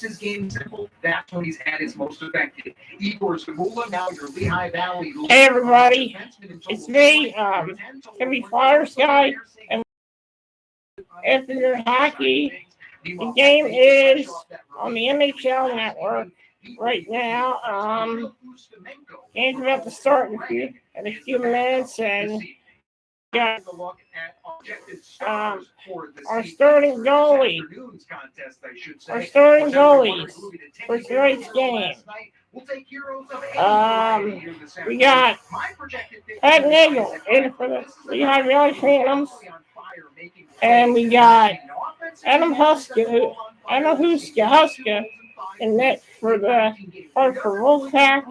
his game simple. That's when he's at his most effective. Igor Zamula, now your Lehigh Valley. Hey everybody, it's me, Timmy Flyers guy, and afternoon hockey. The game is on the NHL network right now. Game's about to start in a few minutes, and got our starting goalie, our starting goalies for tonight's game. We got Pat Nagel in for the Lehigh Valley Phantoms, and we got Adam Huska in net for the Hartford Wolfpac.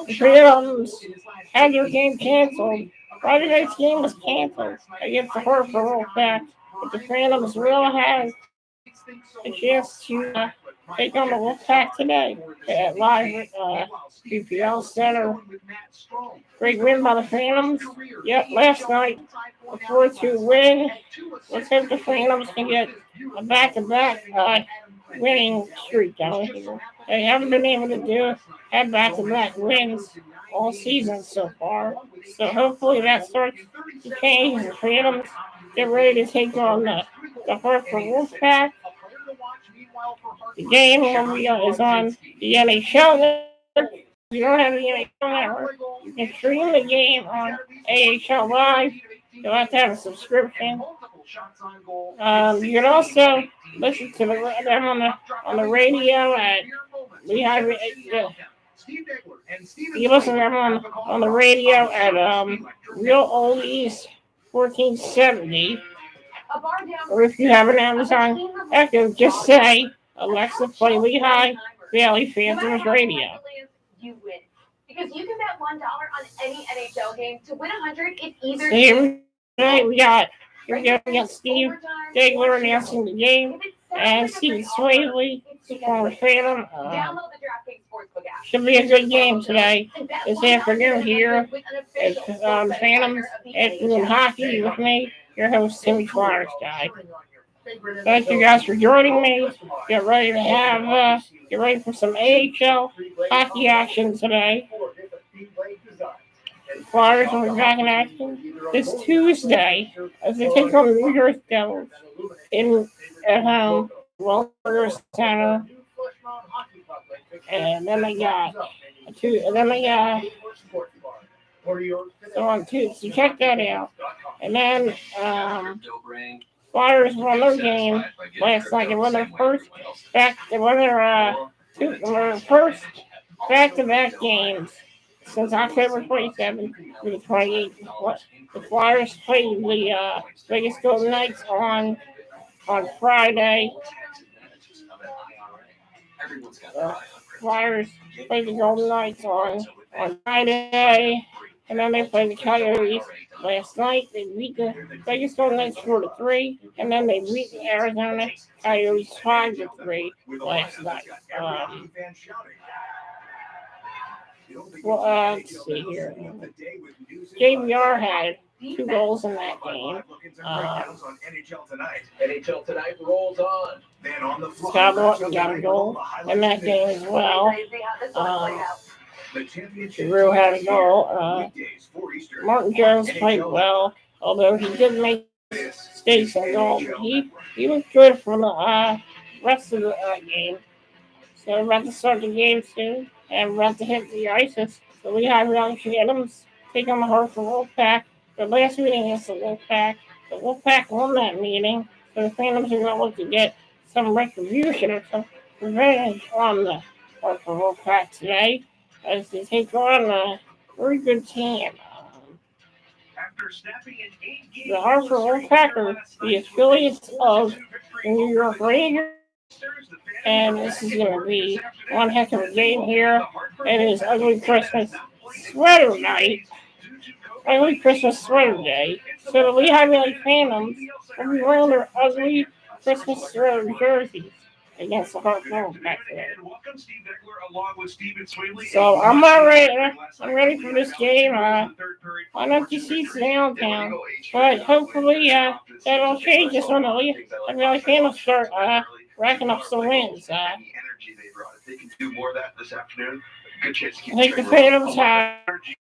The Phantoms had their game canceled. Friday night's game was canceled against the Hartford Wolfpac, but the Phantoms will have a chance to take on the Wolfpac today at live PPL Center. Great win by the Phantoms. Yep, last night a 4-2 win. Let's hope the Phantoms can get a back-to-back winning streak going here. They haven't been able to have back-to-back wins all season so far. So hopefully that starts to change. The Phantoms get ready to take on the Hartford Wolfpac. The game is on the NHL Network. If you don't have the NHL Network, you can stream the game on AHL Live. You'll have to have a subscription. You can also listen to them on the radio at Lehigh. You listen to them on the radio at Real Oldies 1470. Or if you have an Amazon Echo, just say Alexa, play Lehigh Valley Phantoms Radio. You win. Because you can bet $1 on any NHL game to win 100 if either team. We got Steve Degler announcing the game, and Steve Swaley, former Phantom. Should be a good game today. This afternoon here at Phantoms Afternoon Hockey with me, your host Timmy Flyers guy. Thank you guys for joining me. Get ready for some AHL hockey action today. The Flyers will be back in action this Tuesday as they take on the New York Devils at home, Wells Center, and then they got so check that out. And then Flyers won their game last night. They won their first back-to-back games since October 27th to the 28th. The Flyers played the Vegas Golden Knights on Friday. Flyers played the Golden Knights on Friday, and then they played the Coyotes last night. They beat the Vegas Golden Knights 4-3, and then they beat the Arizona Coyotes 5-3 last night. Let's see here. JVR had 2 goals in that game. NHL Tonight rolls on. Scott Norton got a goal in that game as well. Drew had a goal. Martin Jones played well, although he did make mistakes in goal. He was good for the rest of the game. So we're about to start the game soon, and we're about to hit the ices. So we have Lehigh Phantoms take on the Hartford Wolfpac. The last meeting against the Wolfpac won that meeting, so the Phantoms are going to look to get some retribution or some revenge on the Hartford Wolfpac today, as they take on a very good team. The Hartford Wolfpac are the affiliates of the New York Rangers, and this is going to be one heck of a game here. It is Ugly Christmas Sweater Night. Ugly Christmas Sweater Day. So the Lehigh Valley Phantoms will be wearing their ugly Christmas sweater jerseys against the Hartford Wolfpac today. So I'm not ready. I'm ready for this game. On empty seats downtown, but hopefully that'll change just when the Lehigh Valley Phantoms start racking up some wins. Any energy they brought. If they can do more of that this afternoon, good chance to keep I think the Phantoms have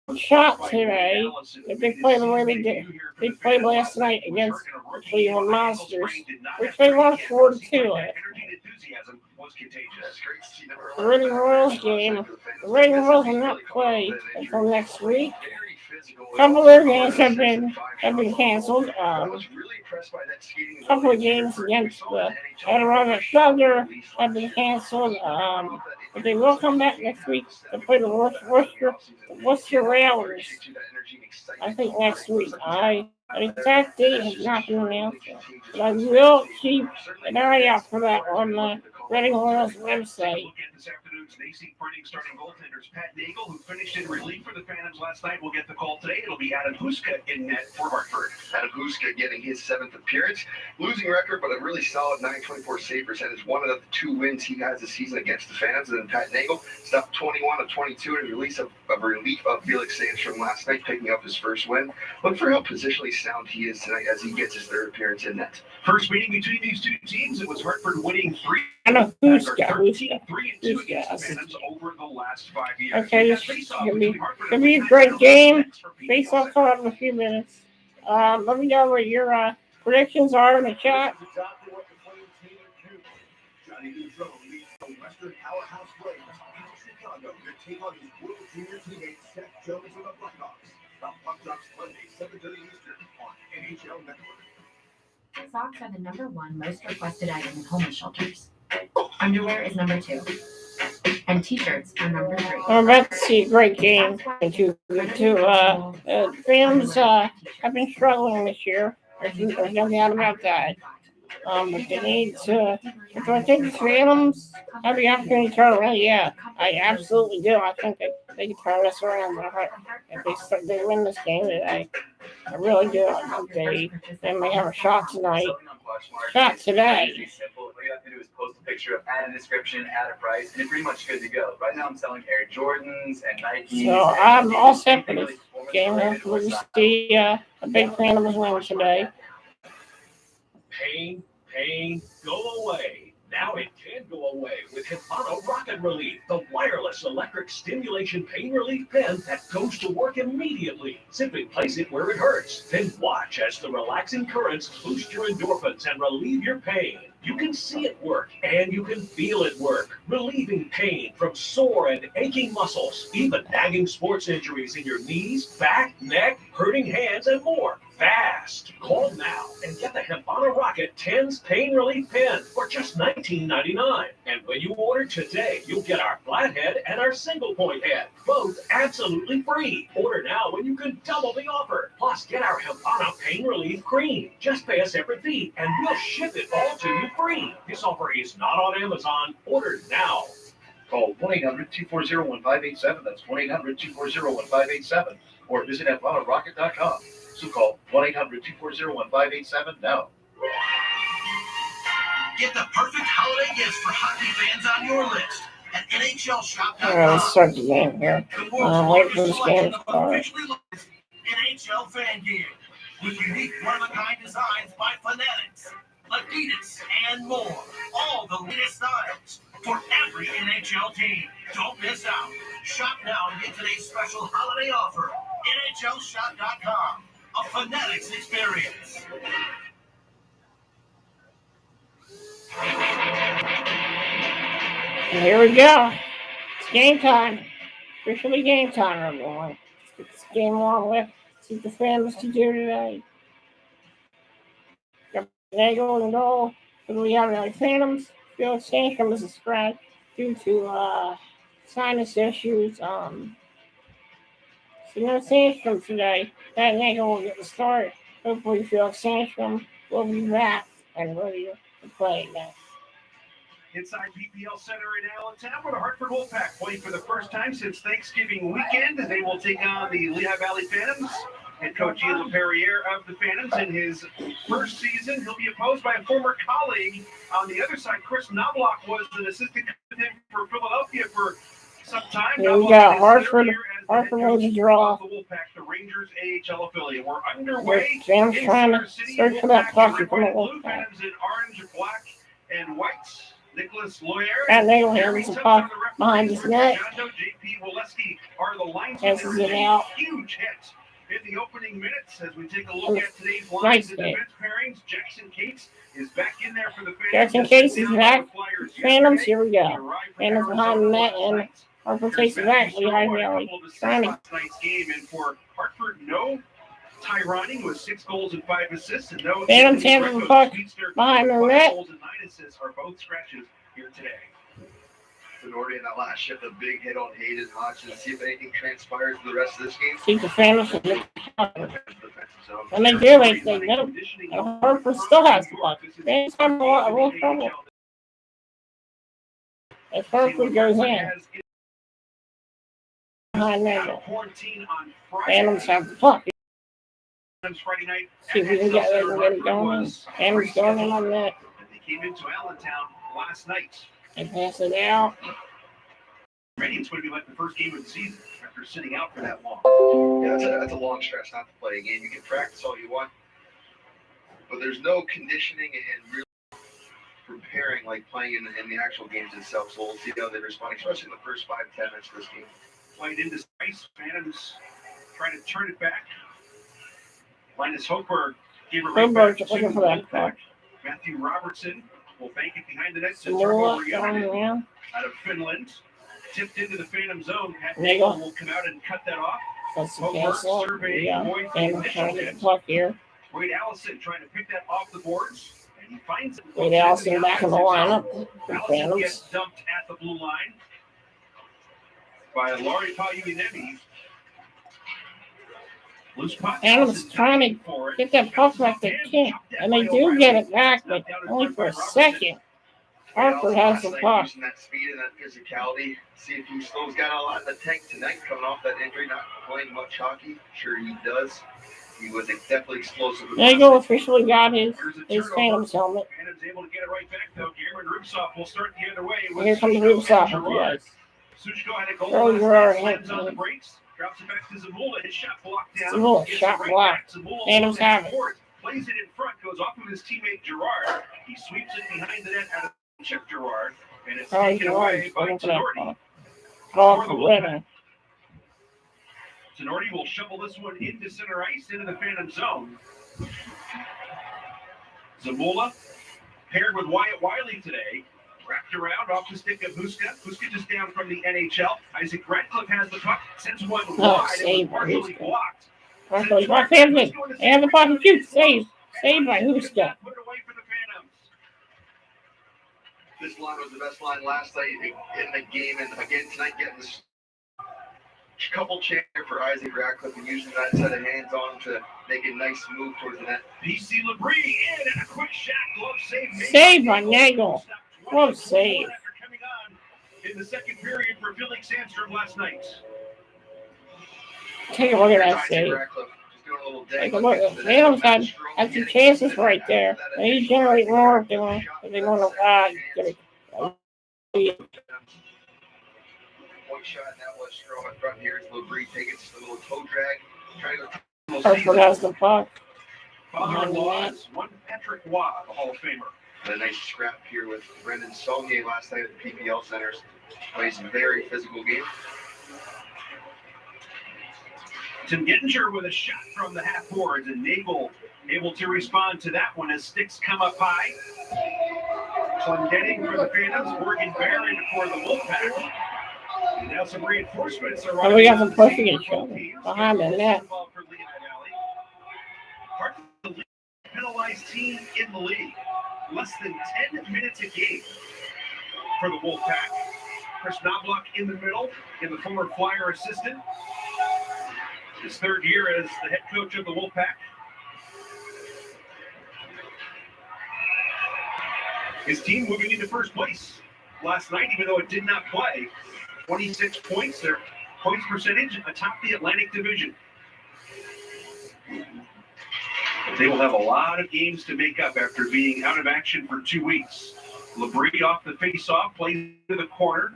a shot today if they play the way they did. They played last night against the Cleveland Monsters, which they won 4-2. The Reading Royals game. The Reading Royals will not play until next week. A couple of their games have been canceled. A couple of games against the Adirondack Thunder have been canceled. But they will come back next week to play the Worcester Railers. I think next week. An exact date has not been announced yet, but I will keep an eye out for that on the Reading Royals website. This afternoon's Nacy Printing starting goaltenders Pat Nagel, who finished in relief for the Phantoms last night, will get the call today. It'll be Adam Huska in net for Hartford. Adam Huska getting his 7th appearance. Losing record, but a really solid .924 save percentage. One of the 2 wins he has this season against the Phantoms. And then Pat Nagel stopped 21 of 22 in relief of Felix Sandstrom last night, picking up his first win. Look for how positionally sound he is tonight as he gets his 3rd appearance in net. First meeting between these 2 teams, it was Hartford winning 3. I know Huska. Over the last 5 years. Okay, this could be a great game. Face-off call in a few minutes. Let me know what your predictions are in the chat. Johnny Gaudreau leads the Western Powerhouse Braves in Chicago to take on his World Junior teammate Seth Jones of the Blackhawks. The puck drops Monday, 7:30 Eastern on NHL Network. Socks are the #1 most requested item in homeless shelters. Underwear is #2. And t-shirts are #3. I'm about to see a great game. The Phantoms have been struggling this year. There's no doubt about that. But they need to. Do I think the Phantoms have the opportunity to turn around? Yeah, I absolutely do. I think they can turn this around. If they win this game today, I really do. I think they may have a shot tonight. Shot today. Simple. All you have to do is post a picture of add a description, add a price, and you're pretty much good to go. Right now I'm selling Air Jordans and Nikes. So I'm all set for this game. We'll see a big Phantoms win today. Pain, go away. Now it can go away with Hipano Rocket Relief, the wireless electric stimulation pain relief pen that goes to work immediately. Simply place it where it hurts, then watch as the relaxing currents boost your endorphins and relieve your pain. You can see it work, and you can feel it work, relieving pain from sore and aching muscles, even nagging sports injuries in your knees, back, neck, hurting hands, and more. Fast! Call now and get the Hipano Rocket 10's Pain Relief Pen for just $19.99. And when you order today, you'll get our flathead and our single point head, both absolutely free. Order now when you can double the offer. Plus, get our Hipano Pain Relief Cream. Just pay a separate fee, and we'll ship it all to you free. This offer is not on Amazon. Order now. Call 1-800-240-1587. That's 1-800-240-1587. Or visit HipanoRocket.com. So call 1-800-240-1587 now. Get the perfect holiday gifts for hockey fans on your list at NHLShop.com. Alright, let's start the game here. Wait for this game to start. NHL fan gear with unique one-of-a-kind designs by Fanatics, Adidas, and more. All the latest styles for every NHL team. Don't miss out. Shop now and get today's special holiday offer. NHLShop.com. A Fanatics experience. And here we go. It's game time. Officially game time, everyone. Let's get this game on with. See what the Phantoms to do today. Got Nagel in goal. What do we have now? Phantoms. Felix Sandstrom is a scratch due to sinus issues. So no Sandstrom today. That Nagel will get the start. Hopefully Felix Sandstrom will be back and ready to play again. Inside PPL Center in Allentown, where the Hartford Wolfpac play for the first time since Thanksgiving weekend. They will take on the Lehigh Valley Phantoms. Head coach Ian LaPerriere of the Phantoms in his first season. He'll be opposed by a former colleague on the other side. Chris Knobloch was an assistant coach for Philadelphia for some time. Here we go. Hartford was a draw. The Wolfpac, the Rangers AHL affiliate. We're underway. Sam's trying to search for that puck. Blue Phantoms in orange and black. and White. Nicholas Loyer. Pat Nagel handles the puck behind his net. JP Waleski are the linesmen. Passes it out. Huge hit in the opening minutes as we take a look And at today's lines nice and hit. defense pairings. Jackson Cates is back in there for the Phantoms. Jackson Cates is back. Phantoms, here we go. Phantoms behind the net, and Harper takes it back. Lehigh Valley trying to Last night's game, and for Hartford, no Ty Ronning with 6 goals and 5 assists, and no Phantoms handle the puck behind the net. 5 goals and 9 assists are both scratches here today. Sonority in that last shift, a big hit on Hayden Hodgson. See if anything transpires for the rest of this game. Keep the Phantoms in the Defensive zone. when they do, they know. And Harper still has the puck. Phantoms have a little trouble. If Harper goes in behind Nagel, Phantoms have the puck. Friday night. See if we can get it going. Phantoms going in on the net. They came into Allentown last night. They pass it out. Ready, it's going to be like the first game of the season after sitting out for that long. Yeah, that's a long stretch not to play a game. You can practice all you want, but there's no conditioning and really preparing like playing in the actual games itself. So we'll see how they respond, especially in the first 5-10 minutes of this game. Played into space. Phantoms trying to turn it back. Linus Hochberg gave it right back Hochberg's looking for that puck. Matthew Robertson will bank it behind the net to Some turn more over going Yamanen around. out of Finland. Tipped into the Phantom zone. Pat Nagel. Nagel will come out and cut that off. That's the Hochberg cancel. surveying Yeah, Boyd for the Phantoms initial trying to get hit. the puck here. Wade Allison trying to pick that off the boards. And he finds it. Wade Allison back in the lineup for Allison Phantoms. gets dumped at the blue line by Laurie Payuinemi. Loose puck. Phantoms trying to get that puck back, they can't. And they do get it back, but only for a second. Harper has the puck. Using that speed and that physicality. See if he still's got a lot in the tank tonight coming off that injury, not playing much hockey. Sure he does. He was definitely explosive. Nagel officially got his Phantoms helmet. Phantoms able to get it right back though. Cameron Rubsov will start the other way. Here comes Rubsov with the ice. Sushko had a goal Oh, last Gerard night, slams on the Hampton. brakes, drops it back to Zamula. His shot blocked down. Zamula, Gets it shot right blocked. back. Zamula Phantoms looks at have it. support, plays it in front, goes off of his teammate Gerard. He sweeps it behind the net out of Chip Gerard, and it's Oh, taken away Gerard's by looking for that Tenorti. puck. Call for Redding. Tenorti will shovel this one into center ice, into the Phantom zone. Zamula paired with Wyatt Wiley today. Wrapped around off the stick of Huska. Huska just down from the NHL. Isaac Radcliffe has the puck. Sends one wide. It save was partially Huska. blocked. Harper's back there. And the puck and shoot. Save by Huska. Put it away for the Phantoms. This line was the best line last night in the game, and again tonight getting this couple chance for Isaac Radcliffe and using that set of hands on him to make a nice move towards the net. PC Labrie in and a quick shot. Glove save. Save by Nagel. Glove save. After coming on in the second period for Felix Sandstrom last night. Take a look at that Isaac save. Radcliffe just doing a little Take a dang look. The Phantoms had some chances right there. They need to generate more if they want to get it. Point shot, and that was Strom in front here. It's Labrie taking just a little toe drag. Trying to Harper has the puck. Father-in-law is one Patrick Waugh, the Hall of Famer. a nice scrap here with Brendan Saulnier last night at the PPL Centers. Plays a very physical game. Tim Gettinger with a shot from the half boards, and Nagel able to respond to that one as sticks come up high. Clendenning for the Phantoms, Morgan Barron for the Wolfpac. And now some reinforcements are Oh, we got some pushing each other behind the net. Part of the league penalized team in the league. Less than 10 minutes a game for the Wolfpac. Chris Knobloch in the middle, in the former Flyer assistant. His third year as the head coach of the Wolfpac. His team moving into first place last night, even though it did not play. 26 points, their points percentage atop the Atlantic Division. They will have a lot of games to make up after being out of action for 2 weeks. Labrie off the face-off, plays to the corner,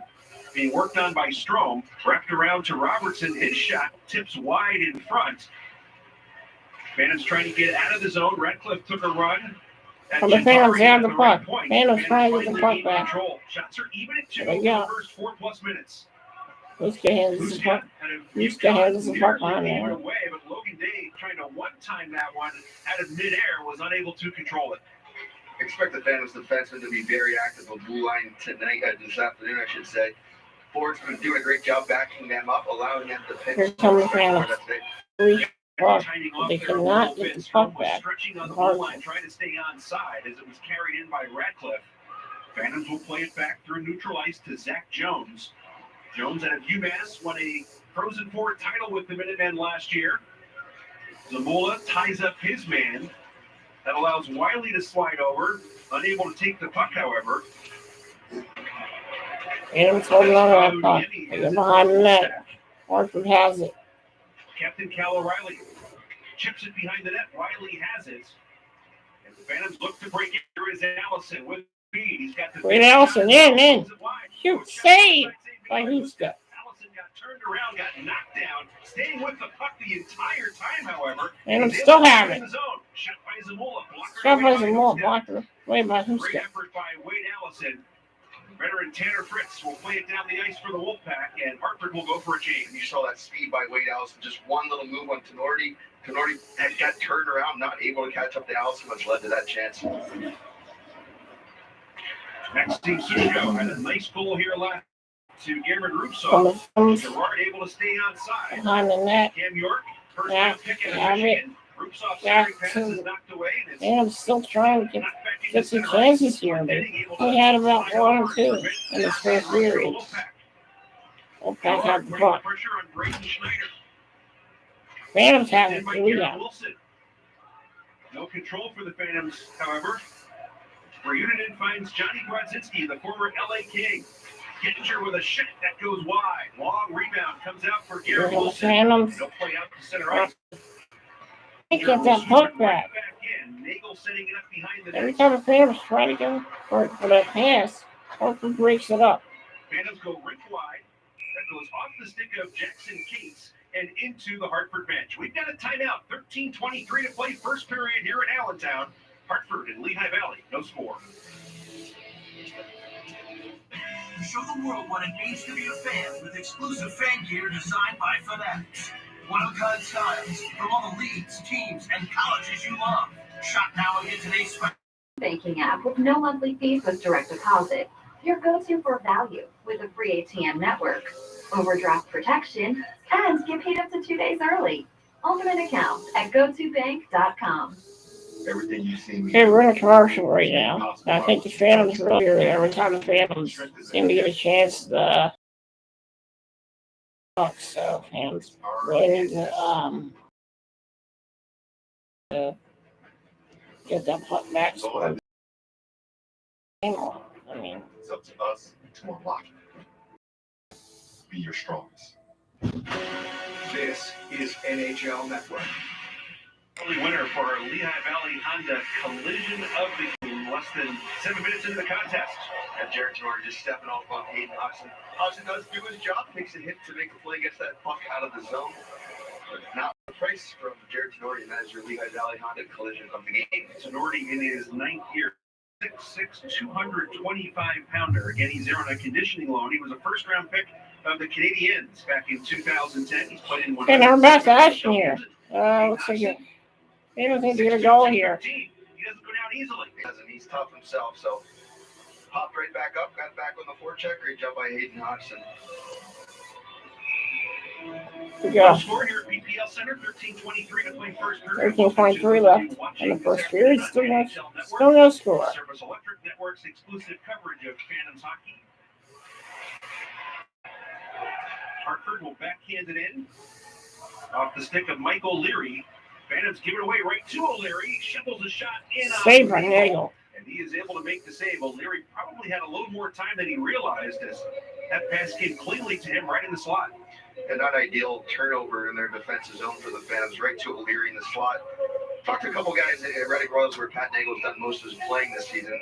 being worked on by Strom, wrapped around to Robertson. His shot tips wide in front. Phantoms trying to get out of the zone. Radcliffe took a run Well, the Phantoms have the puck. Phantoms trying to get the puck back. Shots are even at 2 There we in go. the first 4+ minutes. Huska has the puck. Huska has the puck on there. Away, but Logan Day trying to one-time that one out of midair was unable to control it. Expect the Phantoms defensemen to be very active on blue line tonight, this afternoon, I should say. Ford's been doing a great job backing them up, allowing them to pinch. Here come the Phantoms. Puck. They cannot get the puck back. Stretching on the blue line, trying to stay onside as it was carried in by Radcliffe. Phantoms will play it back through neutral ice to Zach Jones. Jones out of UMass won a Frozen Four title with the Minutemen last year. Zamula ties up his man. That allows Wiley to slide over. Unable to take the puck, however. Phantoms holding on to that puck. They're behind the net. Hartford has it. Captain Cal O'Reilly chips it behind the net. Wiley has it. And the Phantoms look to break it. Here is Allison with speed. He's got the Wait, Allison, in. Huge save by Huska. Allison got turned around, got knocked down, staying with the puck the entire time, however. And still have it. Shot by Zamula. Shot by Zamula. Blocker. Way by Great Huska. effort by Wade Allison. Veteran Tanner Fritz will play it down the ice for the Wolfpac, and Hartford will go for a change. You saw that speed by Wade Allison, just one little move on Tenorti. Tenorti had got turned around, not able to catch up to Allison, which led to that chance. Maxime Sushko had a nice goal here last to Cameron Rupsov. Gerard able to stay onside. Behind the net. Cam York, first Yeah, round pick out have of Michigan. Rupsov's centering pass is knocked away, and it's Phantoms still trying to knocked back into get some center chances ice. here, but Getting able to they had about slide 1 or over 2 to in this first Wolfpac. period. Wolfpac had the Putting puck. pressure on Braden Schneider. Phantoms have In it. by Here we Garrett go. Wilson. No control for the Phantoms, however. Reunion finds Johnny Brodzinski, the former LA King. Gettinger with a shot that goes wide. Long rebound comes out for Here Garrett come the Wilson. Phantoms. No play out to center ice. They get that puck back. Nagel setting it up behind the Every net. time the Phantoms try to go for that pass, Hartford breaks it up. Phantoms go rink wide. That goes off the stick of Jackson Cates and into the Hartford bench. We've got a timeout. 13:23 to play first period here in Allentown. Hartford and Lehigh Valley. No score. Show the world what it means to be a fan with exclusive fan gear designed by Fanatics. One-of-a-kind styles from all the leagues, teams, and colleges you love. Shop now and get today's special Banking app with no monthly fees with direct deposit. Your go-to for value with a free ATM network, overdraft protection, and get paid up to 2 days early. Open an account at gotobank.com. Everything you see me. Okay, we're in a commercial right now. I think the Phantoms really are every time the Phantoms seem to get a chance to talk, so Phantoms really need to get that puck back. Scored. I mean, It's up to us to unlock it. Be your strongest. This is NHL Network. Early winner for our Lehigh Valley Honda collision of the game. Less than 7 minutes into the contest. And Jared Tenorti just stepping off on Hayden Hodgson. Hodgson does do his job, takes a hit to make a play, gets that puck out of the zone. But not the price from Jared Tenorti, and that is your Lehigh Valley Honda collision of the game. Tenorti in his 9th year. 6'6", 225-pounder. Again, he's there on a conditioning loan. He was a first-round pick of the Canadiens back in 2010. He's played in one. and I'm back to action here. Looks like they don't think they're gonna go here. He doesn't go down easily. And he's tough himself, so popped right back up, got back on the forecheck. Great job by Hayden Hodgson. Good job. Score here at PPL Center, 13:23 to play first period. 13:23 left in the first period. Still no score. Service Electric Network's exclusive coverage of Phantoms hockey. Hartford will backhand it in. Off the stick of Mike O'Leary. Phantoms give it away right to O'Leary. Shovels a shot in. Save by Nagel. And he is able to make the save. O'Leary probably had a little more time than he realized as that pass came cleanly to him right in the slot. And not ideal turnover in their defensive zone for the Phantoms, right to O'Leary in the slot. Talked to a couple guys at Reddick Royals where Pat Nagel's done most of his playing this season.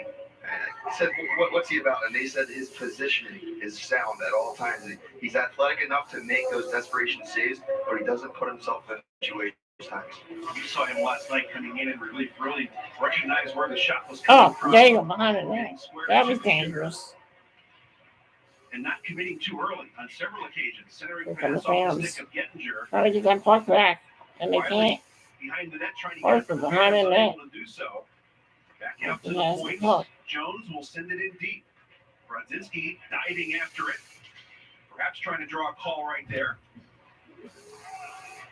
And I said, what's he about? And they said his positioning is sound at all times. He's athletic enough to make those desperation saves, but he doesn't put himself in situations times. You saw him last night coming in relief, really recognized where the shot was coming Oh, from. there you go behind it. Getting squared That to was the shooter dangerous. And not committing too early on several occasions. Centering Here come the pass off the fans. stick of Gettinger. Trying to get that puck back. And they can't. Behind the net, trying to Hartford get it behind the net. able to do so. Back out to He the has the points. puck. Jones will send it in deep. Brodzinski diving after it. Perhaps trying to draw a call right there.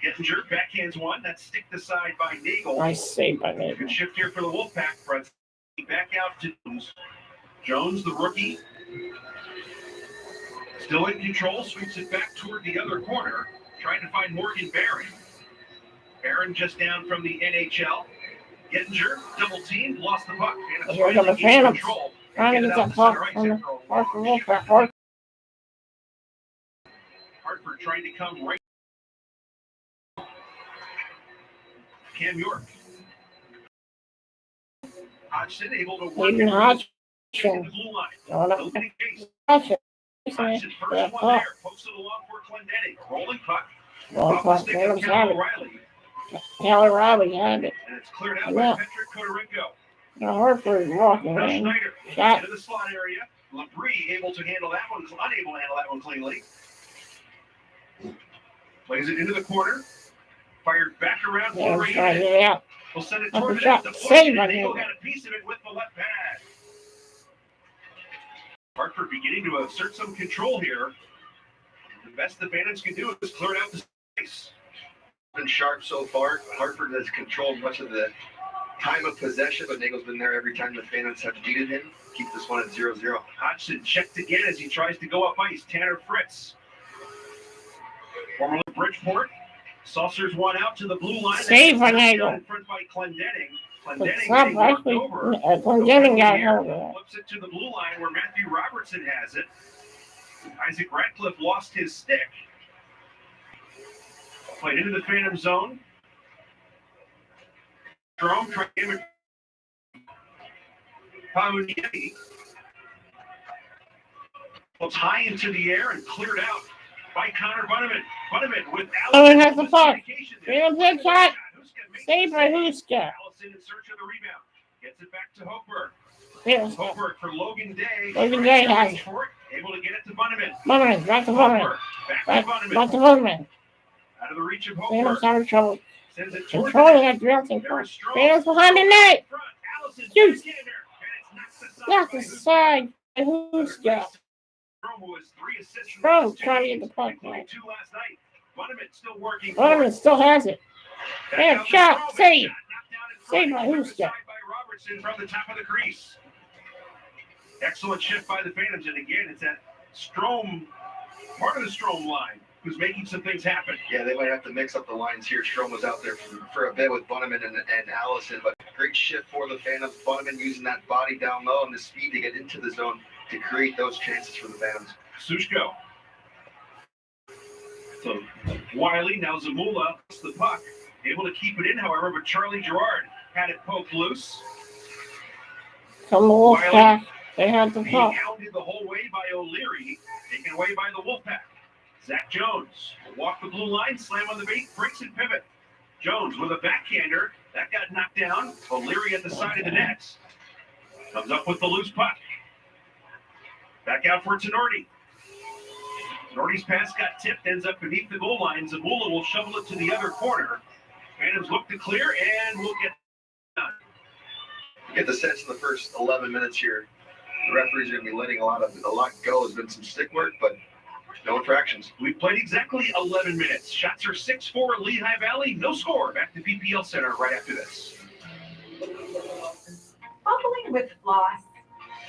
Gettinger backhands one. That's sticked aside by Nagel. Nice save by Nagel. Good shift here for the Wolfpac. Brodzinski back out to Jones. Jones, the rookie. Still in control. Sweeps it back toward the other corner. Trying to find Morgan Barron. Barron just down from the NHL. Gettinger, double team, lost the puck. And Here come the Phantoms. Trying to get that puck Hartford from the Hartford Wolfpac. Hartford trying to come right. Cam York. Hodgson able to work Hayden it Hodgson. to the blue line. Going up Opening case. Hodgson. Hodgson first That one puck. there. Posted along for Clendening. Rolling puck. Well, Off the puck. stick Phantoms of have Cal it. O'Reilly. Taylor Riley had it. And it's cleared out Yeah. by Patrick Kodorenko. Now Hartford walking Now in. Schneider Shot. into the slot area. Labrie able to handle that one, unable to handle that one cleanly. Plays it into the corner. Fired back around Yeah, for I'm trying to Reed. get it out. We'll send it Up toward the the net. shot. The push, Save by and Nagel Nagel. got a piece of it with the left pad. Hartford beginning to assert some control here. The best the Phantoms can do is clear out the space. Been sharp so far. Hartford has controlled much of the time of possession, but Nagel's been there every time the Phantoms have needed him. Keep this one at 0-0. Hodgson checked again as he tries to go up ice. Tanner Fritz. Formerly Bridgeport. Saucers one out to the blue line. Save by Nagel. In front by Clendening. It's Clendening not getting worked likely. over. Clendening got held there. Flips it to the blue line where Matthew Robertson has it. Isaac Ratcliffe lost his stick. Played into the Phantom zone. Strome trying to Paunieri. Looks high into the air and cleared out by Connor Bunneman. Bunneman with Bunneman has the puck. Phantoms head shot. Saved by Huska. Allison in search of the rebound. Gets it back to Hochberg. Yes. Hochberg for Logan Day. Logan Day has it. Able to get it to Bunneman. Bunneman, back to Bunneman. Hochberg, back to Bunneman. Back to Bunneman. Out of the reach of Phantoms Hochberg. having trouble Sends it toward controlling the that dressing. There is Strome. Phantoms behind the net. Front. Allison, Shoot. backhander, and it's Knocked by aside by Huska. Strome, who has 3 assists from Strome the last 2 trying to games, get the puck including back. 2 last night. Bunneman still working. Bunneman still has it. Back Yeah, out to shot, Strome. save. Shot knocked down in front. Save by Cleared Huska. aside by Robertson from the top of the crease. Excellent shift by the Phantoms, and again, it's that Strome, part of the Strome line, who's making some things happen. Yeah, they might have to mix up the lines here. Strome was out there for a bit with Bunneman and Allison, but great shift for the Phantoms. Bunneman using that body down low and the speed to get into the zone to create those chances for the Phantoms. Sushko. So Wiley, now Zamula, the puck. Able to keep it in, however, but Charlie Gerard had it poked loose. Come the Wolfpac. They had the Being puck. hounded the whole way by O'Leary, taken away by the Wolfpac. Zach Jones will walk the blue line, slam on the bait, breaks and pivot. Jones with a backhander. That got knocked down. O'Leary at the side of the net. Comes up with the loose puck. Back out for Tenorti. Tenorti's pass got tipped, ends up beneath the goal line. Zamula will shovel it to the other corner. Phantoms look to clear, and we'll get done. You get the sense in the first 11 minutes here, the referees are going to be letting a lot go. There's been some stick work, but no infractions. We've played exactly 11 minutes. Shots are 6-4 Lehigh Valley. No score. Back to PPL Center right after this. Buckling with floss.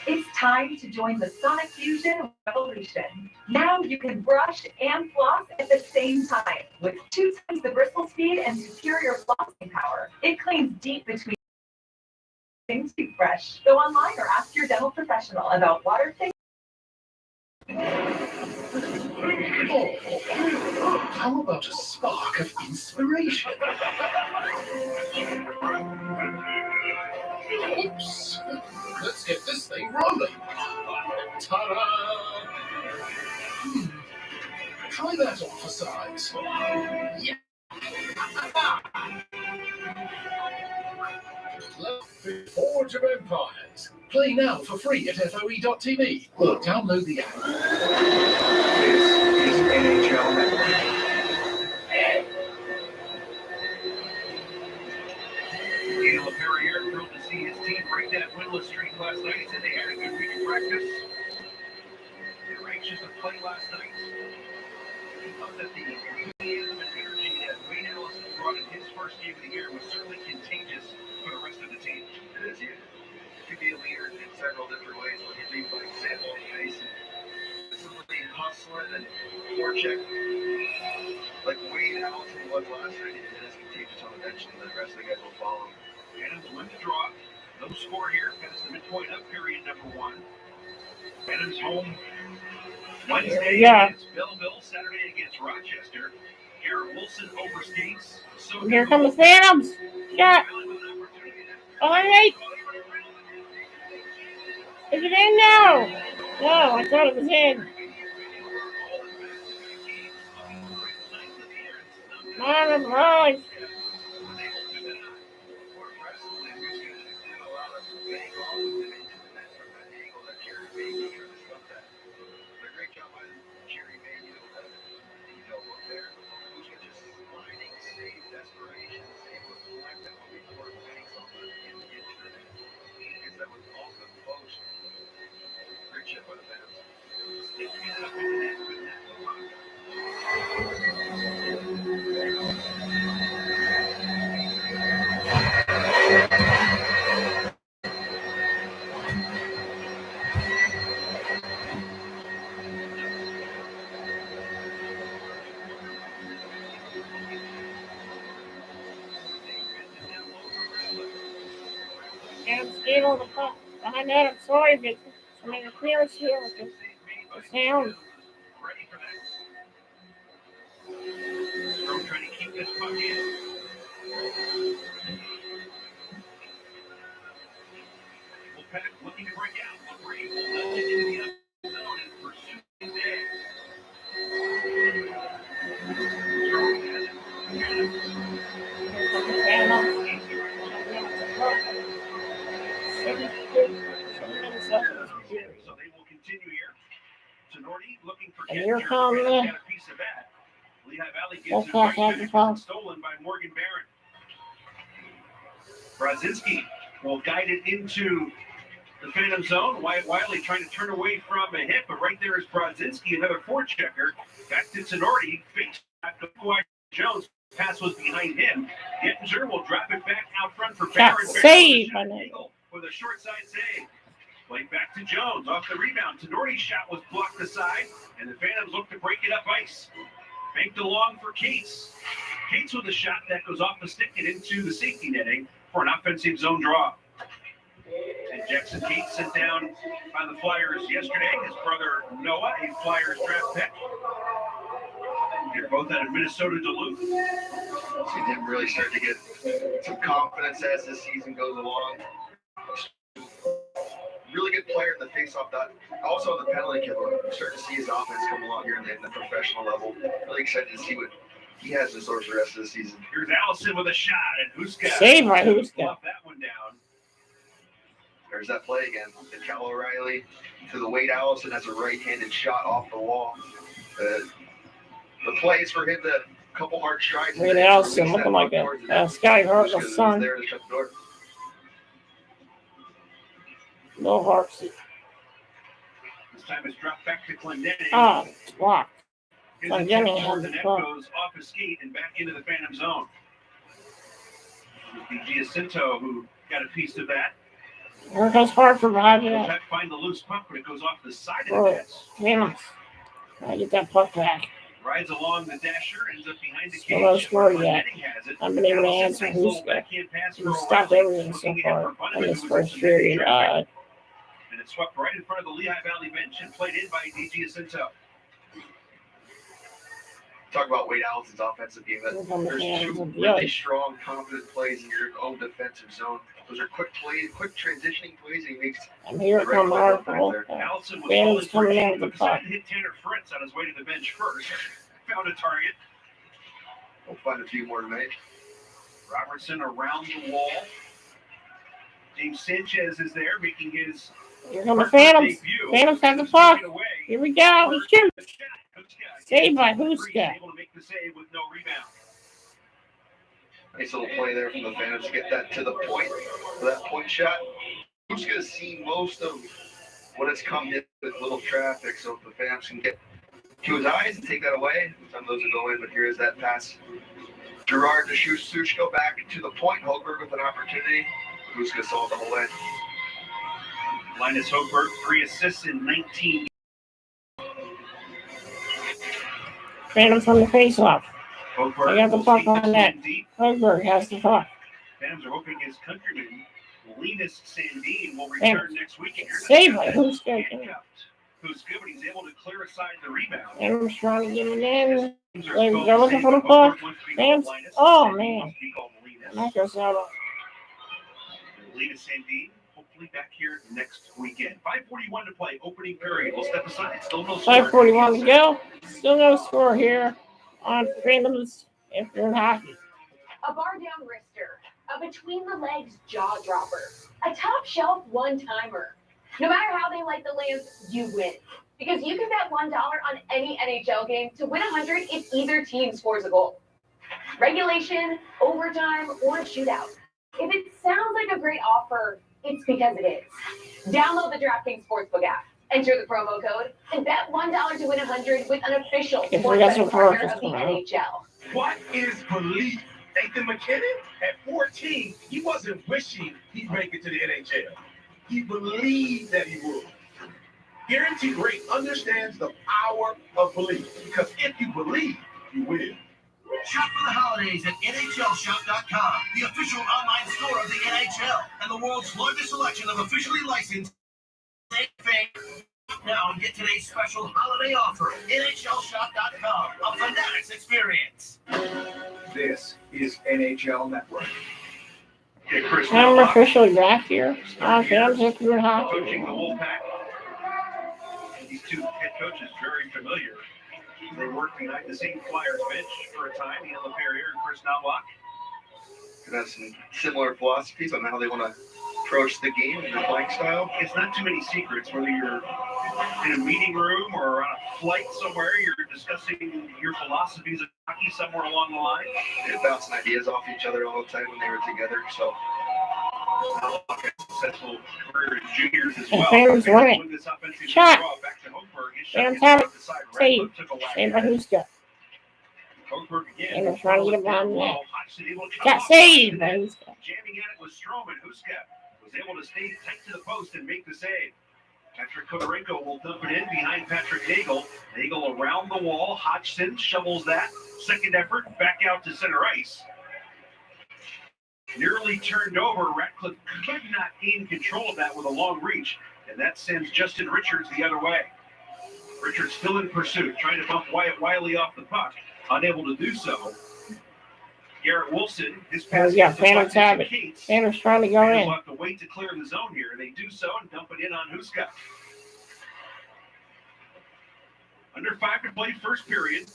It's time to join the Sonic Fusion revolution. Now you can brush and floss at the same time with 2 times the bristle speed and superior flossing power. It cleans deep between toothbrush. Go online or ask your dental professional about water things. How about a spark of inspiration? Oops. Let's get this thing rolling. Ta-da! Try that on for size. Yeah. Forge of Empires. Play now for free at FOE.tv or download the app. This is NHL Network. Neil Perrier thrilled to see his team break that winless streak last night. He said they had a good week of practice. They were anxious to play last night. He thought that the enthusiasm and energy that Wayne Allison brought in his first game of the year was certainly contagious for the rest of the team. It is. You could be a leader in several different ways when you lead by example on the ice. Somebody hustling and forecheck like Wayne Allison was last night, and it's contagious on the bench, and the rest of the guys will follow. Adams win the draw. No score here. Past the midpoint of period number 1. Adams home Wednesday against Belleville. Saturday against Rochester. Garrett Wilson overskates. So Here comes Adams. Shot. All right. Is it in now? No, I thought it was in. Man, right. Adams gave on the puck behind Adam Sawyer. I mean, the clearance here with the sound. Ready for that. Strom trying to keep this puck in. Wolfpac looking to break out. Brave will lift it into the upper zone and pursue his day. Strom has it. So they will continue here. Tenorti looking for And here comes got a piece of that. Lehigh Valley gets it Wolfpac right has the back. puck. Stolen by Morgan Barron. Brodzinski will guide it into the Phantom zone. Wyatt Wiley trying to turn away from a hit, but right there is Brodzinski, another forechecker. Back to Tenorti. Fakes Jones. Pass was behind him. Gettinger will drop it back out front for Barron. Save by Nagel. With a short side save. Played back to Jones. Off the rebound. Tenorti's shot was blocked aside, and the Phantoms look to break it up ice. Banked along for Cates. Cates with a shot that goes off the stick and into the safety netting for an offensive zone draw. And Jackson Cates sent down by the Flyers yesterday. His brother Noah, a Flyers draft pick. They're both out of Minnesota Duluth. See them really start to get some confidence as this season goes along. Really good player in the face-off dot. Also the penalty kill. We're starting to see his offense come along here in the professional level. Really excited to see what he has in store for the rest of the season. Here's Allison with a shot, and Huska. Save by Huska. Left that one down. There's that play again. The Cal O'Reilly to the Wade Allison has a right-handed shot off the wall. The play is for him to a couple hard strides. Wade Allison looking like a Sky Hartle's son. There to shut the door. No Harps. This time it's dropped back to Clendening. Ah, blocked. His Clendening attempt toward has the the net puck. goes off his skate and back into the Phantom zone. It was the Giacinto who got a piece of that. Here goes Hartford behind you. Wolfpac find the loose puck, but it goes off the side of the Oh, net. Phantoms. I get that puck back. Rides along the dasher, ends up behind the Still cage. no score yet. Clendening has it. I've been able to Allison answer takes a little Huska. backhand pass for We've stopped O'Reilly, everything so looking ahead far for in this Bunneman, who first was period. and it swept right in front of the Lehigh Valley bench and played in by D. Giacinto. Talk about Wade Allison's offensive game. Here come the There's Phantoms two of the really ice. strong, confident plays in your own defensive zone. Those are quick plays, quick transitioning plays. He makes And here the right come play Hartford. both times there. Allison was Phantoms falling coming for in a with the but decided puck. to hit Tanner Fritz on his way to the bench first. Found a target. We'll find a few more tonight. Robertson around the wall. James Sanchez is there making his Here come the Phantoms. debut. Phantoms have the puck. Here we go. He shoots. Saved by Huska. Able to make the save with no rebound. Nice little play there from the Phantoms to get that to the point for that point shot. Who's going to see most of what has come in with little traffic, so if the Phantoms can get to his eyes and take that away, some of those will go in, but here is that pass. Gerard to Sushko back to the point. Hochberg with an opportunity. Who's going to solve the whole end? Linus Hochberg, 3 assists in 19. Phantoms on the face-off. Hochberg They got the will puck sneak on this net. one deep. Hochberg has the puck. Phantoms are hoping his countryman, Linus Sandin, will return Phantoms. next week. And here's Saved a by shot Huska. handcuffed. Huska, but he's able to clear aside the rebound. Phantoms trying to get it in. Teams are They're supposed they're to looking say, for the but puck. Hochberg wants to be Phantoms. called Linus, Oh, Sandin man. wants to be called Linus. That goes out. Linus Sandin, hopefully back here next weekend. 5:41 to play, opening period. We'll step aside. Still no score. 5:41 to go. Still no score here on Phantoms if you're in hockey. A bar down wrister, a between the legs jaw dropper, a top shelf one timer. No matter how they light the lamps, you win. Because you can bet $1 on any NHL game to win 100 if either team scores a goal. Regulation, overtime, or a shootout. If it sounds like a great offer, it's because it is. Download the DraftKings Sportsbook app, enter the promo code, and bet $1 to win 100 with an official If we sports got betting some partner commercials of the coming out. NHL. What is belief? Nathan McKinnon, at 14, he wasn't wishing he'd make it to the NHL. He believed that he would. Guaranteed Rate understands the power of belief, because if you believe, you will. Shop for the holidays at NHLShop.com, the official online store of the NHL and the world's largest selection of officially licensed fans. Now and get today's special holiday offer. NHLShop.com, a Fanatics experience. This is NHL Network. Okay, Chris I'm Novak, officially back here on Phantoms if you're in hockey. coaching the Wolfpac. These two head coaches very familiar. They worked behind the same Flyers bench for a time. Ian LaPerriere and Chris Novak. Could have some similar philosophies on how they want to approach the game and their playing style. It's not too many secrets, whether you're in a meeting room or on a flight somewhere, you're discussing your philosophies of hockey somewhere along the line. They're bouncing ideas off each other all the time when they were together. So Novak had a successful career in juniors as And well. Phantoms win it. With this offensive Shot. draw, back to Hochberg. His shot Phantoms gets have off the side. Save. Ratcliffe took a whack Saved at by it. Huska. Hochberg again. And they're trying to get a Down bomb low. net. Hodgson able to cut Got off. saved by Huska. Jamming at it was Stroman. Huska was able to stay tight to the post and make the save. Patrick Kodorenko will dump it in behind Patrick Nagel. Nagel around the wall. Hodgson shovels that. Second effort, back out to center ice. Nearly turned over. Ratcliffe could not gain control of that with a long reach, and that sends Justin Richards the other way. Richards still in pursuit, trying to bump Wyatt Wiley off the puck. Unable to do so. Garrett Wilson, his pass Yeah, gets Phantoms deflected have to it. Cates. Phantoms trying to go Phantoms in. will have to wait to clear the zone here. They do so and dump it in on Huska. Under 5 to play, first period.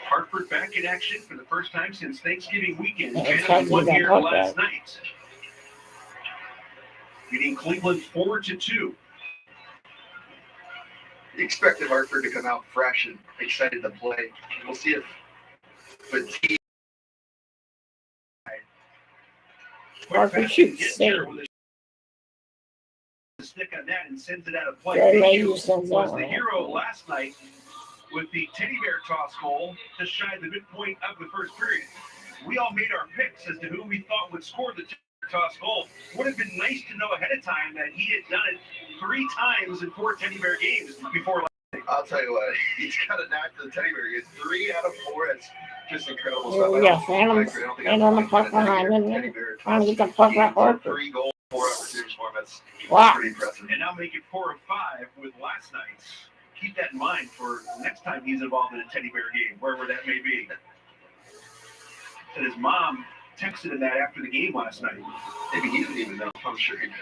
Hartford back in action for the first time since Thanksgiving weekend. Yeah, it's Phantoms won hard to here get that last puck night. Beating Cleveland 4-2. expected Hartford to come out fresh and excited to play. We'll see if fatigue. Hartford shoots. Save. The stick on that and sends it out of play. Good Big lady sends that was one the out. hero last night with the teddy bear toss goal just shy of the midpoint of the first period. We all made our picks as to who we thought would score the teddy bear toss goal. Would have been nice to know ahead of time that he had done it 3 times in 4 teddy bear games before last night. I'll tell you what, he's got a knack for the teddy bear. It's 3 out of 4. It's just incredible stuff. Yeah, Phantoms and on the puck behind him. Trying to get the puck back Hartford. 3 goals, 4 opportunities for him. That's Wow. pretty impressive. And now make it 4 of 5 with last night's. Keep that in mind for next time he's involved in a teddy bear game, wherever that may be. And his mom texted him that after the game last night. Maybe he didn't even know. I'm sure he did.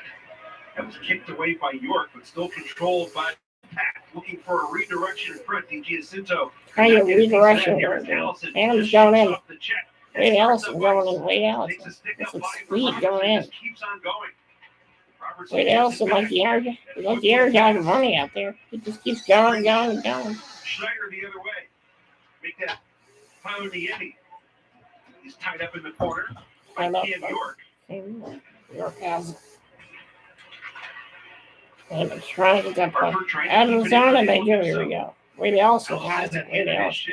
That was kicked away by York, but still controlled by Wolfpac looking for a redirection in front. D.G. Jacinto. Kind of redirection. Allison Adams just going shoots in. off the check. Wade Starts Allison up going ice. in. Wade Allison. Takes a stick That's up some body for speed Robertson, going in. just keeps on going. Robertson Wade gets it Allison back. like the air guy of money out there. He just keeps going and going and going. Schneider the other way. Make that Tyler Niemi. He's tied up in the corner by Tied up. Cam York. York has it. And it's trying to get that puck. Hartford trying to Adams keep it in on for and they the do. Olympics. Here we go. Wade Allison Allison has it. at the end Wade of his Allison.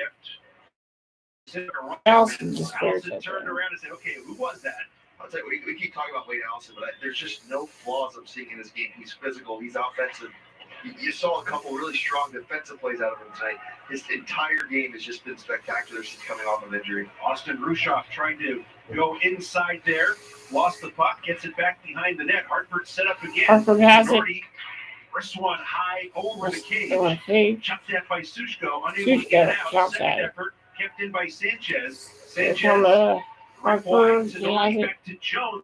shift. Allison just clears Allison it. turned around and said, okay, who was that? I'll tell you, we keep talking about Wade Allison, but there's just no flaws I'm seeing in this game. He's physical. He's offensive. You saw a couple really strong defensive plays out of him tonight. His entire game has just been spectacular since coming off of injury. Austin Rushoff trying to go inside there. Lost the puck. Gets it back behind the net. Hartford set up again. Hartford has it. Wrist one high over the cage. Cage. Chopped at by Sushko. Unable to get it out. Second effort. Kept in by Sanchez. Sanchez. Hartford. He has it. Back to Jones.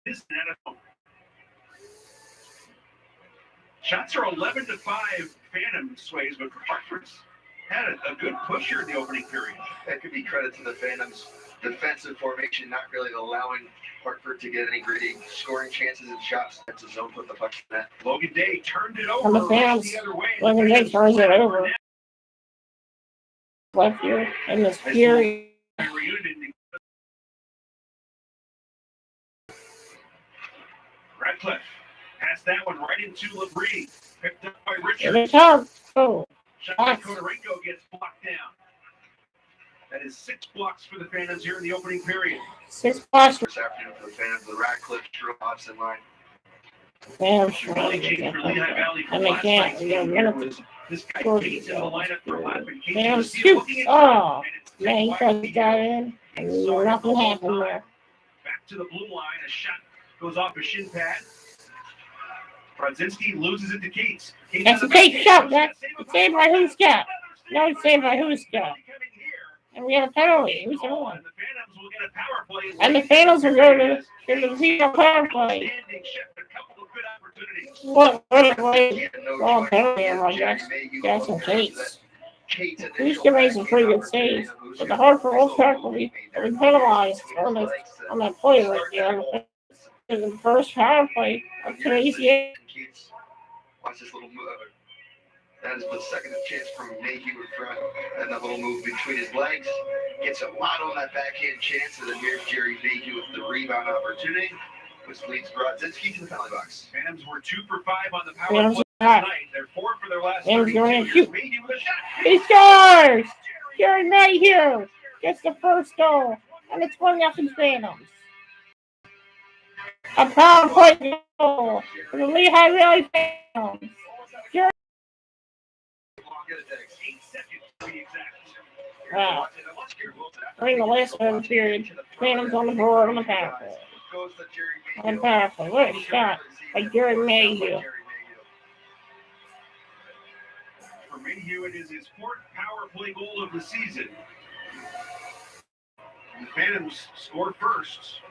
This net at home. Shots are 11-5 Phantom Sways, but Hartford's had a good pusher in the opening period. That could be credit to the Phantoms' defensive formation, not really allowing Hartford to get any gritty scoring chances and shots. That's a zone, put the puck in net. Logan Day turned it over. And the Phantoms, the other way. Logan Day turns it over. Left here in this period. Radcliffe passed that one right into Labrie. Picked up by Here Richard. they come. Oh, Shot by Kodorenko gets blocked down. That is 6 blocks for the Phantoms here in the opening period. 6 blocks. This afternoon for the Phantoms, the Radcliffe, Drew Hobson line. Damn, Really changed for Lehigh Valley from and they last can't. night's We got a game. minute Was this guy to Cates in the lineup for lap, and Cates Damn, was shoot. looking at Oh, and it's man, he wide tried to field. got in. And Saw him the nothing whole happened time. there. Back to the blue line. A shot goes off a shin pad. Brodzinski loses it to Cates. That's a great shot. That's saved by Huska. No, it's saved by Huska. And we have a penalty. Who's the one? And the Phantoms will get a power play. And the Phantoms will go to the zero power play. Standing shift, a couple of good opportunities. What a play. He had no Well, choice. penalty He had on Jerry Jackson Mayhew Cates. Cates Huska initial made some pretty good backhand saves. opportunity. But the Hartford Wolfpac will be penalized on that play right there. In the first power play of today's game. Cates, watch this little move. That is the second chance from Mayhew in front. And that little move between his legs. Gets a lot on that backhand chance. And then here's Jerry Mayhew with the rebound opportunity, which leads Brodzinski to the penalty box. Phantoms were 2 for 5 on the power Phantoms play are tonight. They're 4 for their last Phantoms 32. going in, Here's shoot. Mayhew with a shot. He scores! Jerry Mayhew gets the first goal. And it's 1-0 Phantoms. A power play goal for the Lehigh Valley Phantoms. Jerry. 8 seconds to be exact. Wow. During the last minute period, Phantoms on the board on the power play. On the power play. What a shot by Jerry Mayhew. For Mayhew, it is his 4th power play goal of the season. The Phantoms scored first.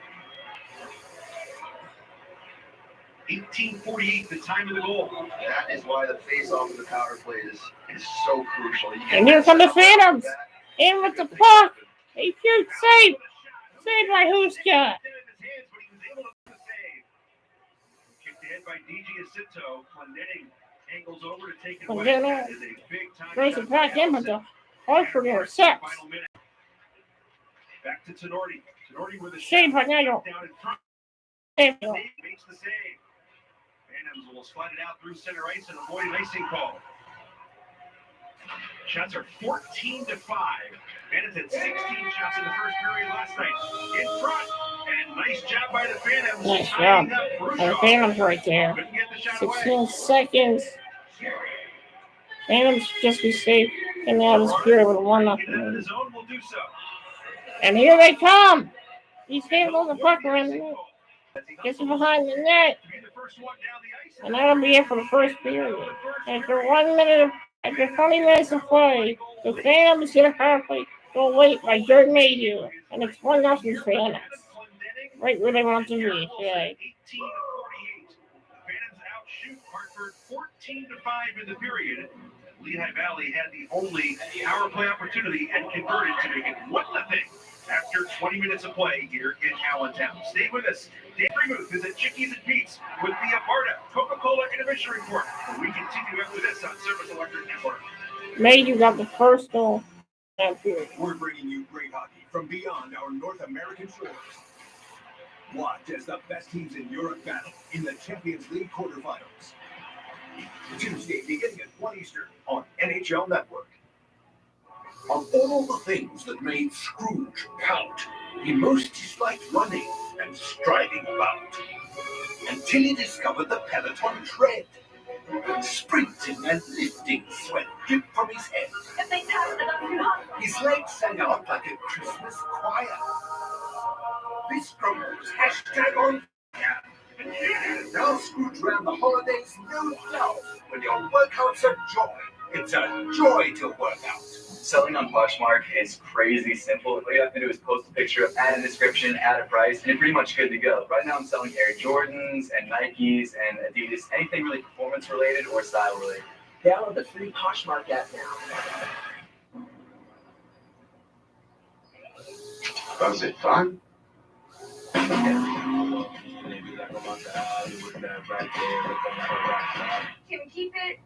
18:48, the time of the goal. That is why the face-off of the power play is so crucial. And here come the Phantoms. In with the puck. He shoots. Save. Saved by Huska. Kicked ahead by D.G. Jacinto. Clendenning angles over to take it away. Clendenning That is a big time throws shot it back by in, but the Allison. Hartford intercepts. Final minute. Back to Tenorti. Tenorti with a Save by shot Nagel. down in front. Save. Makes the save. Phantoms will slide it out through center ice and avoid an icing call. Shots are 14-5. Phantoms had 16 shots in the first period last night. In front, and nice job by the Phantoms. Nice job. And the Phantoms right there. 16 seconds. Phantoms just be safe in out of this period with a 1-0. And here they come. He's handling the puck around the net. Gets it behind the net. And that'll be it for the first period. After 20 minutes of play, the Phantoms hit a power play goal late by Jerry Mayhew. And it's 1-0 Phantoms. Right where they want to be today. Phantoms outshoot Hartford 14 13-5 in the period. Lehigh Valley had the only power play opportunity and converted to make it 1-0 after 20 minutes of play here in Allentown. Stay with us. Dave Remuth is at Chickies and Pete's with the Abarta Coca-Cola Intermission Report. We continue after this on Service Electric Network. May you got the first goal that period. We're bringing you great hockey from beyond our North American shores. Watch as the best teams in Europe battle in the Champions League quarterfinals. Tuesday, beginning at 1 Eastern on NHL Network. Of all the things that made Scrooge pout, he most disliked running and striding about. Until he discovered the Peloton tread. Sprinting and lifting sweat dripped from his head. If they pass it up too hot. His legs sang out like a Christmas choir. This promo's hashtag on fire. Now Scrooge around the holidays, no doubt. When your workout's a joy, it's a joy to work out. Selling on Poshmark is crazy simple. All you have to do is post a picture, add a description, add a price, and you're pretty much good to go. Right now I'm selling Air Jordans and Nikes and Adidas, anything really performance related or style related. Download the free Poshmark app now. Was it fun? Can we keep it?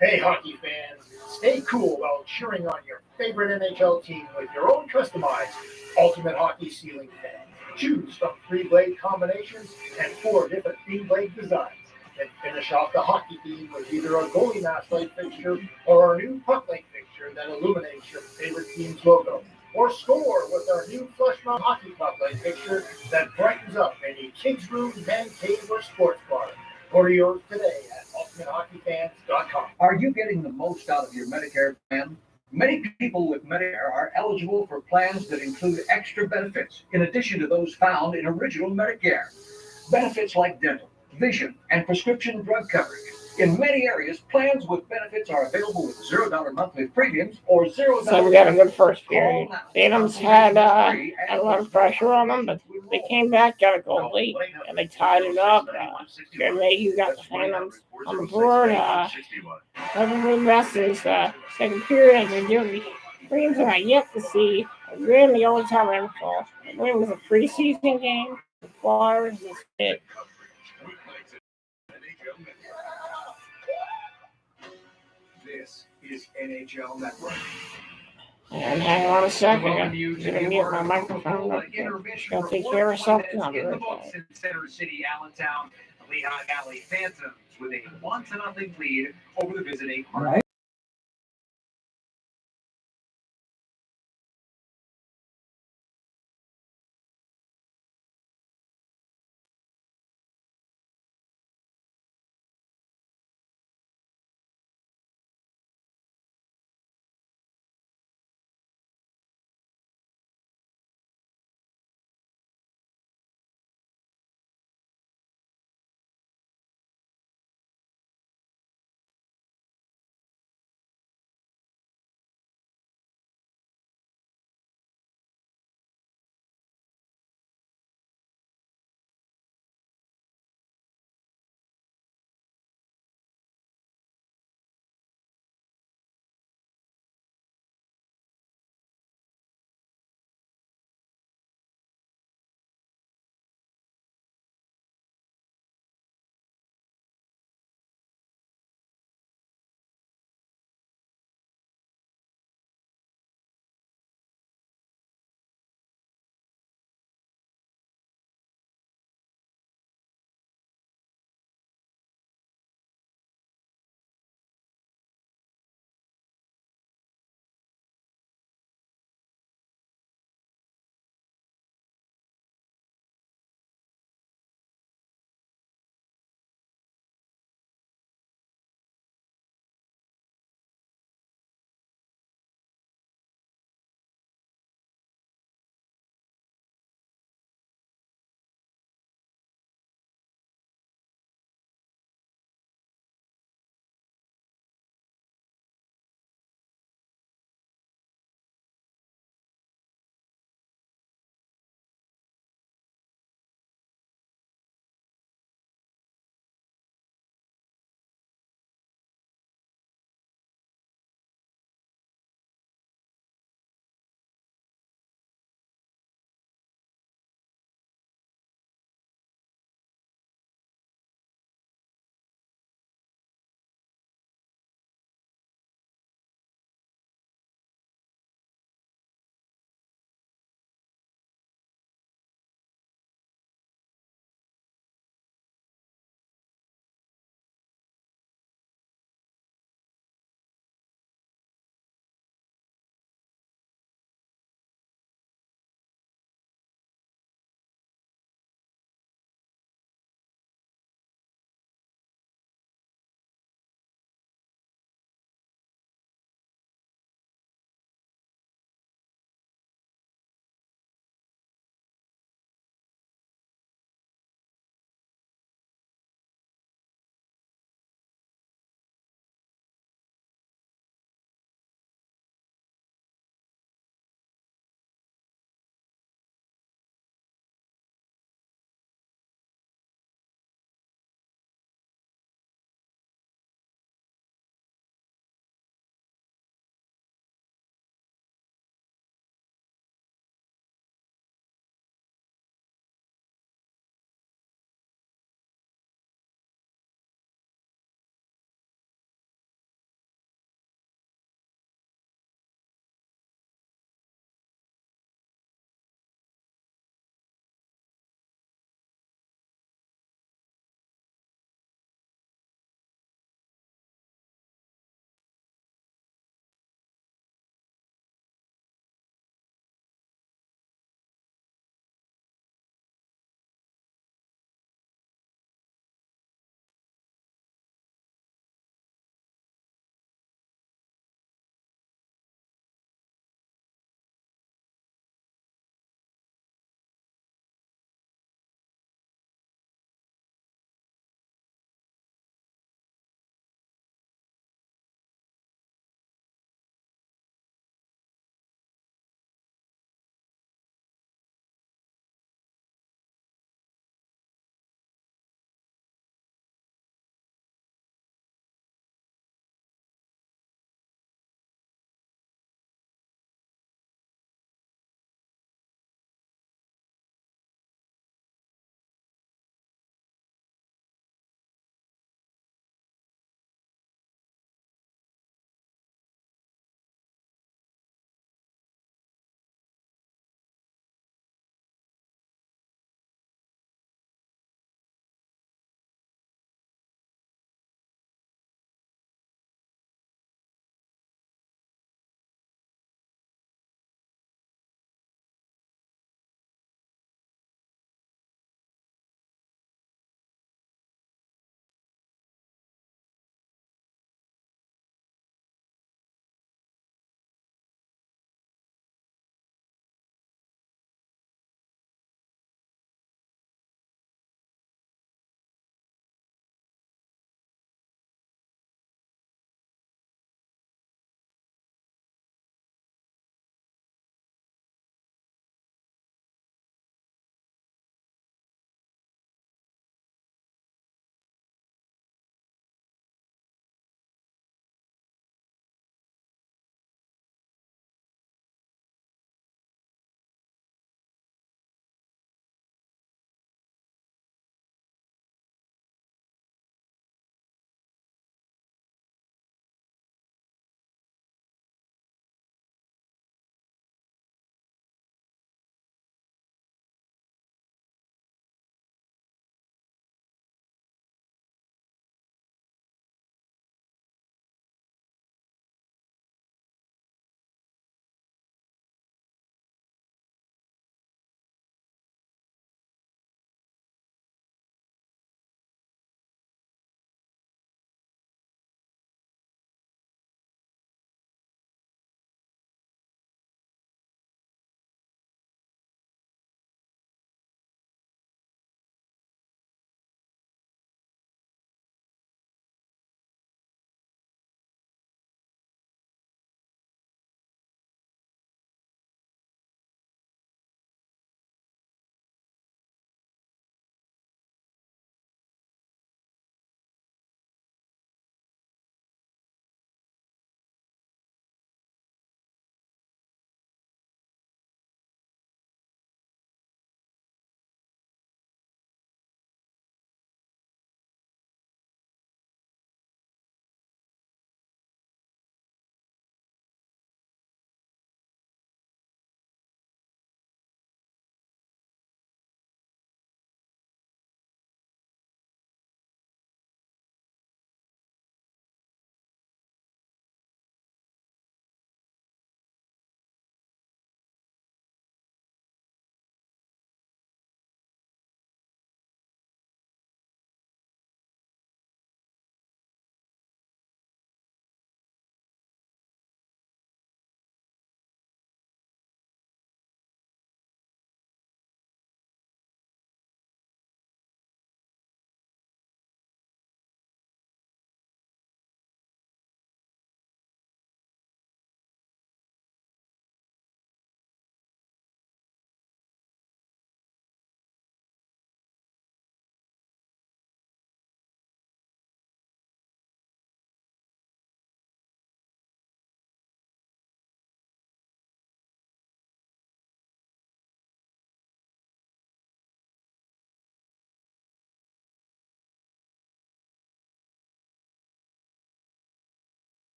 Hey, hockey fans, stay cool while cheering on your favorite NHL team with your own customized Ultimate Hockey ceiling fan. Choose from 3 blade combinations and 4 different theme blade designs. Then finish off the hockey theme with either a goalie mask light fixture or our new puck light fixture that illuminates your favorite team's logo. Or score with our new flush mount hockey puck light fixture that brightens up any kids' room, man cave, or sports bar. Order yours today at ultimatehockeyfans.com. Are you getting the most out of your Medicare plan? Many people with Medicare are eligible for plans that include extra benefits in addition to those found in original Medicare. Benefits like dental, vision, and prescription drug coverage. In many areas, plans with benefits are available with $0 monthly premiums or $0. So we got a good first period. Phantoms had a lot of pressure on them, but they came back, got a goal late, and they tied it up. Good May you got the Phantoms on the board. Everybody messes second period, and they're doing the Dreams are yet to see a win the old time info. The win was a preseason game. The Flyers is it. This is NHL Network. And hang on a second, I'm gonna mute my microphone. Gonna take care of something. I'll be right back. In Center City, Allentown, Lehigh Valley Phantoms with a 1-0 lead over the visiting.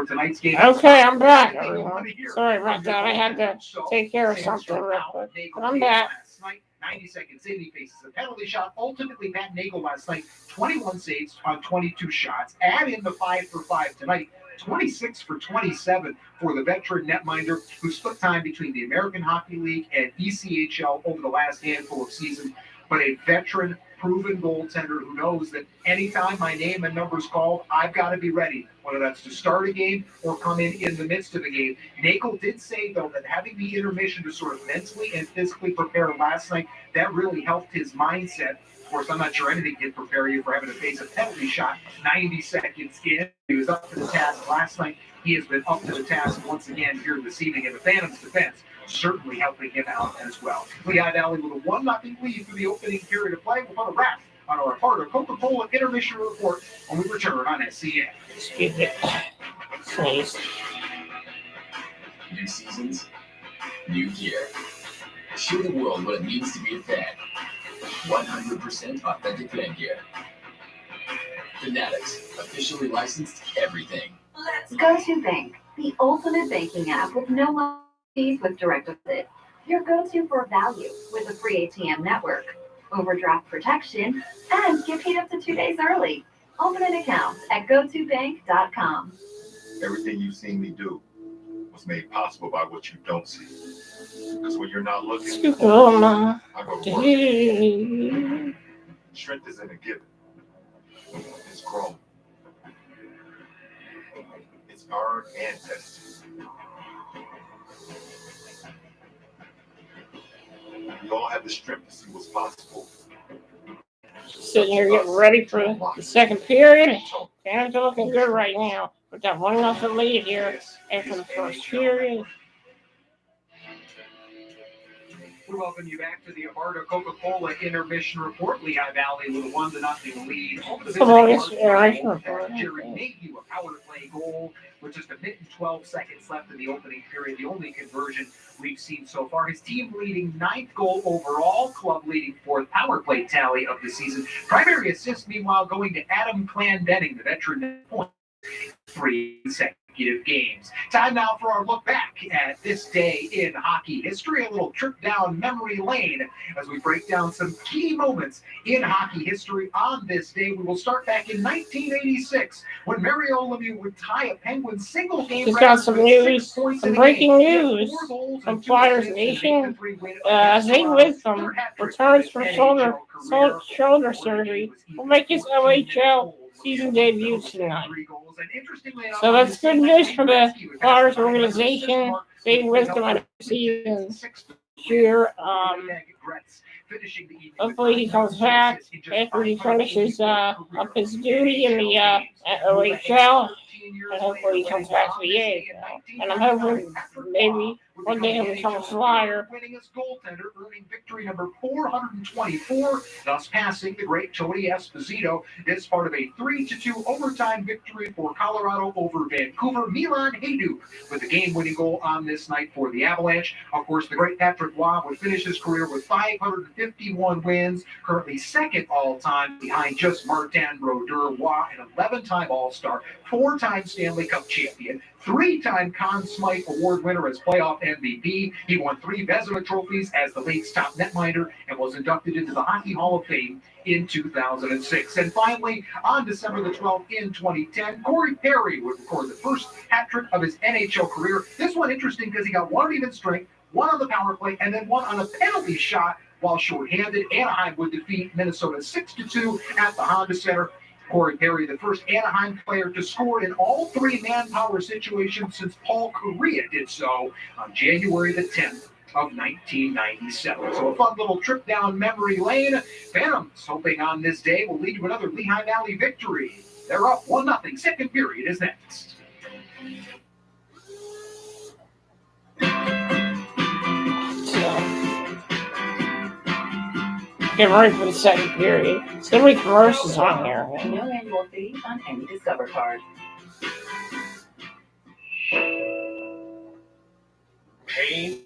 for tonight's game. Okay, I'm back, everyone. Sorry about that. I had to take care of something real quick. But I'm back. 90 seconds in, he faces a penalty shot. Ultimately, Matt Nagel last night, 21 saves on 22 shots. Add in the 5 for 5 tonight, 26 for 27 for the veteran netminder who split time between the American Hockey League and ECHL over the last handful of seasons. But a veteran, proven goaltender who knows that anytime my name and number's called, I've got to be ready, whether that's to start a game or come in the midst of the game. Nagel did say, though, that having the intermission to sort of mentally and physically prepare last night, that really helped his mindset. Of course, I'm not sure anything can prepare you for having to face a penalty shot 90 seconds in. He was up to the task last night. He has been up to the task once again here this evening in the Phantoms' defense, certainly helping him out as well. Lehigh Valley with a 1-0 lead for the opening period of play. We'll put a wrap on our part of Coca-Cola intermission report when we return on SCN. Excuse me. Sneeze. New seasons, new gear. Show the world what it means to be a fan. 100% authentic fan gear. Fanatics, officially licensed everything. Let's go to Bank, the ultimate banking app with no monthly fees with direct deposit. Your go-to for value with a free ATM network, overdraft protection, and get paid up to 2 days early. Open an account at gotobank.com. Everything you've seen me do was made possible by what you don't see. Because when you're not looking, I go to work. Strength isn't a given. It's grown. It's earned and tested. We all have the strength to see what's possible. Sitting here getting ready for the second period. Fans are looking good right now. We've got 1-0 lead here after the first period. We welcome you back to the Abarta Coca-Cola intermission report. Lehigh Valley with a 1-0 lead. Come on, it's intermission report. Jared Mayhew, a power play goal with just a minute and 12 seconds left in the opening period. The only conversion we've seen so far. His team leading 9th goal overall, club leading 4th power play tally of the season. Primary assist, meanwhile, going to Adam Clendenning, the veteran point. 3 consecutive games. Time now for our look back at this day in hockey history. A little trip down memory lane as we break down some key moments in hockey history on this day. We will start back in 1986 when Mario Lemieux would tie a Penguins single game. Just got some news, some breaking news from Flyers Nation. Zane Wisdom returns from shoulder surgery. Will make his OHL season debut tonight. So that's good news for the Flyers organization. Zane Wisdom on the season year. Hopefully he comes back after he finishes up his duty in the OHL. And hopefully he comes back to the AHL. And I'm hoping maybe one day he'll become a Flyer. Winningest goaltender, earning victory number 424, thus passing the great Tony Esposito. This part of a 3-2 overtime victory for Colorado over Vancouver. Milan Hajduk with the game-winning goal on this night for the Avalanche. Of course, the great Patrick Roy would finish his career with 551 wins, currently second all-time behind just Martin Brodeur. Roy, an 11-time All-Star, 4-time Stanley Cup champion, 3-time Conn Smythe Award winner as playoff MVP. He won 3 Vezina trophies as the league's top netminder and was inducted into the Hockey Hall of Fame in 2006. And finally, on December the 12th in 2010, Corey Perry would record the first hat trick of his NHL career. This one interesting because he got 1 on even strength, 1 on the power play, and then 1 on a penalty shot while shorthanded. Anaheim would defeat Minnesota 6-2 at the Honda Center. Corey Perry, the first Anaheim player to score in all 3 manpower situations since Paul Correa did so on January the 10th of 1997. So a fun little trip down memory lane. Phantoms hoping on this day will lead to another Lehigh Valley victory. They're up 1-0. Second period is next. Get ready for the second period. It's going to be commercials on here. No annual fee on any Discover card. Pain,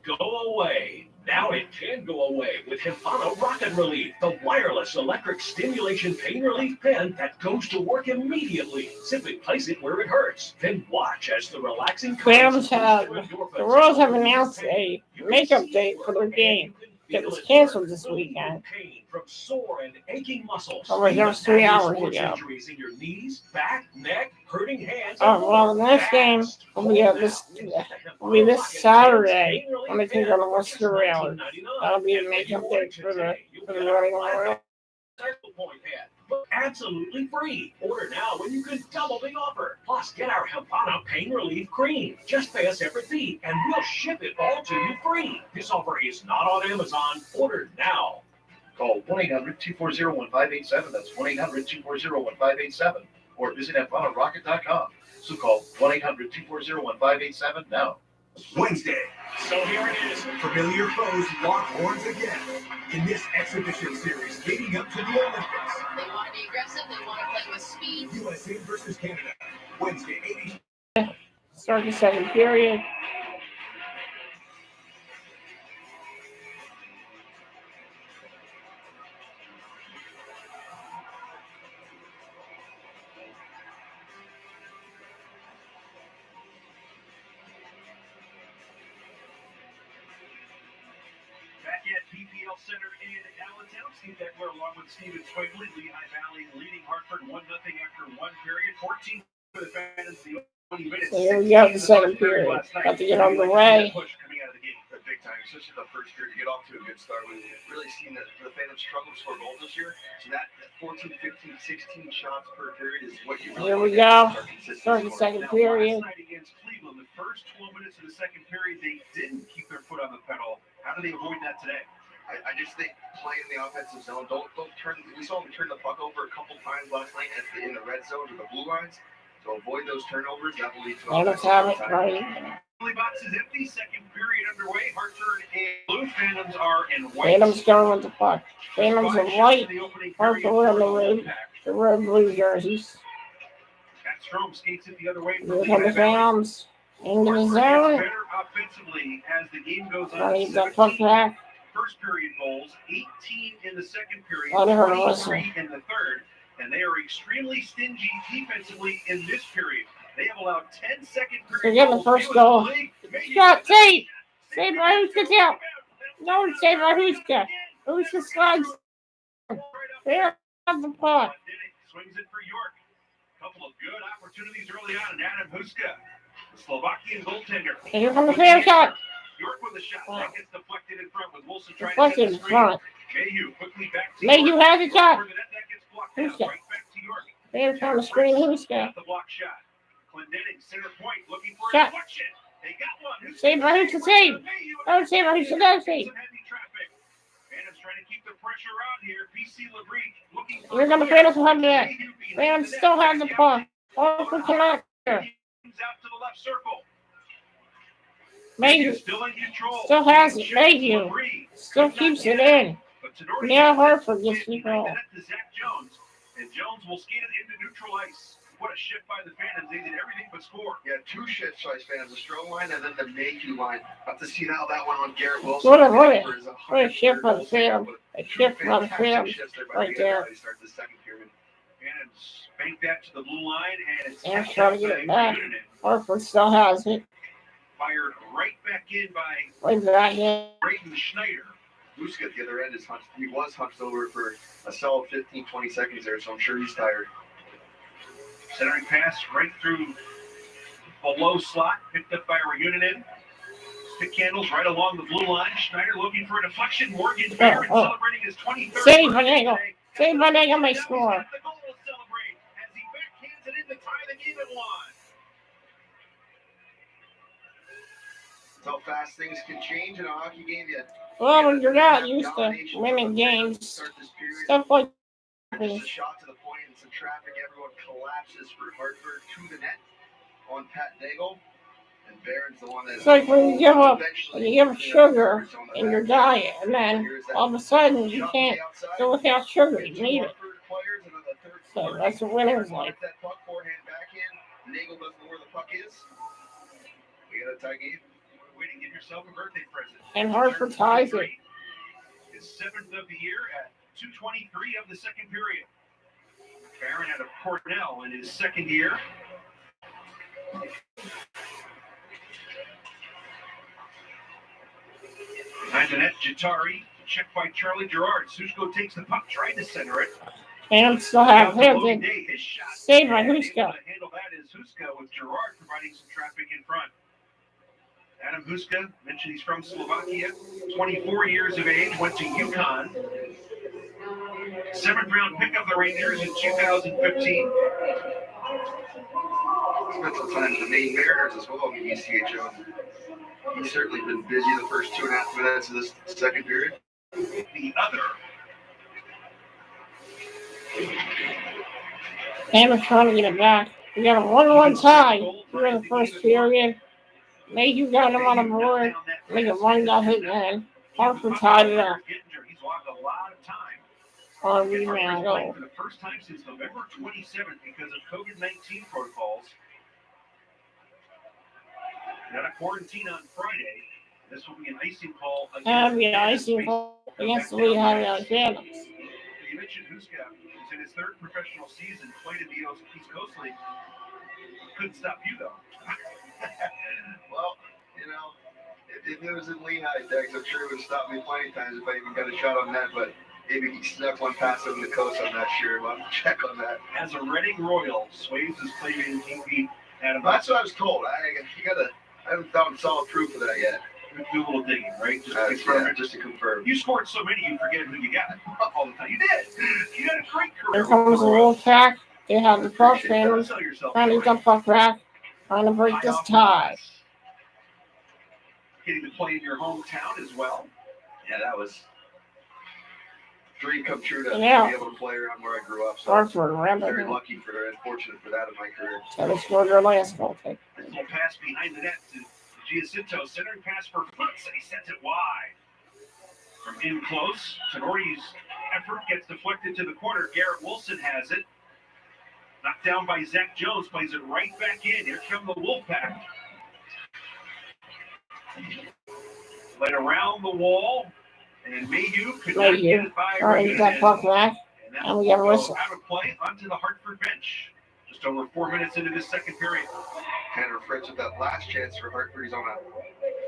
go away. Now Now it can go away with Himpano Rocket Relief, the wireless electric stimulation pain relief pen that goes to work immediately. Simply place it where it hurts, then watch as the relaxing Rams the Royals have announced a makeup date for their game. It was canceled this weekend. From sore and aching muscles. That was 3 hours ago. Injuries in your knees, back, neck, hurting hands. Oh, well, the next game will be this Saturday when they take on the Worcester Railers. That'll be the makeup date for the running Royals. But absolutely free. Order now when you can double the offer. Plus, get our Himpano Pain Relief Cream. Just pay a separate fee, and we'll ship it all to you free. This offer is not on Amazon. Order now. Call 1-800-240-1587. That's 1-800-240-1587. Or visit HimpanoRocket.com. So call 1-800-240-1587 now. Wednesday. So here it is. Familiar foes lock horns again in this exhibition series leading up to the Olympics. They want to be aggressive. They want to play with speed. USA versus Canada. Wednesday, 80. Start the second period. Back at PPL Center in Allentown, Steve Eckler along with Stephen Swagley, Lehigh Valley leading Hartford 1-0 after one period. 14 for the fans. The only minutes. So here we go, the second period. Got to get underway. Push coming out of the game. Big time, especially the first period, to get off to a good start. We've really seen the Phantoms struggle to score goals this year. So that 14, 15, 16 shots per period is what you really Here we want go. to Start the second period. Last night against Cleveland, the first 12 minutes of the second period, they didn't keep their foot on the pedal. How do they avoid that today? I just think playing in the offensive zone, don't turn. We saw them turn the puck over a couple times last night in the red zone or the blue lines. So avoid those turnovers. That will lead to Let's have it right. Box is empty. Second period underway. Hartford and Blue Phantoms are in white. Phantoms going with the puck. Phantoms in white. Hartford on the red blue jerseys. Strom skates it the other way. Here come the Phantoms into the zone. Better offensively as the game goes on. Need that puck back. First period goals, 18 in the second period, I heard a whistle. 23 in the third, and they are extremely stingy defensively in this period. They have allowed 10 second period. They're getting the first goal. Shot, save! Save by Huska out. No, save by Huska. Huska slides. There on the puck. Swings it for York. Couple of good opportunities early on, and Adam Huska, the Slovakian goaltender. And here comes the fair shot. York with a shot that gets deflected in front with Wilson trying Deflected to in front. Mayhew quickly back to Mayhew York. has a shot. That gets blocked out. Huska. Right back to York. Fair on the screen, Huska. The block shot. Clendenning, center point, looking for a Shot. deflection. They got one. Save by Huska, save. Oh, save by Huska, no save. Phantoms trying to keep the pressure on here. PC LeBreak looking for. Here come the Phantoms behind that. Phantoms still have the puck. Hartford cannot. Out to the left circle. Mayhew Still in control. still has it. Mayhew still keeps it in. Now Hartford gets the goal. To Zach Jones, and Jones will skate it into neutral ice. What a shift by the Phantoms. They did everything but score. Yeah, two shifts by Phantoms, the Strome line and then the Mayhew line. Have to see how that went on Garrett Wilson. What a shift by the Phantoms. A shift by the Phantoms right there. Start the second period. And spank that to the blue line, and it's And trying to get it back. Hartford still has it. fired right back in by Right back in. Braden Schneider. Huska at the other end is hunched. He was hunched over for a solid 15, 20 seconds there, so I'm sure he's tired. Centering pass right through below slot, picked up by Reunion. Stick handles right along the blue line. Schneider looking for a deflection. Morgan Barrett celebrating his 23rd. Save Van Engel. Save Van Engel may score. The goal to celebrate as he backhands it in to tie the game at one. That's how fast things can change in a hockey game. Well, when you're not used to winning games, stuff like just a shot to the point and some traffic. Everyone collapses for Hartford to the net on Pat Nagel. And Barron's the one that. it's like when you give sugar in your diet, and then all of a sudden you can't go without sugar. You need it. So that's what winning's like. That puck forehand backhand. Nagel doesn't know where the puck is. We got a tie game. Way to give yourself a birthday present. And Hartford ties it. His 7th of the year at 2:23 of the second period. Barron out of Cornell in his second year. Behind the net, Jatari, checked by Charlie Gerard. Sushko takes the puck, tried to center it. And still have him. Saved by Huska. Able to handle that is Huska, with Gerard providing some traffic in front. Adam Huska, mentioned he's from Slovakia, 24 years of age, went to UConn. 7th round pick of the Rangers in 2015. Spent some time in the Maine Mariners as well in ECHL. He's certainly been busy the first 2.5 minutes of this second period. The other. Hammer's trying to get it back. We got a 1-1 tie during the first period. Mayhew got him on the board. Lincoln one got hit in. Hartford tied it up. He's lost a lot of time. On rebound goal. For the first time since November 27th because of COVID-19 protocols. Got a quarantine on Friday. This will be an icing call against the Lehigh Phantoms. You mentioned Huska. He's in his 3rd professional season, played in the East Coast League. Couldn't stop you, though. Well, you know, if it was in Lehigh, Dex, I'm sure it would have stopped me plenty of times if I even got a shot on that, but maybe he snuck one past him in the coast, I'm not sure. I'll have to check on that. As a Reading Royal, Swaves is playing in Kinky. That's what I was told. I haven't found solid proof of that yet. Do a little digging, right? Just to confirm. You scored so many, you forget who you got all the time. You did. You had a great career. Here comes the Wolfpac. They have the puck. Trying to get puck back. Trying to break this tie. Getting to play in your hometown as well. Yeah, that was dream come true to be able to play around where I grew up. So very lucky for her and fortunate for that in my career. So they scored their last goal. Little pass behind the net to Giacinto. Centering pass for Fritz, and he sends it wide. From in close, Tenori's effort gets deflected to the corner. Garrett Wilson has it. Knocked down by Zach Jones, plays it right back in. Here come the Wolfpac. Played around the wall, and Mayhew could not get it by back. And we got a whistle. Out of play onto the Hartford bench. Just over 4 minutes into this second period. Tanner Fritz with that last chance for Hartford. He's on a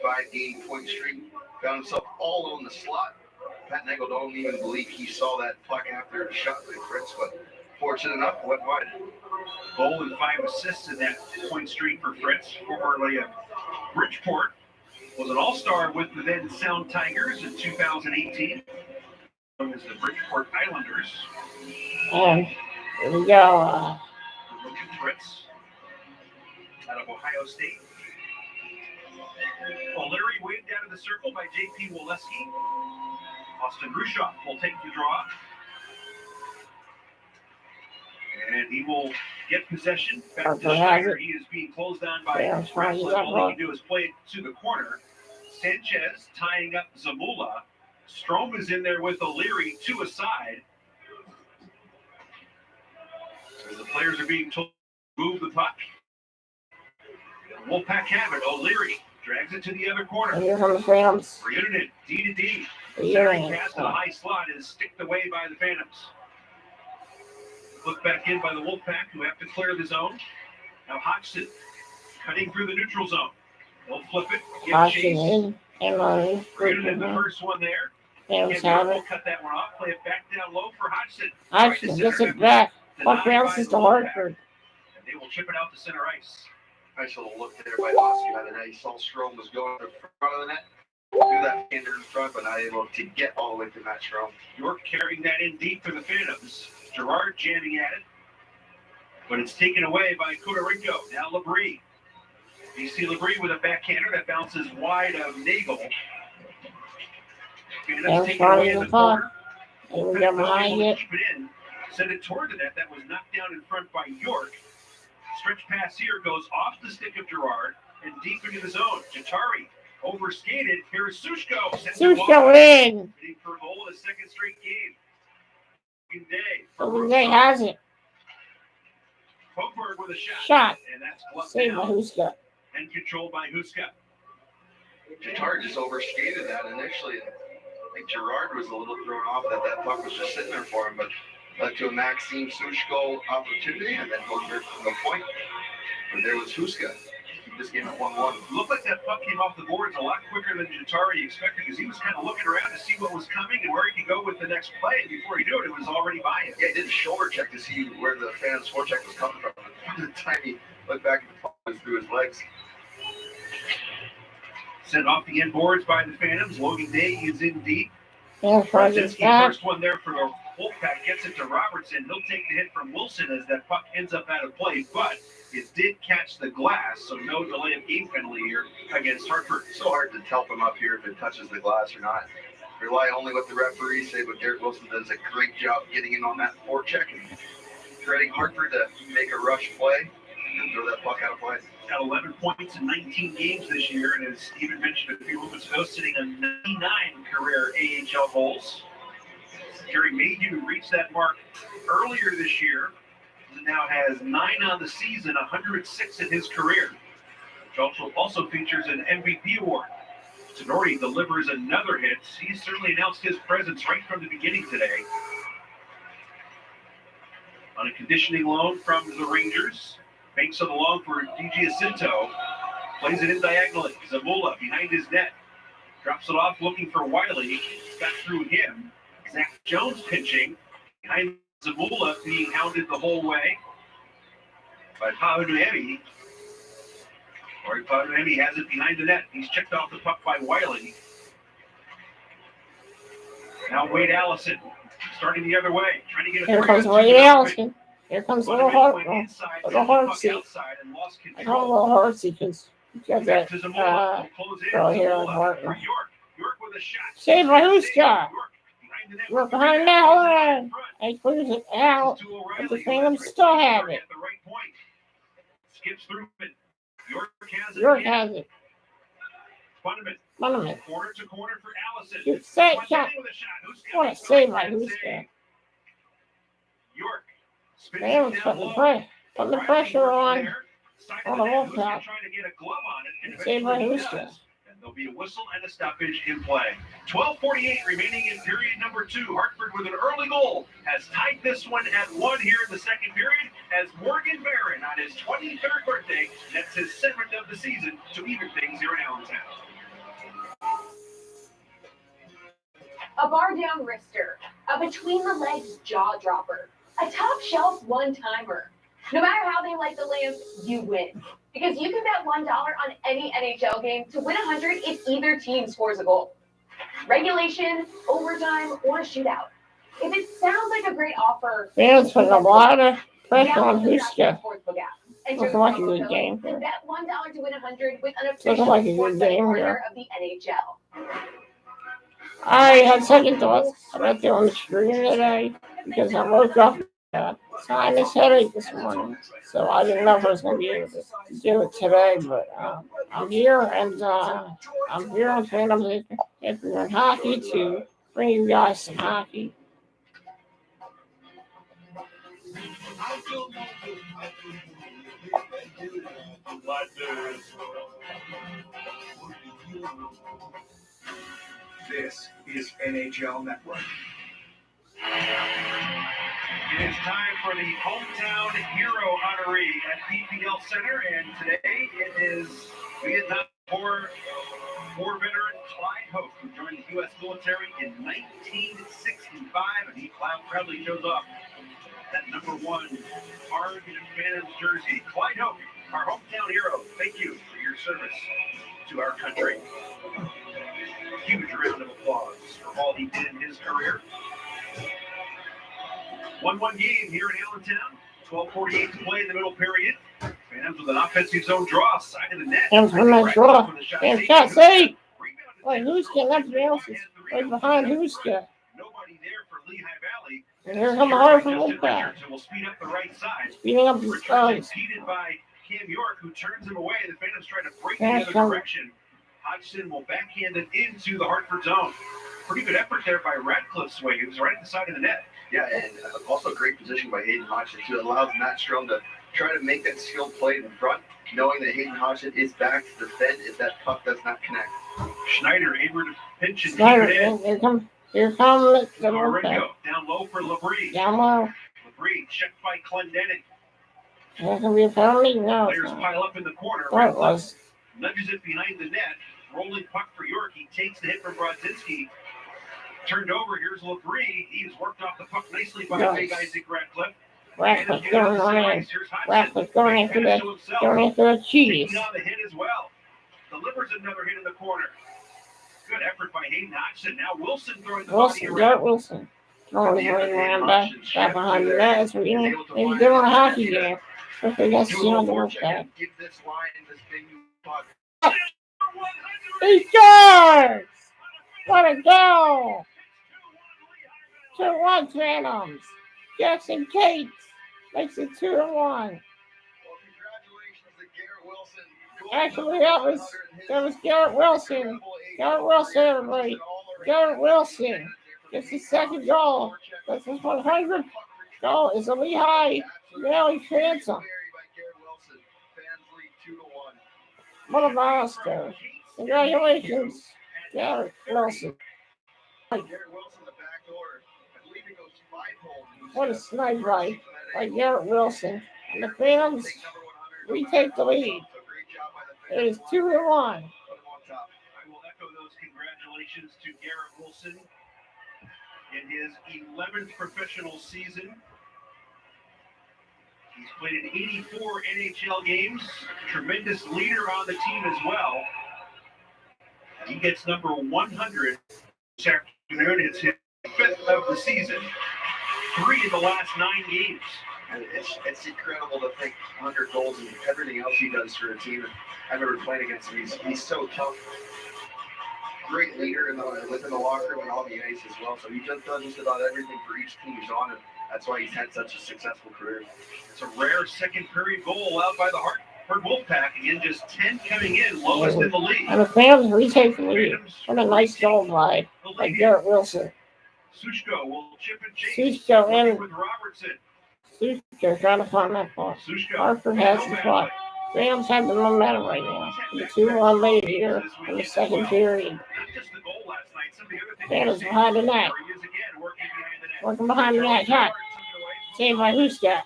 5-game point streak. Found himself all alone in the slot. Pat Nagel don't even believe he saw that puck after the shot by Fritz, but fortunate enough, went wide. Goal and 5 assists in that point streak for Fritz. Formerly of Bridgeport. Was an all-star with the then Sound Tigers in 2018. Known as the Bridgeport Islanders. And here we go. Look at Fritz out of Ohio State. O'Leary waved down in the circle by J.P. Woleski. Austin Rushoff will take the draw. And he will get possession. Back to Schneider. He is being closed on by Rattler. All he can do is play it to the corner. Sanchez tying up Zamula. Strom is in there with O'Leary, 2 aside. As the players are being told to move the puck. Wolfpac have it. O'Leary drags it to the other corner. And here come the Phantoms. Reunited, D to D. Centering pass to the high slot is sticked away by the Phantoms. Look back in by the Wolfpac, who have to clear the zone. Now Hodgson cutting through the neutral zone. They'll flip it, give chase. Reunited the first one there. Phantoms have it. Cut that one off. Play it back down low for Hodgson. Hodgson gets it back. Puck bounces to Hartford. And they will chip it out to center ice. Nice little look there by Hosky by the net. He saw Strom was going to the front of the net. Do that hander in front, but not able to get all the way to Matt Strom. York carrying that in deep for the Phantoms. Gerard jamming at it. But it's taken away by Kudarenko. Now Labrie. You see Labrie with a backhander that bounces wide of Nagel. And that's taken away in the corner. We got behind it. Keep it in. Send it toward the net. That was knocked down in front by York. Stretch pass here goes off the stick of Gerard and deep into the zone. Jatari overskated. Here's Sushko. Sushko in. Hitting for a goal in the second straight game. Day has it. Hochberg with a shot. Shot. And that's saved by Huska. And controlled by Huska. Jatar just overskated that initially. I think Gerard was a little thrown off that puck was just sitting there for him, but led to a Maxime Sushko opportunity, and then Holmberg from the point. But there was Huska. Keep this game at 1-1. Looked like that puck came off the boards a lot quicker than Jatari expected because he was kind of looking around to see what was coming and where he could go with the next play. And before he knew it, it was already by him. Yeah, he did a shoulder check to see where the Phantom's forecheck was coming from. By the time he looked back at the puck, it was through his legs. Sent off the end boards by the Phantoms. Logan Day is in deep. Brzezinski, first one there for the Wolfpac, gets it to Robertson. He'll take the hit from Wilson as that puck ends up out of play, but it did catch the glass, so no delay of game penalty here against Hartford. So hard to tell from up here if it touches the glass or not. Rely only what the referees say, but Derek Wilson does a great job getting in on that forecheck and creating Hartford to make a rush play and throw that puck out of play. Got 11 points in 19 games this year, and as Steven mentioned a few moments ago, sitting on 99 career AHL goals. Jerry Mayhew reached that mark earlier this year, and now has 9 on the season, 106 in his career. Which also features an MVP award. Tenori delivers another hit. He certainly announced his presence right from the beginning today. On a conditioning loan from the Rangers. Banks on the long for DiGiacinto. Plays it in diagonally. Zamula behind his net. Drops it off looking for Wiley. Got through him. Zach Jones pitching. Behind Zamula being hounded the whole way by Pahunuemi. Pahunuemi has it behind the net. He's checked off the puck by Wiley. Now Wade Allison starting the other way. Trying to get a here comes Wade Allison. Here comes little Heartsy. I call him little Heartsy because that girl here on Hartman. Saved by Huska. We're behind that line. He clears it out, but the Phantoms still have it. Skips through it. York has it. Funneman. Corner to corner for Allison. Shoot, set shot. What a save by Huska. York. Phantoms putting the pressure on the Wolfpac. Save by Huska. There'll be a whistle and a stoppage in play. 12:48 remaining in period number 2. Hartford with an early goal has tied this one at 1 here in the second period as Morgan Barron on his 23rd birthday nets his 7th of the season to even things here in Allentown. A bar down wrister, a between the legs jaw dropper, a top shelf one-timer. No matter how they light the lamp, you win. Because you can bet $1 on any NHL game to win 100 if either team scores a goal. Regulation, overtime, or a shootout. If it sounds like a great offer, Phantoms putting a lot of pressure on Huska. Looking like a good game here. Bet $1 to win 100 with an Looking official like a good sports game partner here. of the NHL. I had second thoughts about doing the stream today because I woke up sinus headache this morning, so I didn't know if I was going to be able to do it today, but I'm here, and I'm here on Phantoms Afternoon Hockey to bring you guys some hockey. This is NHL Network. It is time for the Hometown Hero Honoree at PPL Center, and today it is Vietnam War veteran Clyde Hoke, who joined the U.S. military in 1965, and he proudly shows off that number 1 Orange Phantoms jersey. Clyde Hoke, our hometown hero, thank you for your service to our country. Huge round of applause for all he did in his career. 1-1 game here in Allentown. 12:48 to play in the middle period. Phantoms with an offensive zone draw, side of the net. Phantoms with that draw. And shot save. Wait, Huska left the Elsis right behind Huska. Nobody there for Lehigh Valley. And here come the Hartford Wolfpac. Will speed up the right side. Speeding up his guys. Impeded by Cam York, who turns him away. The Phantoms try to break Yeah, the other direction. Hodgson will backhand it into the Hartford zone. Pretty good effort there by Radcliffe's way. He was right at the side of the net. Yeah, and also great position by Hayden Hodgson, who allows Matt Strom to try to make that skilled play in front, knowing that Hayden Hodgson is back to defend if that puck does not connect. Schneider able to pinch and keep Snyder, it in. here come the Wolfpac. Marengo down low for Labrie. Down low. Labrie checked by Clendenin. There's gonna be a penalty? No, it's Players not. pile up in the corner. Thought it was. Nudges it behind the net. Rolling puck for York. He takes the hit from Brodzinski. Turned over. Here's Labrie. He's worked off the puck nicely by Nice. Big Isaac Ratcliffe. Ratcliffe going in. Ratcliffe going after the cheese. Taking on the hit as well. Delivers another hit in the corner. Good effort by Hayden Hodgson. Now Wilson throwing the body Wilson, around. Garrett Wilson. Throwing the body around back behind the net. That's what you know. Maybe good on a hockey game. Especially against the Wolfpac. Give this line this big puck. He scores! What a goal! 2-1 Phantoms. Jackson Cates makes it 2-1. Well, congratulations to Garrett Wilson. Actually, that was Garrett Wilson. Garrett Wilson, everybody. Garrett Wilson gets his second goal. That's his 100th goal. Is a Lehigh Valley Phantom. What a milestone. Congratulations, Garrett Wilson. What a snipe by Garrett Wilson. And the Phantoms retake the lead. It is 2-1. I will echo those congratulations to Garrett Wilson in his 11th professional season. He's played in 84 NHL games. Tremendous leader on the team as well. He gets number 100 this afternoon. It's his 5th of the season. 3 in the last 9 games. And it's incredible to think 100 goals and everything else he does for a team. I remember playing against him. He's so tough. Great leader within the locker room and on the ice as well. So he does just about everything for each team he's on, and that's why he's had such a successful career. It's a rare second period goal allowed by the Hartford Wolfpac. Again, just 10 coming in, lowest in the league. And the Phantoms retake the lead. What a nice goal by Garrett Wilson. Sushko will chip and chase. Sushko in. With Robertson. Sushko trying to find that ball. Hartford has the puck. Rams have the momentum right now. The 2-1 lead here in the second period. Phantoms behind the net. Working behind the net. Shot. Saved by Huska.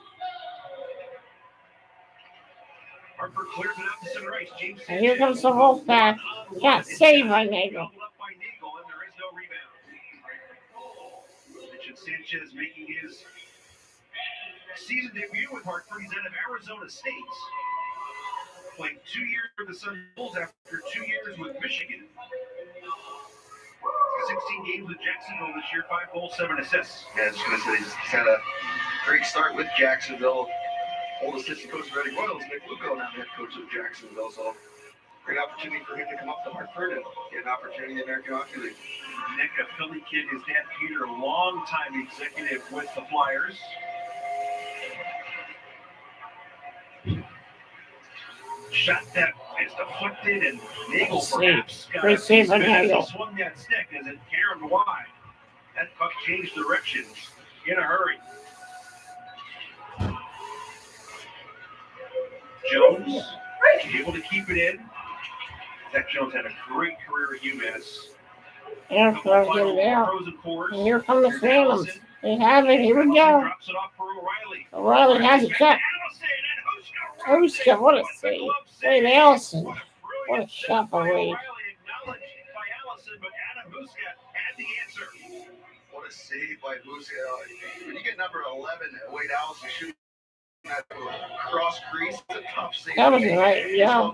Hartford clears it out to center ice. James And here comes the Wolfpac. Shot saved by Nagel. Mitchell Sanchez making his season debut with Hartford. He's out of Arizona State. Played 2 years for the Sun Bulls after 2 years with Michigan. 16 games with Jacksonville this year, 5 goals, 7 assists. Yeah, I was just going to say, he's had a great start with Jacksonville. Old assistant coach of Reading Royals, Nick Luco, now head coach of Jacksonville. So great opportunity for him to come up to Hartford and get an opportunity in the American Hockey League. Nick, a Philly kid, his dad Peter, longtime executive with the Flyers. Shot that is deflected, and Nagel perhaps got Great save by a Nagel. swung that stick as it caromed wide. That puck changed directions in a hurry. Jones able to keep it in. Zach Jones had a great career at UMass. Air Force get it out. And here come the Phantoms. They have it. Here we go. Drops it off for O'Reilly. O'Reilly has it shot. Huska, what a save. Wade Allison. What a shot by Wade. Acknowledged by Allison, but Adam Huska had the answer. What a save by Huska. When you get number 11, Wade Allison shooting that cross crease, it's a tough save. That was right, yeah.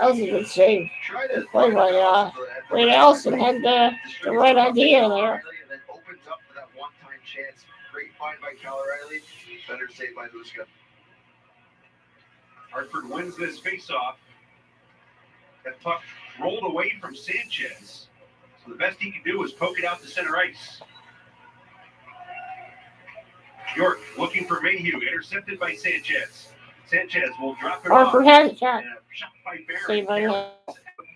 That was a good save. Good play by Wade Allison had the right idea there. And then opens up for that one-time chance. Great find by Cal O'Reilly. Better save by Huska. Hartford wins this faceoff. That puck rolled away from Sanchez. So the best he could do was poke it out to center ice. York looking for Mayhew, intercepted by Sanchez. Sanchez will drop it Hartford off. has a shot. Shot by Barrett. Save by Barrett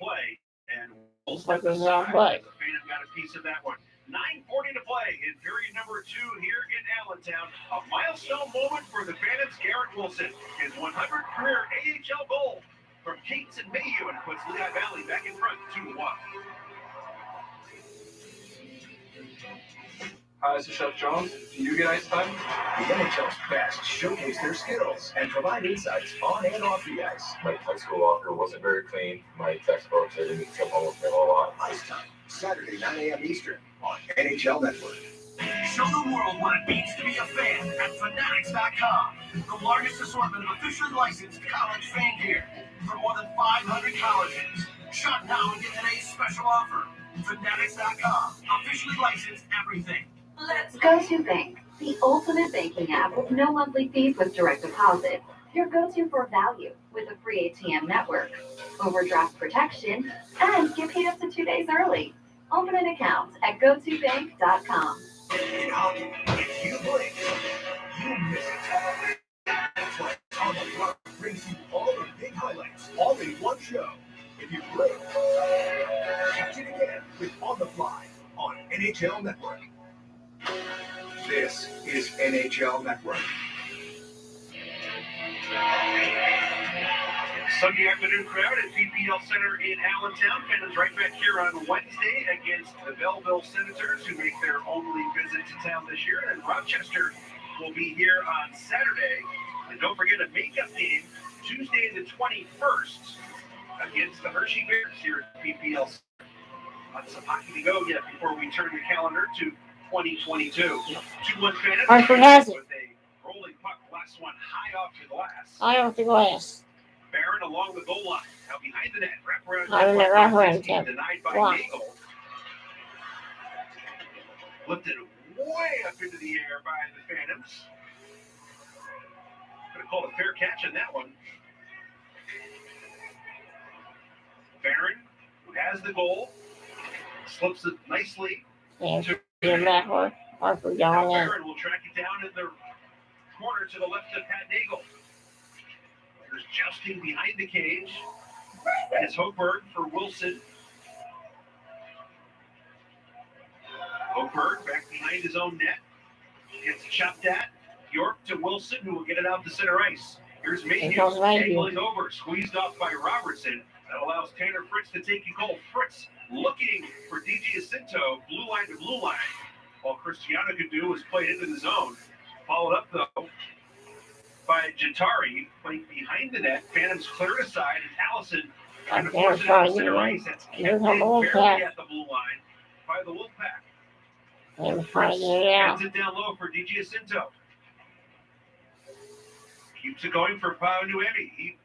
play, and we'll step Like aside. a play. The Phantom got a piece of that one. 9:40 to play in period number 2 here in Allentown. A milestone moment for the Phantoms. Garrett Wilson, his 100th career AHL goal from Cates and Mayhew, and puts Lehigh Valley back in front 2-1. Hi, this is Chef Jones. Do you get ice time? The NHL's best showcase their skills and provide insights on and off the ice. My textbook locker wasn't very clean. My textbooks, I didn't come home with them a lot. Ice Time, Saturday, 9 a.m. Eastern on NHL Network. Show the world what it means to be a fan at Fanatics.com. The largest assortment of officially licensed college fan gear from more than 500 colleges. Shop now and get today's special offer. Fanatics.com. Officially licensed everything. Let's go to Bank, the ultimate banking app with no monthly fees with direct deposit. Your go-to for value with a free ATM network, overdraft protection, and get paid up to 2 days early. Open an account at gotobank.com. In hockey, if you blink, you miss it. That's why On the Block brings you all the big highlights, all in one show. If you blink, catch it again with On the Fly on NHL Network. This is NHL Network. Sunday afternoon crowd at PPL Center in Allentown. Fans right back here on Wednesday against the Belleville Senators, who make their only visit to town this year. And Rochester will be here on Saturday. And don't forget a makeup game Tuesday the 21st against the Hershey Bears here at PPL Center. Lots of hockey to go yet before we turn the calendar to 2022. 2-1 Phantoms Hartford has it. with a rolling puck. Last one high off the glass. High off the glass. Barron along the goal line. Now behind the net. Wraparound. Wraparound. Denied by Block. Nagel. Lifted way up into the air by the Phantoms. Could have called a fair catch on that one. Barron, who has the goal, slips it nicely. And you're backward. Hartford Now going in. Barron will track it down in the corner to the left of Pat Nagel. There's jousting behind the cage. As Hochberg for Wilson. Hochberg back behind his own net. Gets chopped at. York to Wilson, who will get it out to center ice. Here's Mayhew angling over, squeezed off by Robertson. That allows Tanner Fritz to take a goal. Fritz looking for DiGiacinto, blue line to blue line. All Cristiano could do was play it into the zone. Followed up, though, by Jatari, playing behind the net. Phantoms cleared aside, and Allison trying to force it out to center ice. That's kept in barely at the blue line by the Wolfpac. Fritz hands it down low for DiGiacinto. Keeps it going for Paunuemi. He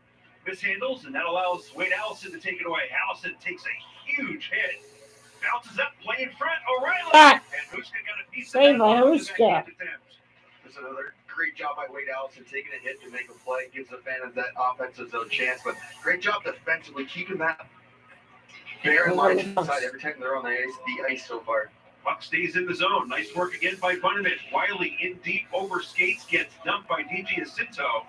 mishandles, and that allows Wade Allison to take it away. Allison takes a huge hit. Bounces up, play in front, O'Reilly. And Huska got a piece of that. Huska. There's another great job by Wade Allison taking a hit to make a play. Gives the Phantoms that offensive zone chance. But great job defensively keeping that Barron line inside every time they're on the ice so far. Puck stays in the zone. Nice work again by Bunneman. Wiley in deep over skates, gets dumped by DiGiacinto.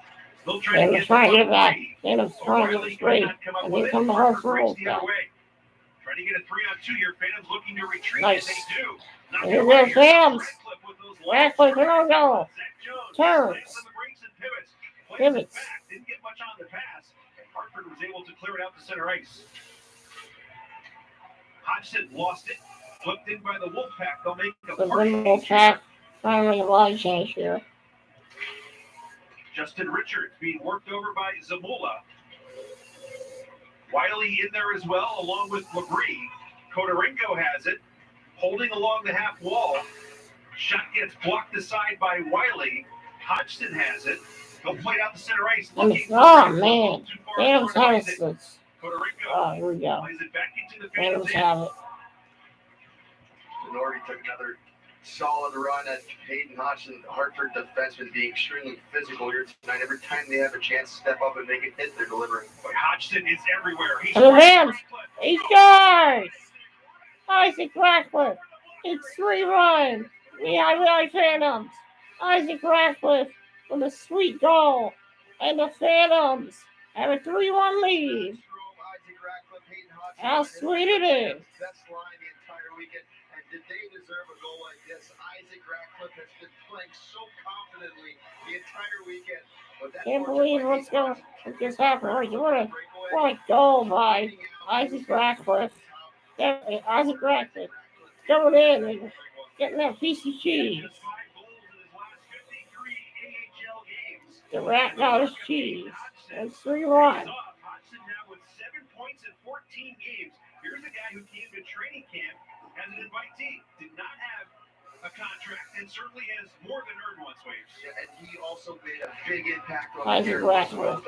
They'll try to get that. O'Reilly could not come up with it. The Harper breaks the other way. Trying to get a 3-on-2 here. Phantoms looking to retreat. Nice. And they do. Not Here goes Phantoms. Radcliffe, here we go. Turns. Pivots. Didn't get much on the pass. And Hartford was able to clear it out to center ice. Hodgson lost it. Flipped in by the Wolfpac. They'll make a The Wolfpac finally a line change here. Justin Richards being worked over by Zamula. Wiley in there as well, along with Labrie. Kodorenko has it. Holding along the half wall. Shot gets blocked aside by Wiley. Hodgson has it. He'll play it out the center ice. Oh, man. Phantoms have it. Kodorenko Oh, here we go. plays it back into the Phantoms Phantoms. have it. Denardi took another solid run at Hayden Hodgson. Hartford defenseman being extremely physical here tonight. Every time they have a chance to step up and make a hit, they're delivering. But Hodgson is everywhere. He's And the Rams, he scores! Isaac Radcliffe, it's 3-1. We Phantoms. Isaac Radcliffe with a sweet goal. And the Phantoms have a 3-1 lead. How sweet it is. Best line the entire weekend. And did they deserve a goal like this? Isaac Radcliffe has been playing so confidently the entire weekend. Can't believe what just happened. What a goal by Isaac Radcliffe. Isaac Radcliffe going in and getting that piece of cheese. Just 5 goals in his last 53 AHL games. The rat got his cheese. That's 3-1. Hodgson now with 7 points in 14 games. Here's a guy who came to training camp as an invitee, did not have a contract, and certainly has more than earned once waves. Yeah, and he also made a big impact on Isaac the year. Ratcliffe.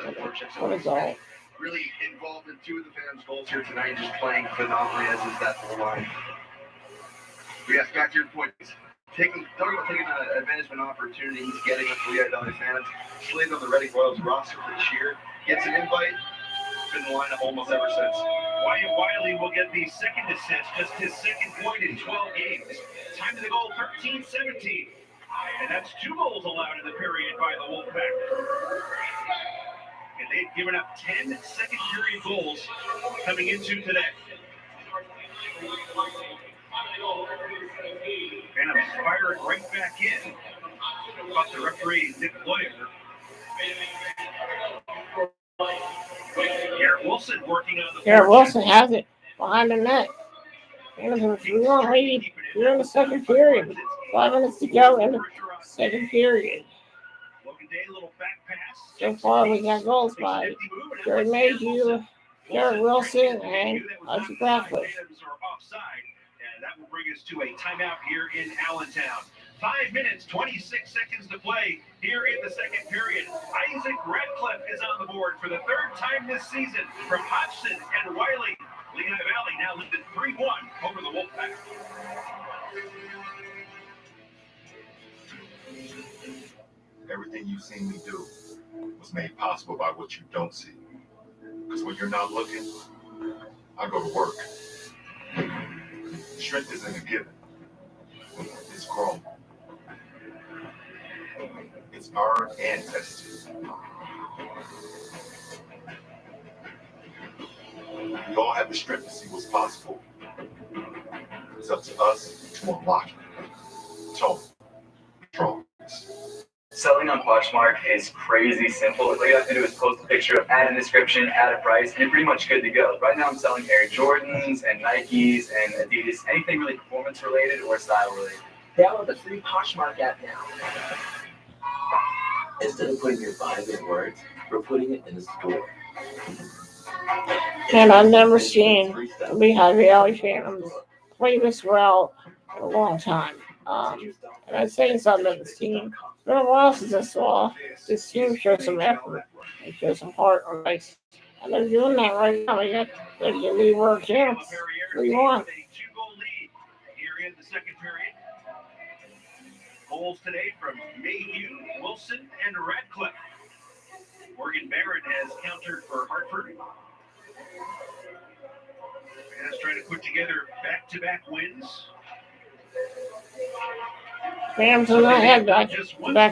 What a goal. Really involved in 2 of the Phantoms' goals here tonight, just playing phenomenally as is that whole line. Yes, back to your point. Talking about taking advantage of an opportunity he's getting with the Lehigh Valley Phantoms. Slated on the Reading Royals roster for this year. Gets an invite. Been in the lineup almost ever since. Wyatt Wiley will get the second assist, just his second point in 12 games. Time to the goal, 13-17. And that's 2 goals allowed in the period by the Wolfpac. And they've given up 10 second period goals coming into today. Phantoms fire it right back in. But the referee, Nick Lawyer. Garrett Wilson working on the Garrett Wilson has it behind the net. Phantoms are 3-1 lead here in the second period. 5 minutes to go in the second period. So far, we got goals by Jared Mayhew, Garrett Wilson, and Isaac Ratcliffe. And that will bring us to a timeout here in Allentown. 5 minutes, 26 seconds to play here in the second period. Isaac Ratcliffe is on the board for the 3rd time this season from Hodgson and Wiley. Lehigh Valley now leading 3-1 over the Wolfpac. Everything you've seen me do was made possible by what you don't see. Because when you're not looking, I go to work. Strength isn't a given. It's grown. It's earned and tested. We all have the strength to see what's possible. It's up to us to unlock it. Tone. Strong. Selling on Poshmark is crazy simple. All you have to do is post a picture, add a description, add a price, and you're pretty much good to go. Right now I'm selling Air Jordans and Nikes and Adidas, anything really performance related or style related. Download the free Poshmark app now. Instead of putting your vibe in words, we're putting it in the store. And I've never seen the Lehigh Valley Phantoms play this well in a long time. And I'd say something to this team. It's been a while since I saw this team show some effort and show some heart on ice. And they're doing that right now. They got the lead world champs. 3-1. 2-goal lead here in the second period. Goals today from Mayhew, Wilson, and Ratcliffe. Morgan Barrett has countered for Hartford. And is trying to put together back-to-back wins. Phantoms have not had back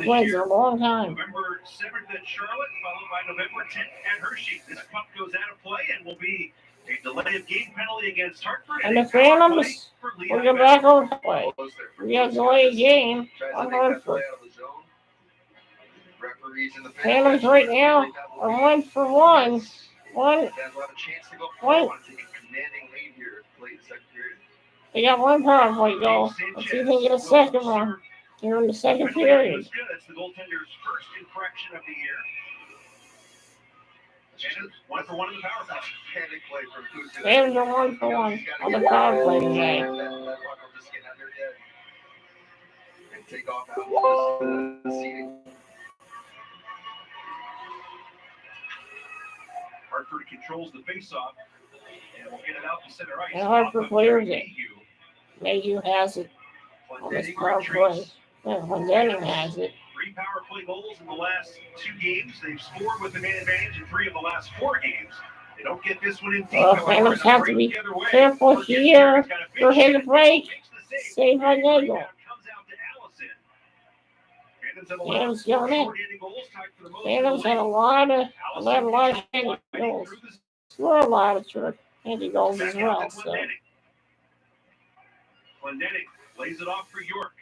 wins in a long time. November 7th at Charlotte, followed by November 10th at Hershey. This puck goes out of play and will be a delay of game penalty against Hartford. And the Phantoms will get back on play. We have delayed game on Hartford. Phantoms right now are 1 for 1. They got 1 power play goal. Let's see if they can get a second one here in the second period. That's the goaltender's first infraction of the year. And 1 for 1 in the power play. Phantoms are 1 for 1 on the power play today. Take off out the seating. Hartford controls the faceoff and will get it out to center ice. And Hartford clears it. Mayhew has it on this power play. And Glendenning has it. 3 power play goals in the last 2 games. They've scored with the man advantage in 3 of the last 4 games. They don't get this one in deep. Phantoms have to be careful here. They're hit a break. Save by Nagel. Phantoms going in. Phantoms had a lot of handy goals. Score a lot of handy goals as well. So. Glendenning lays it off for York.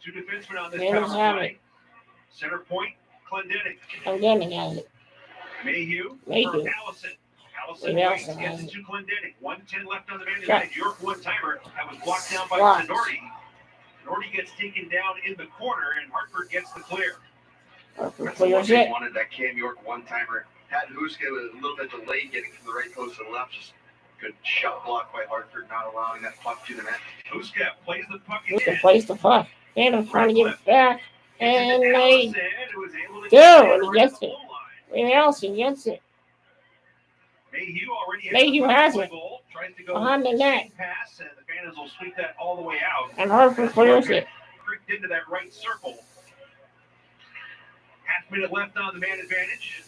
2 defensemen on this Phantoms power have play. it. Center point, Glendenning. Glendenning has it. Mayhew. Allison. Allison has gets it. it to Glendenning. 1:10 left on the man. Shot. York one-timer. That was blocked down by Blocked. Tenori. Norty gets taken down in the corner, and Hartford gets the clear. Hartford That's the one clears they it. wanted, that Cam York one-timer. Patton Huska was a little bit delayed getting from the right post to the left. Just good shot block by Hartford, not allowing that puck to the net. Huska plays the puck in. Huska plays the puck. Phantom's trying to get it back. And they Allison, who was able to do, get and he right gets at the it. blue line. Where else he gets it? Mayhew already has Mayhew the has puck it. goal, tries to go Behind the net. pass, and the Phantoms will sweep that all the way out. And Hartford clears it. Creeped into that right circle. Half minute left on the man advantage.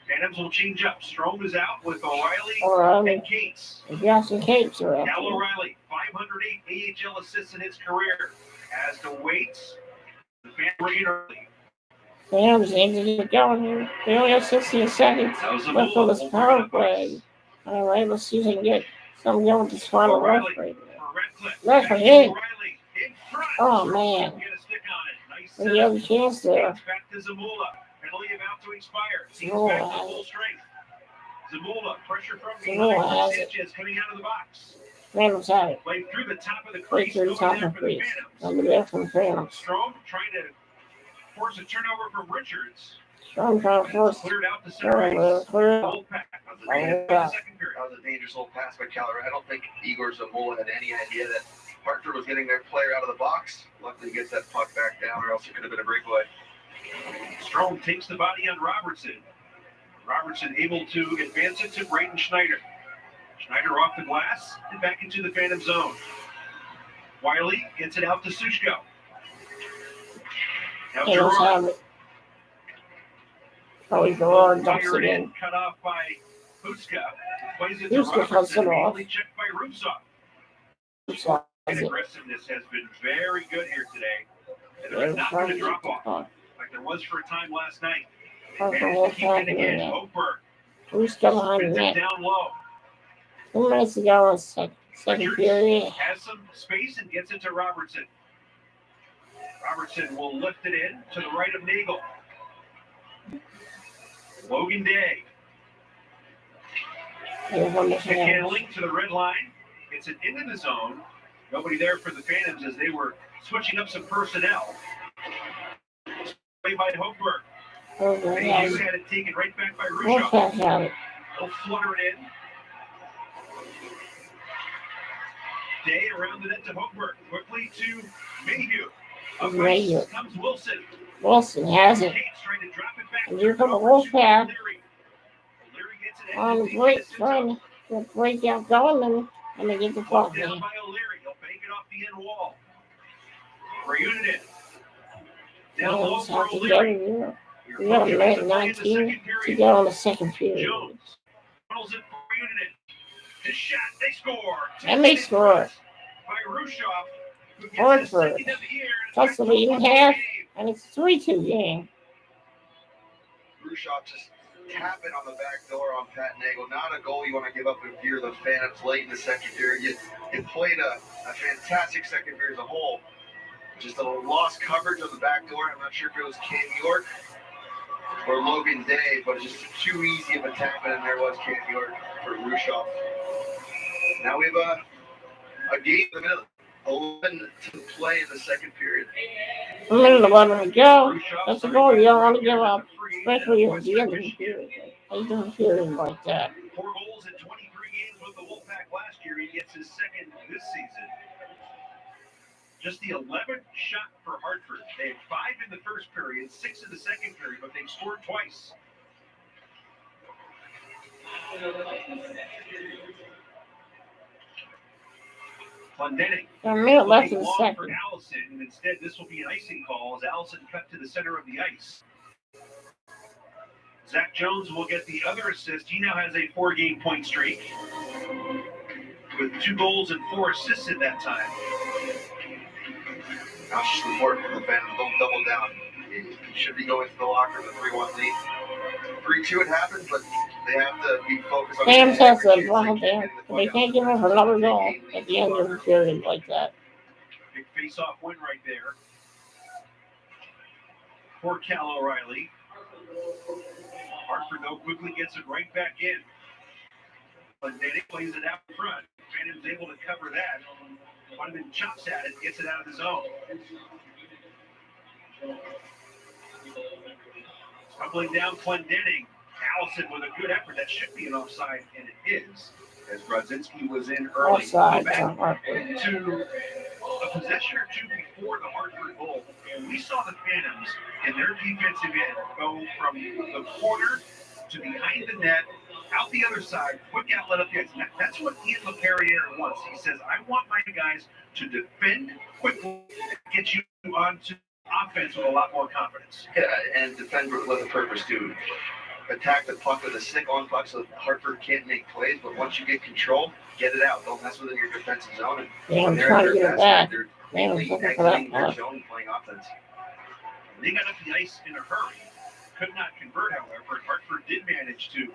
Phantoms will change up. Strom is out with O'Reilly and Cates. Justin Cates are out. Cal O'Reilly, 508 AHL assists in his career. As to Waits, the fan bringing early. Phantoms need to get going here. They only have 60 seconds left on this power play. All right, let's see if we can get something going with this final rush right now. Rush right in. Oh, man. We have a chance there. Back to Zamula. Penalty about to expire. He's Zamula back to has full it. strength. Zamula, pressure from Zamula behind. has it. Sanchez coming out of the box. Phantoms have it. Played through the top of the Play crease. through the top of the crease. Number there from Phantoms. Strom trying to force a turnover from Richards. Strom trying to force. Cleared out to center ice. Clear. Wolfpac on the second period. That was a dangerous little pass by Keller. I don't think Igor Zamula had any idea that Hartford was getting their player out of the box. Luckily, he gets that puck back down, or else it could have been a breakaway. Strom takes the body on Robertson. Robertson able to advance it to Braden Schneider. Schneider off the glass and back into the Phantom zone. Wiley gets it out to Sushko. Now Phantoms have it. Oh, Gerard dumps it in. Cut off by Huska. Plays it Huska to cuts it Robertson. off. Immediately checked by Rusov. Rusov has And it. aggressiveness has been very good here today. And They're there's not trying been a to drop get off the puck. like there was for a time last night. Hartford Managed to keep Wolfpac it in again. there. Oakberg Who's got behind the spins it net? down low. 2 minutes to go in second Richards period. has some space and gets it to Robertson. Robertson will lift it in to the right of Nagel. Logan Day. Handling to the red line. Gets it into the zone. Nobody there for the Phantoms as they were switching up some personnel. Played by Hochberg. Mayhew had it taken right back by Rusho. They'll flutter it in. Day around the net to Hochberg. Quickly to Mayhew. Up Mayhew. ice comes Wilson. Wilson has it. Cates trying to drop it back. And here comes the Wolfpac. O'Leary gets it On the into break, the trying to break out going, and they get the puck down man. by O'Leary. He'll bank it off the end wall. Reunited. Down low Phantoms for have to get O'Leary. it here. We got a minute 19 to go in the second period. Jones funnels it for Reunited. His shot, they score. And they score. By Rushoff, who gets his Hartford second of the year. cuts the lead in half, and it's 3-2 game. Rushoff just tapping on the back door on Pat Nagel. Not a goal you want to give up if you're the Phantoms late in the second period. You played a fantastic second period as a whole. Just a lost coverage on the back door. I'm not sure if it was Cam York or Logan Day, but it's just too easy of a tap in there was Cam York for Rushoff. Now we have a game in the middle. 11 to play in the second period. A minute 11 to go. That's a goal you don't want to give up, especially at the end of the period. They do a period like that. 4 goals in 23 games with the Wolfpac last year. He gets his second this season. Just the 11th shot for Hartford. They had 5 in the first period, 6 in the second period, but they've scored twice. Clendening. A minute left in the Long second. for Allison, and instead this will be an icing call as Allison cut to the center of the ice. Zach Jones will get the other assist. He now has a 4-game point streak with 2 goals and 4 assists at that time. That's just important for the Phantoms. Don't double down. He should be going to the locker room, the 3-1 lead. 3-2 it happened, but they have to be focused on Phantoms has the ball there, but they can't give up another goal at the end of the period like that. Big face-off win right there for Cal O'Reilly. Hartford, though, quickly gets it right back in. But Danny plays it out front. Phantom's able to cover that. Bunneman chops at it, gets it out of the zone. Tumbling down Clendenning. Allison with a good effort. That should be an offside, and it is. As Brodzinski was in early. Offside. Back to a possession or two before the Hartford goal, and we saw the Phantoms in their defensive end go from the corner to behind the net, out the other side, quick outlet up the ice. That's what Ian LePerriere wants. He says, I want my guys to defend quickly and get you onto offense with a lot more confidence. Yeah, and defend with a purpose too. Attack the puck with a stick on puck so Hartford can't make plays, but once you get control, get it out. Don't mess with it in your defensive zone. Yeah, I'm they're trying at to their get it best, back. they're Man, I'm really looking for that exiting their puck. zone and playing offense. They got up the ice in a hurry. Could not convert, however. Hartford did manage to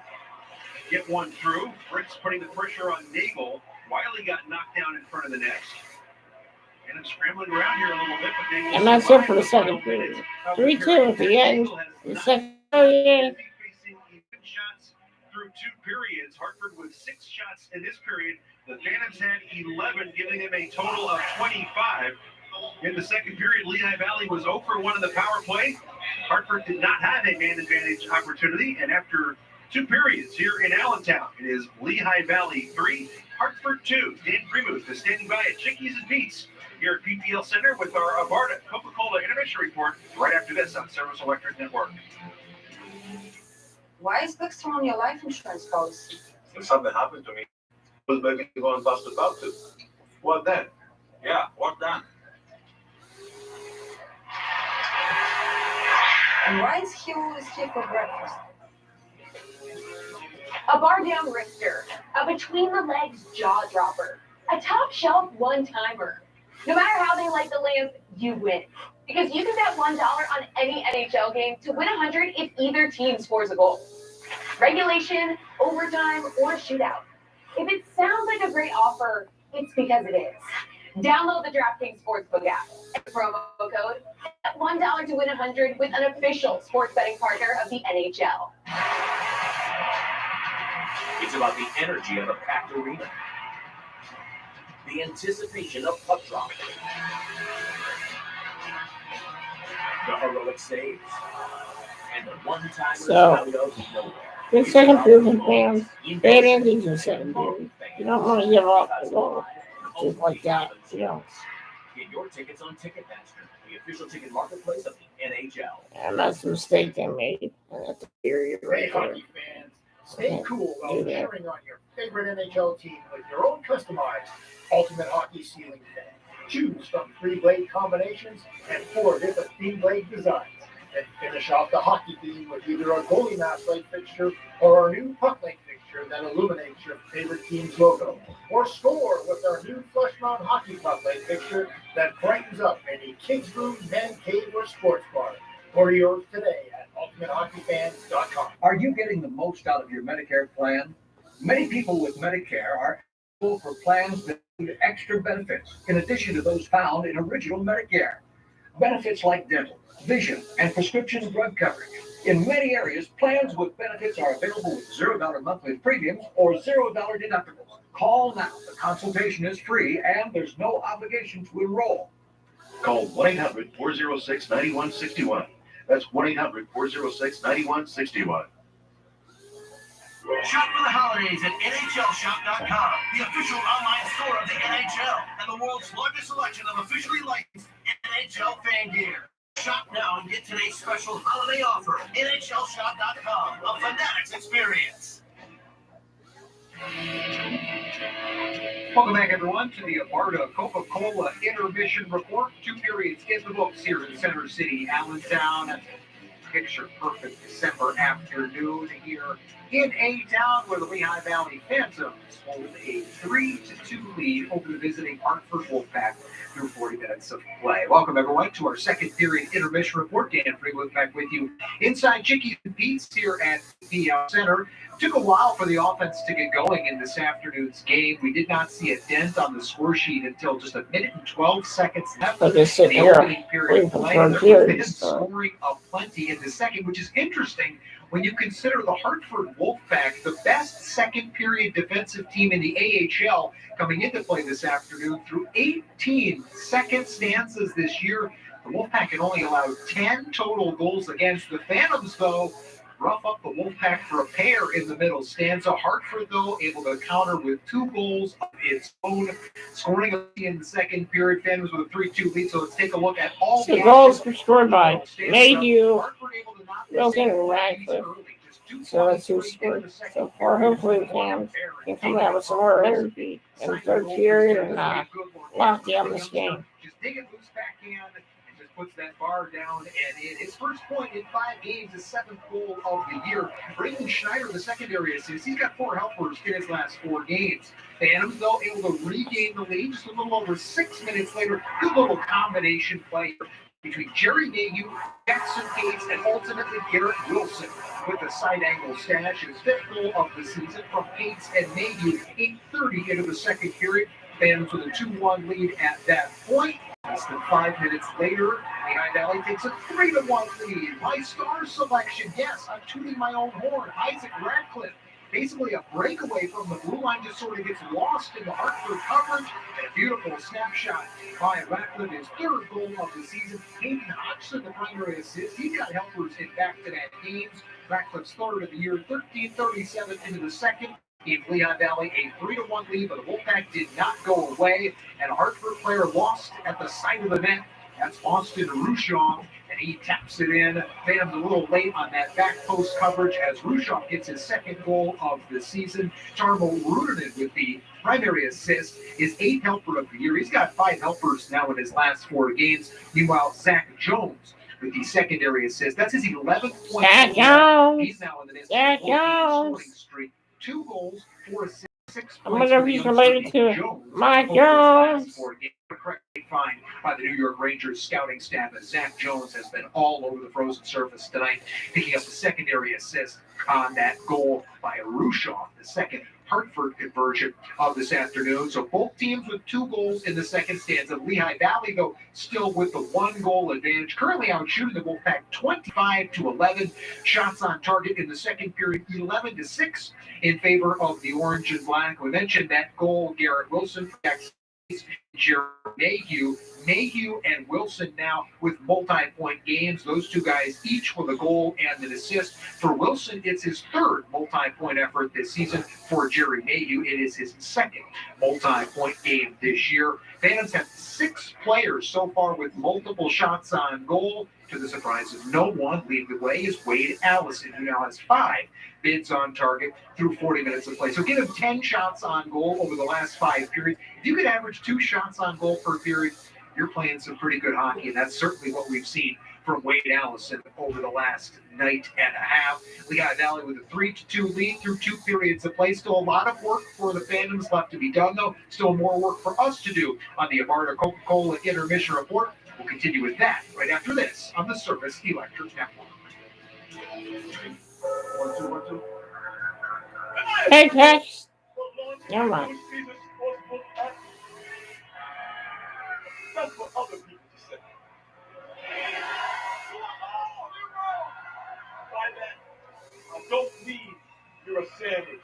get one through. Fritz putting the pressure on Nagel. Wiley got knocked down in front of the net. And I'm scrambling around here a little bit, but Nagel And that's it for the second period. 3-2 at the end. The second period. Facing even shots through two periods. Hartford with 6 shots in this period. The Phantoms had 11, giving them a total of 25. In the second period, Lehigh Valley was 0 for 1 in the power play. Hartford did not have a man advantage opportunity, and after 2 periods here in Allentown, it is Lehigh Valley 3, Hartford 2. Dan Primuth is standing by at Chickies and Pete's here at PPL Center with our Abarta Coca-Cola intermission report right after this on Service Electric Network. Why is Buxton on your life insurance policy? If something happened to me, who's maybe go and bust about to? What then? Yeah, what then? And why is he always here for breakfast? A bar down Richter, a between the legs jaw dropper, a top shelf one-timer. No matter how they light the lamp, you win. Because you can bet $1 on any NHL game to win 100 if either team scores a goal. Regulation, overtime, or shootout. If it sounds like a great offer, it's because it is. Download the DraftKings Sportsbook app and promo code $1 to win 100 with an official sports betting partner of the NHL. It's about the energy of a packed arena, the anticipation of puck drop, the heroic saves, and the one-timers out of nowhere. Good second period, fans. Bad endings in second period. You don't want to give up a goal just like that. You know. Get your tickets on Ticketmaster, the official ticket marketplace of the NHL. And that's a mistake they made at the period right Hey, there. hockey fans, stay cool while cheering on your favorite NHL team with your own customized Ultimate Hockey ceiling fan. Choose from 3 blade combinations and 4 different theme blade designs. And finish off the hockey theme with either a goalie mask light fixture or our new puck light fixture that illuminates your favorite team's logo. Or score with our new flush mount hockey puck light fixture that brightens up any kids' room, man cave, or sports bar. Order yours today at ultimatehockeyfans.com. Are you getting the most out of your Medicare plan? Many people with Medicare are eligible for plans that include extra benefits in addition to those found in original Medicare. Benefits like dental, vision, and prescription drug coverage. In many areas, plans with benefits are available with $0 monthly premiums or $0 deductibles. Call now. The consultation is free and there's no obligation to enroll. Call 1-800-406-9161. That's 1-800-406-9161. Shop for the holidays at NHLShop.com, the official online store of the NHL and the world's largest selection of officially licensed NHL fan gear. Shop now and get today's special holiday offer. NHLShop.com, a Fanatics experience. Welcome back, everyone, to the Abarta Coca-Cola intermission report. 2 periods in the books here in Center City, Allentown. Picture-perfect December afternoon here in A-Town, where the Lehigh Valley Phantoms hold a 3-2 lead over the visiting Hartford Wolfpac through 40 minutes of play. Welcome, everyone, to our second period intermission report. Dan Freewood back with you inside Chickies and Pete's here at PPL Center. Took a while for the offense to get going in this afternoon's game. We did not see a dent on the score sheet until just 1 minute and 12 seconds left in the opening period of play. There was scoring aplenty in the second, which is interesting when you consider the Hartford Wolfpac, the best second period defensive team in the AHL, coming into play this afternoon through 18 second stanzas this year. The Wolfpac had only allowed 10 total goals against. The Phantoms, though, rough up the Wolfpac for a pair in the middle stanza. Hartford, though, able to counter with 2 goals of its own, scoring in the second period. Phantoms with a 3-2 lead. So let's take a look at all the goals were scored by Mayhew, Wilson, and Radcliffe. So that's who scored so far. Hopefully the Cams can come out with some more energy in the third period and lock down this game. Just dig it loose backhand and just puts that bar down and in. His first point in 5 games, his 7th goal of the year. Braden Schneider, the secondary assist, he's got 4 helpers in his last 4 games. Phantoms, though, able to regain the lead just a little over 6 minutes later. Good little combination play between Jerry Mayhew, Jackson Gates, and ultimately Garrett Wilson with a side angle stash. His 5th goal of the season from Gates and Mayhew, 8:30 into the second period. Phantoms with a 2-1 lead at that point. Less than 5 minutes later, Lehigh Valley takes a 3-1 lead. My star selection, yes, I'm tooting my own horn. Isaac Radcliffe, basically a breakaway from the blue line, just sort of gets lost in the Hartford coverage. And a beautiful snapshot by Radcliffe, his 3rd goal of the season. Hayden Hodgson, the primary assist. He's got helpers in back-to-back games. Radcliffe's 3rd of the year, 13:37 into the second. Gave Lehigh Valley a 3-1 lead, but the Wolfpac did not go away, and a Hartford player lost at the side of the net. That's Austin Rushoff, and he taps it in. Phantom's a little late on that back post coverage as Rushoff gets his 2nd goal of the season. Tarmo Rudinen with the primary assist, his 8th helper of the year. He's got 5 helpers now in his last 4 games. Meanwhile, Zach Jones with the secondary assist. That's his 11th point. Zach Jones. He's now in the next Zach scoring Jones. streak. 2 goals, 4 assists, 6 I points. wonder if he's related to Mike Jones. Correct find by the New York Rangers scouting staff as Zach Jones has been all over the frozen surface tonight, picking up the secondary assist on that goal by Rushoff, the second Hartford conversion of this afternoon. So both teams with 2 goals in the second stanza. Lehigh Valley, though, still with the 1-goal advantage. Currently out shooting the Wolfpac 25-11. Shots on target in the second period, 11-6 in favor of the Orange and Black. We mentioned that goal, Garrett Wilson, Jerry Mayhew and Wilson now with multi-point games. Those 2 guys each with a goal and an assist. For Wilson, it's his 3rd multi-point effort this season. For Jerry Mayhew, it is his 2nd multi-point game this year. Phantoms have 6 players so far with multiple shots on goal. To the surprise of no one, leading the way is Wade Allison, who now has 5 bids on target through 40 minutes of play. So give him 10 shots on goal over the last 5 periods. If you could average 2 shots on goal per period, you're playing some pretty good hockey, and that's certainly what we've seen from Wade Allison over the last night and a half. Lehigh Valley with a 3-2 lead through 2 periods of play. Still a lot of work for the Phantoms left to be done, though. Still more work for us to do on the Abarta Coca-Cola Intermission Report. We'll continue with that right after this on the Service Electric Network. 1, 2, 1, 2. Hey, Tex. Never mind. That's for other people to say. By that, I don't mean you're a sandwich.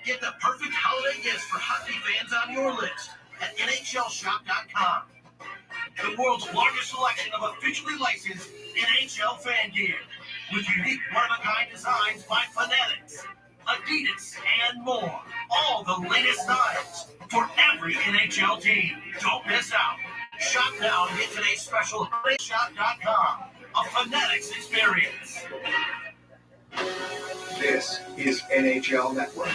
Get the perfect holiday gifts for hockey fans on your list at NHLShop.com. The world's largest selection of officially licensed NHL fan gear with unique one-of-a-kind designs by Fanatics, Adidas, and more. All the latest styles for every NHL team. Don't miss out. Shop now and get today's special HolidayShop.com, a Fanatics experience. This is NHL Network.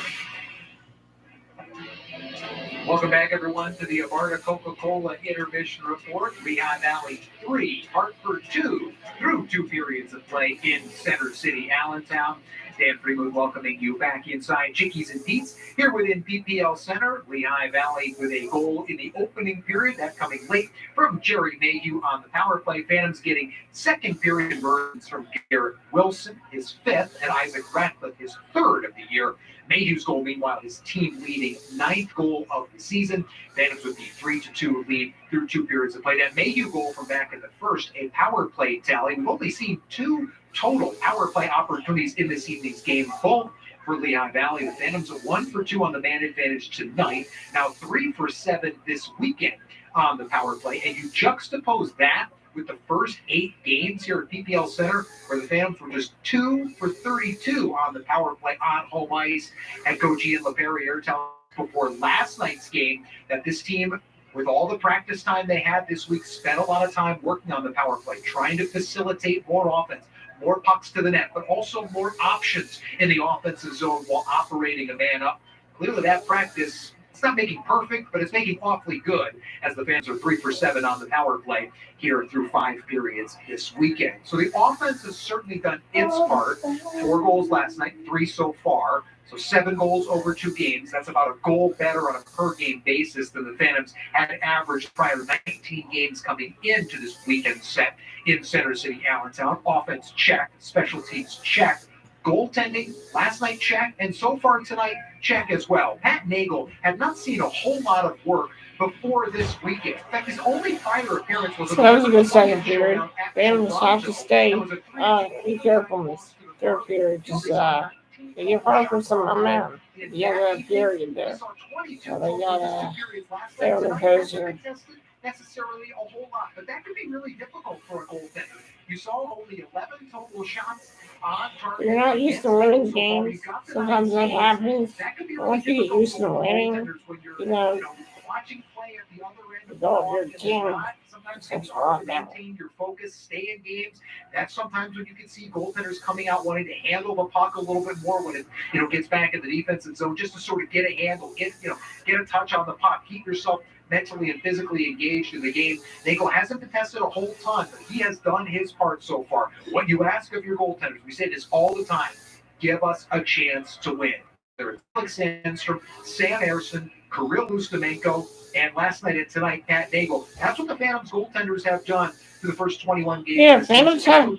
Welcome back, everyone, to the Abarta Coca-Cola Intermission Report. Lehigh Valley 3, Hartford 2, through 2 periods of play in Center City, Allentown. Dan Freeman welcoming you back inside Chickies and Pete's here within PPL Center. Lehigh Valley with a goal in the opening period, that coming late from Jerry Mayhew on the power play. Phantoms getting second period conversions from Garrett Wilson, his fifth, and Isaac Ratcliffe, his third of the year. Mayhew's goal, meanwhile, his team leading ninth goal of the season. Phantoms with the 3-2 lead through 2 periods of play. That Mayhew goal from back in the first, a power play tally. We've only seen 2 total power play opportunities in this evening's game, both for Lehigh Valley. The Phantoms are 1 for 2 on the man advantage tonight. Now 3 for 7 this weekend on the power play. And you juxtapose that with the first 8 games here at PPL Center, where the Phantoms were just 2 for 32 on the power play on home ice. Head coach Ian LaPerriere telling us before last night's game that this team, with all the practice time they had this week, spent a lot of time working on the power play, trying to facilitate more offense, more pucks to the net, but also more options in the offensive zone while operating a man up. Clearly that practice, it's not making perfect, but it's making awfully good, as the fans are 3 for 7 on the power play here through 5 periods this weekend. So the offense has certainly done its part. 4 goals last night, 3 so far. So 7 goals over 2 games. That's about a goal better on a per-game basis than the Phantoms had averaged prior to 19 games coming into this weekend set in Center City, Allentown. Offense check, special teams check. Goaltending, last night check, and so far tonight check as well. Pat Nagel had not seen a whole lot of work before this weekend. In fact, his only prior appearance was So that was a good second period. Phantoms have to stay. Be careful in this third period. Just they give Harper some momentum. The other period there. So they gotta stay on their position. Necessarily a whole lot, but that could be really difficult for a goaltender. You saw only 11 total shots on target. You're not used to winning games. Sometimes that happens. But once you get used to winning, you know, watching play at the other end the goal of your team. Sometimes it's hard to maintain your focus, stay in games. That's sometimes when you can see goaltenders coming out wanting to handle the puck a little bit more when it gets back in the defensive zone, just to sort of get a handle, get a touch on the puck, keep yourself mentally and physically engaged in the game. Nagel hasn't been tested a whole ton, but he has done his part so far. What you ask of your goaltenders, we say this all the time, give us a chance to win. Whether it's Alex Sandstrom, Sam Ersson, Kirill Ustimenko, and last night and tonight, Pat Nagel. That's what the Phantoms goaltenders have done through the first 21 games. Yeah, Phantoms have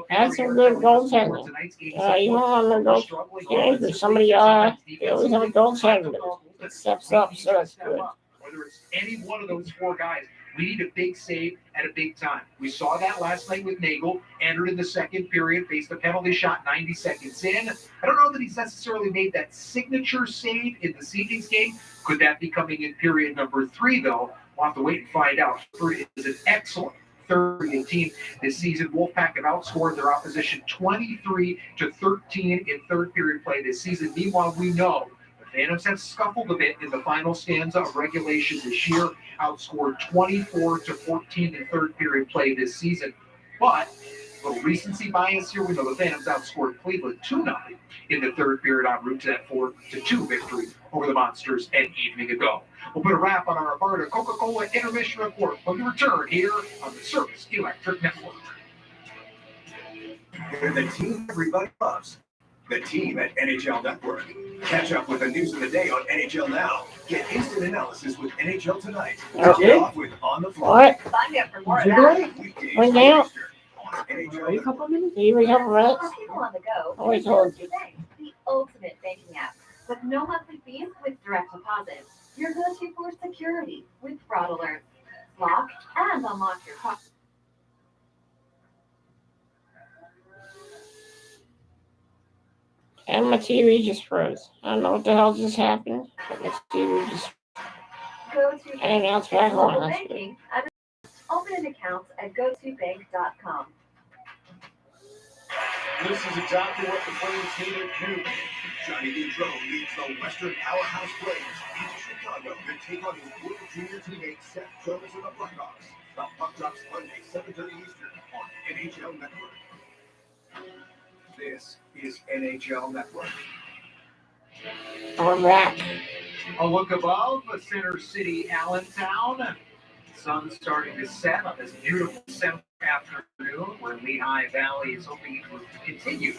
had some good goaltending. Even on the goal games, there's somebody, they always have a goaltender that steps up, so that's good. Whether it's any one of those 4 guys, we need a big save at a big time. We saw that last night with Nagel. Entered in the second period, faced a penalty shot 90 seconds in. I don't know that he's necessarily made that signature save in this evening's game. Could that be coming in period number 3, though? We'll have to wait and find out. It is an excellent third team this season. Wolfpac have outscored their opposition 23-13 in third period play this season. Meanwhile, we know Phantoms have scuffled a bit in the final stanza of regulation this year, outscored 24-14 in third period play this season. But a little recency bias here. We know the Phantoms outscored Cleveland 2-0 in the third period en route to that 4-2 victory over the Monsters an evening ago. We'll put a wrap on our Alberta Coca-Cola intermission report when we return here on the Service Electric Network. They're the team everybody loves. The team at NHL Network. Catch up with the news of the day on NHL Now. Get instant analysis with NHL Tonight. Okay. Off with On the Fly. What? Sign me up for more of Did that. you went down? NHL A couple minutes? Even a couple minutes? For people on the go, Oh, I told you. Bank, the ultimate banking app with no monthly fees with direct deposit. Your go-to for security with fraud alerts. Lock and unlock your car. And my TV just froze. I don't know what the hell just happened, but my TV just. Go-to And now it's back on. That's good. banking. Open an account at gotobank.com. This is exactly what the Flames needed to do. Johnny Gaudreau leads the Western Powerhouse Flames into Chicago to take on his World Junior teammate Seth Jones and the Blackhawks. The puck drops Monday, 7:30 Eastern on NHL Network. This is NHL Network. We're back. A look above Center City, Allentown. Sun starting to set on this beautiful December afternoon, where Lehigh Valley is hoping it continues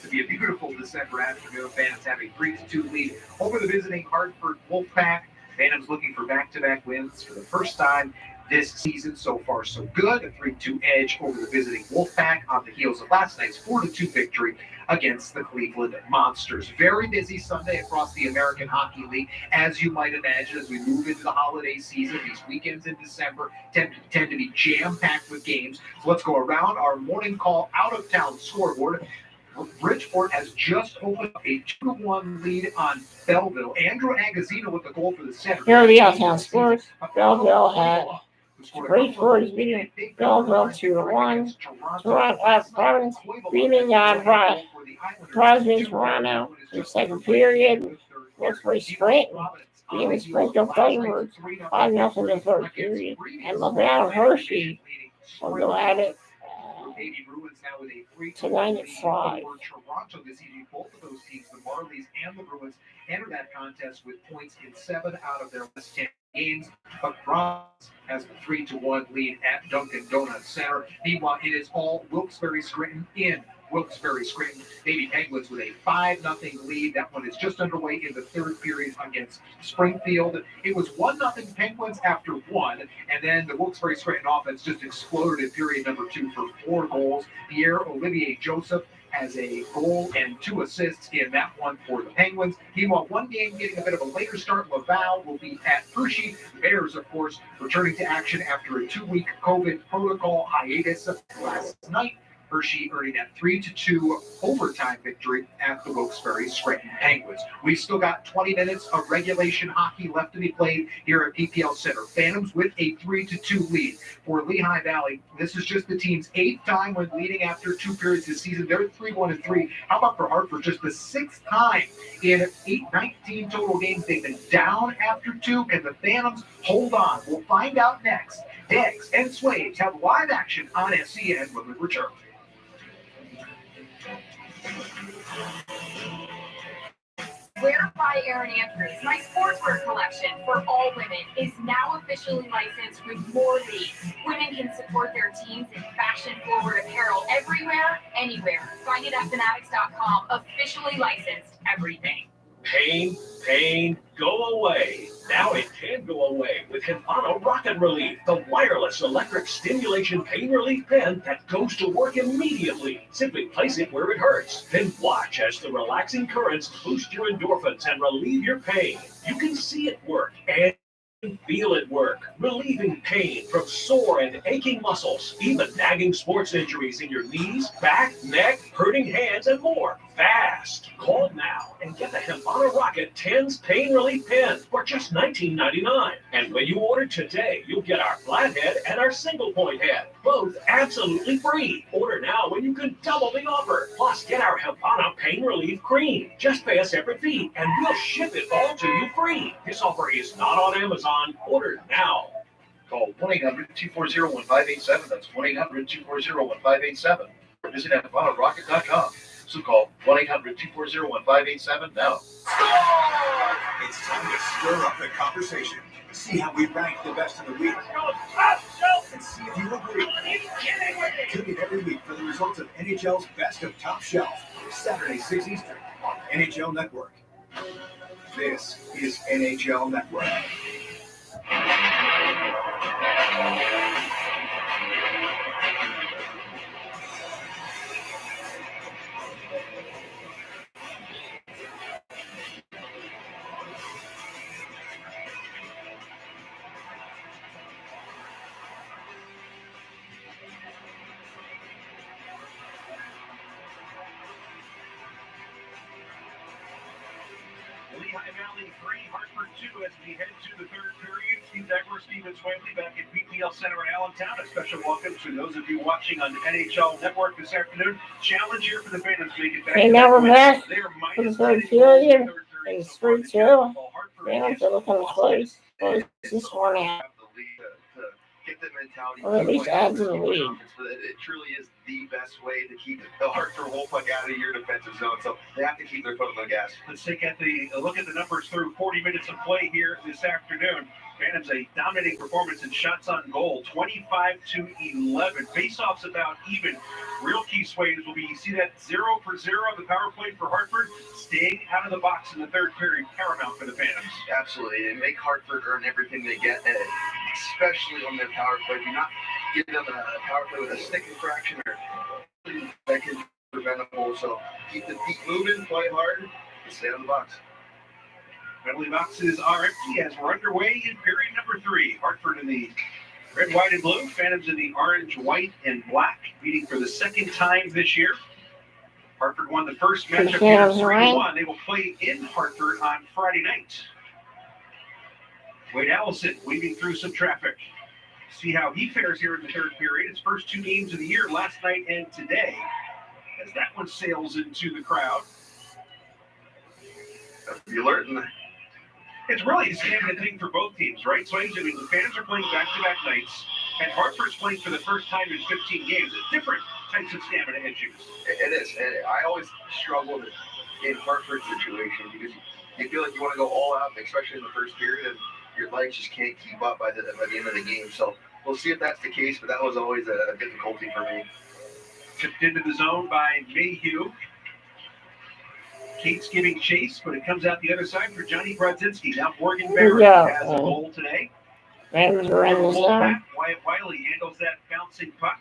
to be a beautiful December afternoon. Phantoms have a 3-2 lead over the visiting Hartford Wolfpac. Phantoms looking for back-to-back wins for the first time this season. So far, so good. A 3-2 edge over the visiting Wolfpac on the heels of last night's 4-2 victory against the Cleveland Monsters. Very busy Sunday across the American Hockey League, as you might imagine, as we move into the holiday season. These weekends in December tend to be jam-packed with games. So let's go around our morning call out-of-town scoreboard. Bridgeport has just opened up a 2-1 lead on Belleville. Andrew Agazino with the goal for the center. Here are the out-of-town scores. Belleville had Bridgeport is beating Belleville 2-1. Providence beating Toronto in the second period. Wilkes-Barre Scranton beating the Springfield Thunderbirds 5-0 in the third period. And LaValle Hershey will go at it tonight at 5. Toronto this evening, both of those teams, the Marlies and the Bruins, enter that contest with points in 7 out of their last 10 games. But Bronx has a 3-1 lead at Dunkin' Donuts Center. Meanwhile, it is all Wilkes-Barre Scranton in Wilkes-Barre Scranton. Baby Penguins with a 5-0 lead. That one is just underway in the third period against Springfield. It was 1-0 Penguins after 1, and then the Wilkes-Barre Scranton offense just exploded in period number 2 for 4 goals. Pierre-Olivier Joseph has a goal and 2 assists in that one for the Penguins. Meanwhile, one game getting a bit of a later start. Laval will be at Hershey. Bears, of course, returning to action after a 2-week COVID protocol hiatus last night. Hershey earning that 3-2 overtime victory at the Wilkes-Barre Scranton Penguins. We've still got 20 minutes of regulation hockey left to be played here at PPL Center. Phantoms with a 3-2 lead for Lehigh Valley. This is just the team's 8th time when leading after 2 periods this season. They're 3-1-3. How about for Hartford? Just the 6th time in 19 total games they've been down after 2. Can the Phantoms hold on? We'll find out next. Degs and Swaves have live action on SCN when we return. Wear by Erin Andrews, my sportswear collection for all women, is now officially licensed with more leagues. Women can support their teams in fashion-forward apparel everywhere, anywhere. Find it at fanatics.com. Officially licensed everything. Pain, go away. Now it can go away with Hipano Rocket Relief, the wireless electric stimulation pain relief pen that goes to work immediately. Simply place it where it hurts, then watch as the relaxing currents boost your endorphins and relieve your pain. You can see it work and feel it work, relieving pain from sore and aching muscles, even nagging sports injuries in your knees, back, neck, hurting hands, and more. Fast! Call now and get the Hipano Rocket 10's Pain Relief Pen for just $19.99. And when you order today, you'll get our flathead and our single point head, both absolutely free. Order now when you can double the offer. Plus, get our Hipano Pain Relief Cream. Just pay a separate fee, and we'll ship it all to you free. This offer is not on Amazon. Order now. Call 1-800-240-1587. That's 1-800-240-1587. Or visit HipanoRocket.com. So call 1-800-240-1587 now. It's time to stir up the conversation. See how we rank the best of the week. And see if you agree. Tune in every week for the results of NHL's Best of Top Shelf. Saturday, 6 Eastern on NHL Network. This is NHL Network. Lehigh Valley 3, Hartford 2 as we head to the third period. Steve Degler, Steven Swanley back at PPL Center in Allentown. A special welcome to those of you watching on NHL Network this afternoon. Challenge here for the Phantoms to make it back. Okay, now we're back for the third period. It's 3-2. Phantoms are looking to close this one out. Get the mentality, or at least add to the lead. It truly is the best way to keep the Hartford Wolfpac out of your defensive zone. So they have to keep their foot on the gas. Let's take a look at the numbers through 40 minutes of play here this afternoon. Phantoms a dominating performance in shots on goal, 25-11. Faceoffs about even. Real key sways will be, you see that 0 for 0 the power play for Hartford, staying out of the box in the third period, paramount for the Phantoms. Absolutely. They make Hartford earn everything they get, especially on their power play. Do not give them a power play with a stick infraction or that can be preventable. So keep the feet moving, play hard, and stay on the box. Penalty boxes are empty as we're underway in period number 3. Hartford in the red, white, and blue. Phantoms in the orange, white, and black, meeting for the second time this year. Hartford won the first matchup here 3-1. They will play in Hartford on Friday night. Wade Allison weaving through some traffic. See how he fares here in the third period. His first 2 games of the year, last night and today, as that one sails into the crowd. Be alert. It's really a stamina thing for both teams, right? So I mean, the fans are playing back-to-back nights, and Hartford's playing for the first time in 15 games. It's different types of stamina issues. It is. And I always struggle in Hartford's situation because you feel like you want to go all out, especially in the first period, and your legs just can't keep up by the end of the game. So we'll see if that's the case, but that was always a difficulty for me. Tipped into the zone by Mayhew. Kate's giving chase, but it comes out the other side for Johnny Brodzinski. Now Morgan Barrett has a goal today. Wolfpac. Wyatt Wiley handles that bouncing puck.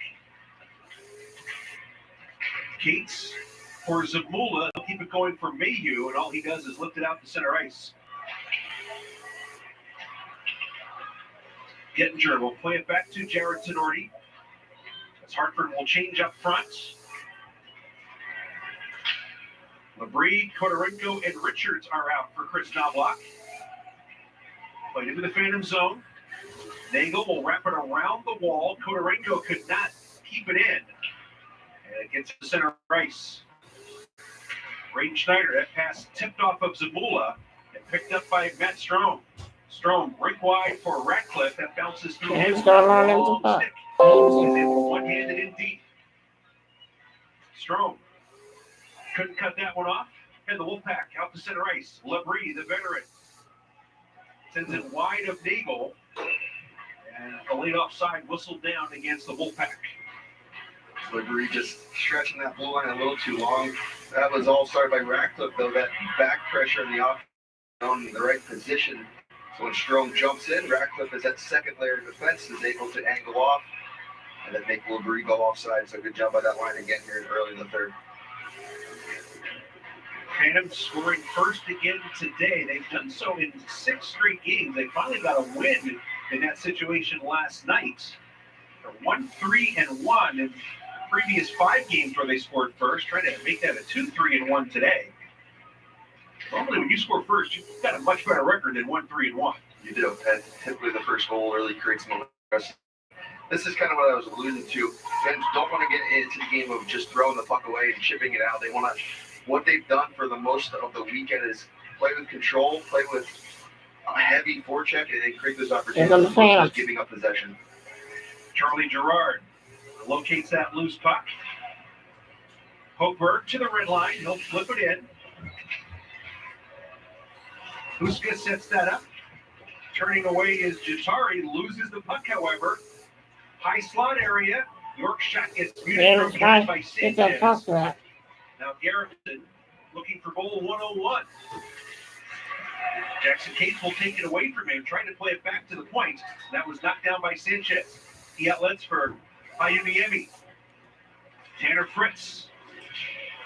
Cates for Zamula. He'll keep it going for Mayhew, and all he does is lift it out to center ice. Gettinger will play it back to Jared Tenorti. As Hartford will change up front. Labrie, Kodorenko, and Richards are out for Chris Knobloch. Played into the Phantom zone. Nagel will wrap it around the wall. Kodorenko could not keep it in. And it gets to center ice. Braden Schneider, that pass tipped off of Zamula and picked up by Matt Strome. Strome, rink wide for Ratcliffe. That bounces through him. He's able one-handed in deep. Strome couldn't cut that one off. And the Wolfpac out to center ice. Labrie, the veteran, sends it wide of Nagel. And a late offside whistled down against the Wolfpac. Labrie just stretching that blue line a little too long. That was all started by Ratcliffe, though. That back pressure in the off on the right position. So when Strome jumps in, Ratcliffe is that second layer of defense, is able to angle off and then make Labrie go offside. So good job by that line again here early in the third. Phantoms scoring first again today. They've done so in 6 straight games. They finally got a win in that situation last night. They're 1-3-1 in the previous 5 games where they scored first, trying to make that a 2-3-1 today. Normally, when you score first, you've got a much better record than 1-3-1. You do. And typically, the first goal really creates momentum. This is kind of what I was alluding to. Fans don't want to get into the game of just throwing the puck away and chipping it out. They want to. What they've done for the most of the weekend is play with control, play with a heavy forecheck, and then create those opportunities versus giving up possession. Charlie Gerard locates that loose puck. Hochberg to the red line. He'll flip it in. Huska sets that up. Turning away is Jatari. Loses the puck, however. High slot area. York shot gets muted from behind by Sanchez. Now Garrison looking for goal 101. Jackson Cates will take it away from him, trying to play it back to the point. That was knocked down by Sanchez. He outlets for Ayuniemi. Tanner Fritz.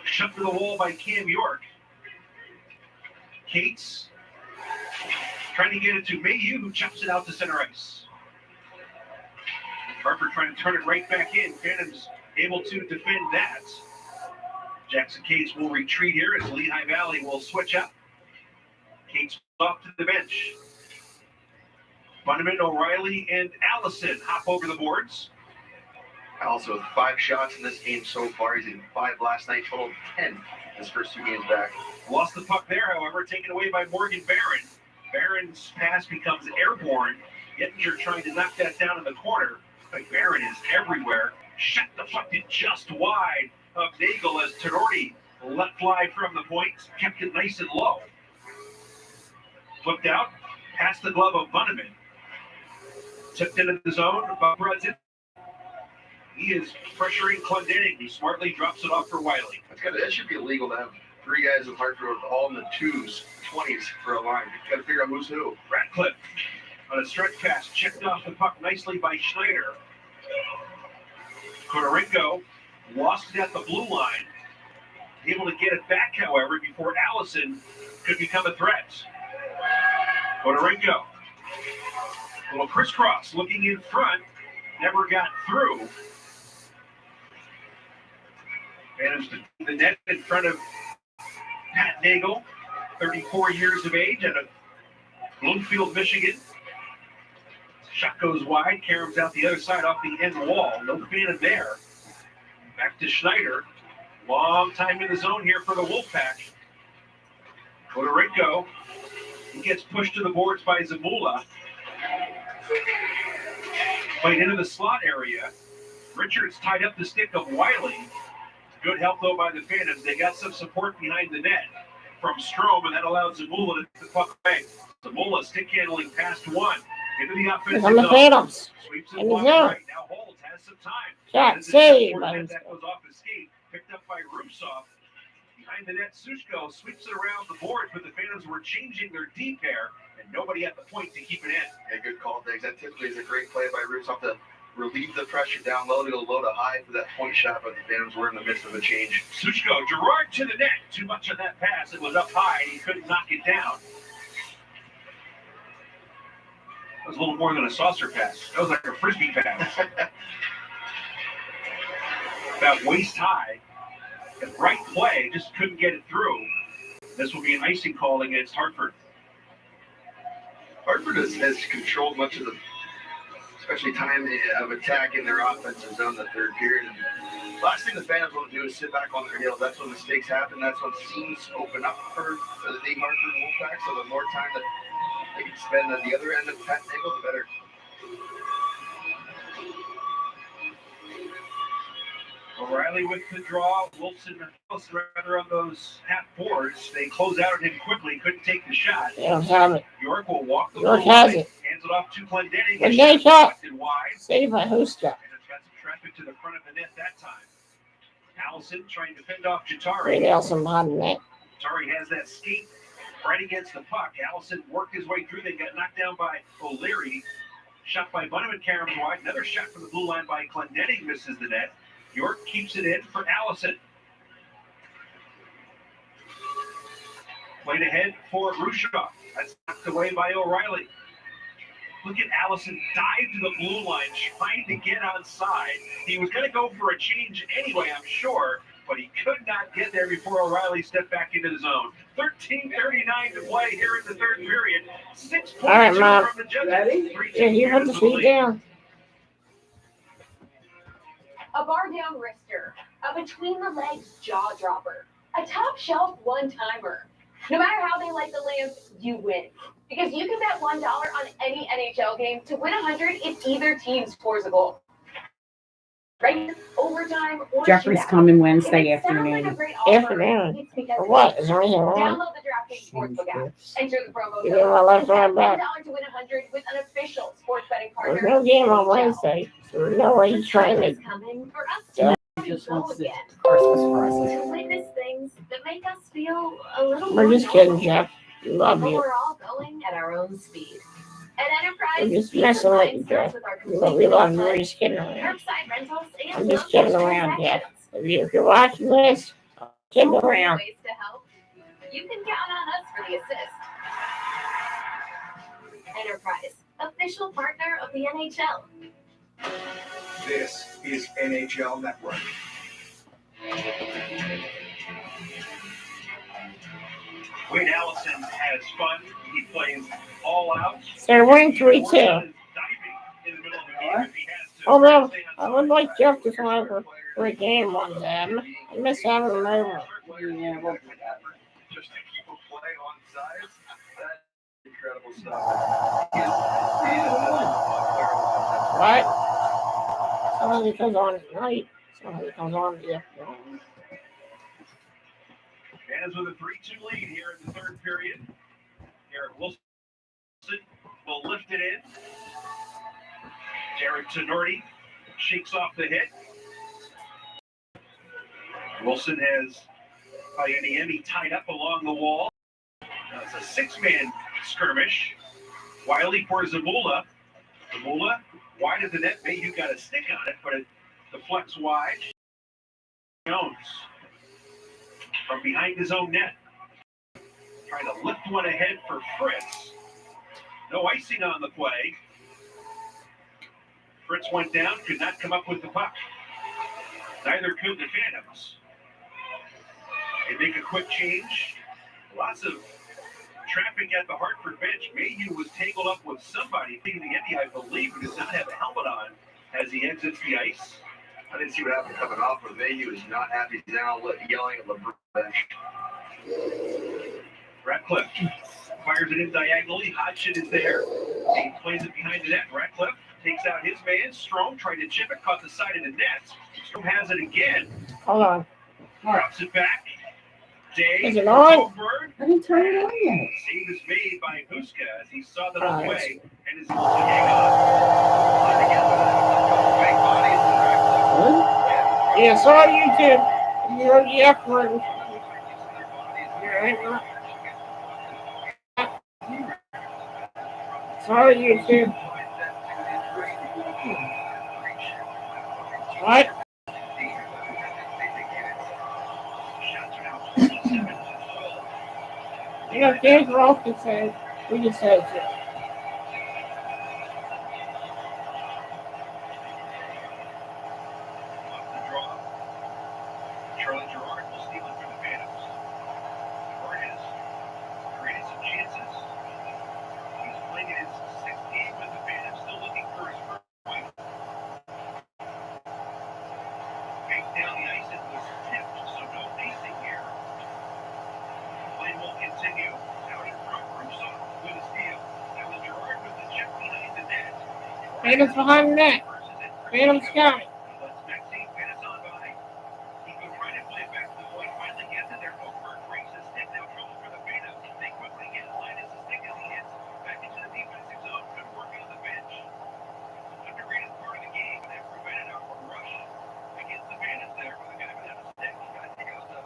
Shut to the wall by Cam York. Cates trying to get it to Mayhew, who chops it out to center ice. Harper trying to turn it right back in. Phantoms able to defend that. Jackson Cates will retreat here as Lehigh Valley will switch up. Cates off to the bench. Bunneman, O'Reilly, and Allison hop over the boards. Also with 5 shots in this game so far. He's in 5 last night, total of 10 his first 2 games back. Lost the puck there, however, taken away by Morgan Barron. Barron's pass becomes airborne. Gettinger trying to knock that down in the corner, but Barron is everywhere. Shot the puck in just wide of Nagel as Tenorti let fly from the point, kept it nice and low. Flipped out, past the glove of Bunneman. Tipped into the zone. Buck runs it. He is pressuring Clendening. He smartly drops it off for Wiley. That should be illegal to have three guys with Hartford all in the 2s, 20s for a line. You got to figure out who's who. Ratcliffe on a stretch pass, checked off the puck nicely by Schneider. Kodorenko lost it at the blue line. Able to get it back, however, before Allison could become a threat. Kodorenko. Little crisscross looking in front. Never got through. Managed to keep the net in front of Pat Nagel, 34 years of age, out of Bloomfield, Michigan. Shot goes wide. Karams out the other side off the end wall. No fan there. Back to Schneider. Long time in the zone here for the Wolfpac. Kodorenko. He gets pushed to the boards by Zamula. Played into the slot area. Richards tied up the stick of Wiley. Good help, though, by the Phantoms. They got some support behind the net from Strome, and that allowed Zamula to get the puck away. Zamula stick handling past one. Into the offensive On the Phantoms. Sweeps In it the blocked zone. right. Now Holt has some time. Shot save. That goes off his skate. Picked up by Rusov. Behind the net, Sushko sweeps it around the boards, but the Phantoms were changing their D pair, and nobody at the point to keep it in. Yeah, good call, Diggs. That typically is a great play by Rusov to relieve the pressure down low, to go low to high for that point shot, but the Phantoms were in the midst of a change. Sushko, Gerard to the net. Too much of that pass. It was up high, and he couldn't knock it down. That was a little more than a saucer pass. That was like a frisbee pass. About waist high. The right play, just couldn't get it through. This will be an icing call against Hartford. Hartford has controlled much of the, especially time of attack in their offensive zone the third period. And last thing the Phantoms want to do is sit back on their heels. That's when mistakes happen. That's when seams open up for the Hartford Wolfpac. So the more time that they can spend on the other end of Pat Nagel, the better. O'Reilly with the draw. Wilson rather on those half boards. They close out at him quickly. Couldn't take the shot. They don't have it. York will walk the York blue has line, it. hands it off to Clendening. But they shot. Wide. Save by Huska. And it's got some traffic to the front of the net that time. Allison trying to fend off Jatari. Great Allison behind the net. Jatari has that skate right against the puck. Allison worked his way through. They got knocked down by O'Leary. Shot by Bunham and Karams wide. Another shot from the blue line by Clendening misses the net. York keeps it in for Allison. Played ahead for Rushoff. That's knocked away by O'Reilly. Look at Allison dive to the blue line, trying to get onside. He was going to go for a change anyway, I'm sure, but he could not get there before O'Reilly stepped back into the zone. 13:39 to play here in the third period. 6 points All right, Mom. from the judges. Yeah, you put the feet down. A bar down wrister, a between the legs jaw dropper, a top shelf one timer. No matter how they light the lamp, you win. Because you can bet $1 on any NHL game to win 100 if either team scores a goal. Right? Overtime or Jeffrey's shootout. coming Wednesday If it sounds like a afternoon. great offer, Afternoon. it's because For what? Is there anything wrong? download the DraftKings Sportsbook app. Enter the promo You get my left arm back. $1 to win 100 with an official sports betting There's partner. no game on Wednesday, so there's no way he's trying to. Coming for us Yeah. to Just go wants the again. Christmas present. To witness things that make us feel a little We're more just kidding, normal. Jeff. We love But you. we're all going at our own speed. At Enterprise, We're just peace messing of with mind you, starts Jeff. with our We completely love you. We're fun just kidding around. curbside rentals and I'm just low-cost kidding around, Jeff. transactions. If you're watching this, I'm kidding around. Ways to help. You can count on us for the assist. Enterprise, official partner of the NHL. This is NHL Network. Wade Allison has fun. He plays all out. So they're winning 3-2. Although I would like Jeff to come over for a game one time. I miss having him over. Yeah, we'll do that. Just to keep a play on sides, that's incredible stuff. What? Somebody comes on at night. Somebody comes on in the afternoon. As with a 3-2 lead here in the third period. Garrett Wilson will lift it in. Derek Tenorti shakes off the hit. Wilson has Ianiemi tied up along the wall. It's a six-man skirmish. Wiley for Zamula. Zamula wide of the net. Mayhew got a stick on it, but it deflects wide. Jones from behind his own net. Trying to lift one ahead for Fritz. No icing on the play. Fritz went down, could not come up with the puck. Neither could the Phantoms. They make a quick change. Lots of traffic at the Hartford bench. Mayhew was tangled up with somebody. The Emmy, I believe, who does not have a helmet on as he exits the ice. I didn't see what happened coming off, but Mayhew is not happy. He's now yelling at LeBron bench. Ratcliffe fires it in diagonally. Hodgson is there. He plays it behind the net. Ratcliffe takes out his man. Strome tried to chip it, caught the side of the net. Strome has it again. Hold on. Drops it back. Day. Is it on? Goldberg. I didn't turn it on yet. Save is made by Huska as he saw them away and is able to hang on. Yeah, sorry, YouTube. You heard the F word. Sorry, YouTube. What? You know, James Ross can say, we just said it. Charlie Gerard will steal it for the Phantoms. Gerard has created some chances. He's playing in his sixth game with the Phantoms, still looking for his first point. Faked down the ice, it was tipped, so no facing here. Play will continue. Out in front, Russo with a steal. That was Gerard with the chip behind the net. Phantoms behind the net. Phantoms got it. Let's Maxine pass on by. He goes right and play back to the point. Finally gets it there. Goldberg breaks his stick. Now trouble for the Phantoms. They quickly get Linus' stick as he hits back into the defensive zone. Good work on the bench. Underrated part of the game. That prevented a rush against the Phantoms there with a guy without a stick. I think it was a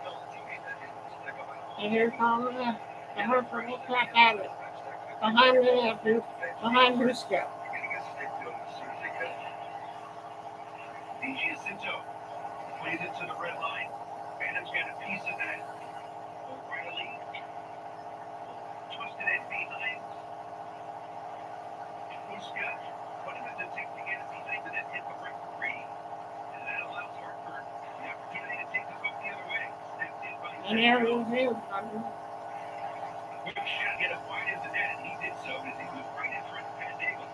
fellow teammate that hit the stick on it. And here comes the Hartford Wolfpac at it. Behind the net, behind Briscoe. Cinto plays it to the red line. Phantom's got a piece of that. O'Reilly twisted it behind Huska. Putting it to take to get it behind the net, hit the referee. And that allows Hartford the opportunity to take the puck the other way. Snapped in by And there it is. quick shot, get it wide in the net, and he did so as he was right in front of Pat Davis.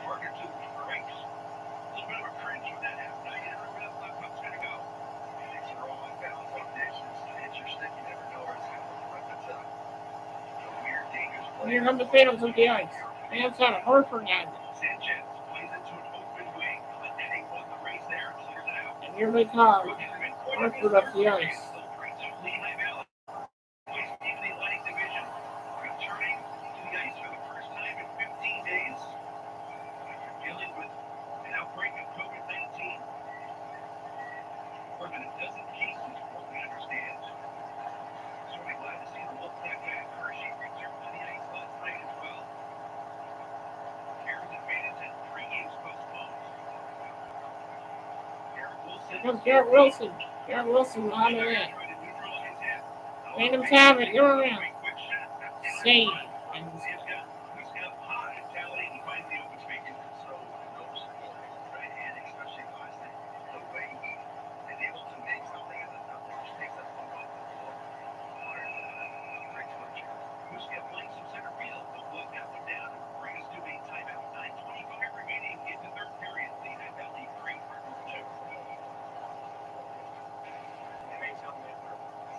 Harder to breaks. A little bit of a cringe when that happened. I never know where that puck's going to go. It's wrong balance on this. It's your stick. You never know where it's going to go. It's a weird, dangerous play. Here come the Phantoms of the ice. Phantoms out of Hartford at it. Sanchez plays it to an open wing. Clinton won the race there. Clears it out. And here they come. Hartford up the ice. Returning to the ice for the first time in 15 days. Dealing with an outbreak of COVID-19. More than a dozen cases, from what we understand. Certainly glad to see the Wolfpac guy Hershey return to the ice last night as well. Bears advantage and 3 games postponed. Here's Garrett Wilson. Garrett Wilson behind the net. Phantoms have it. You're around. Save. And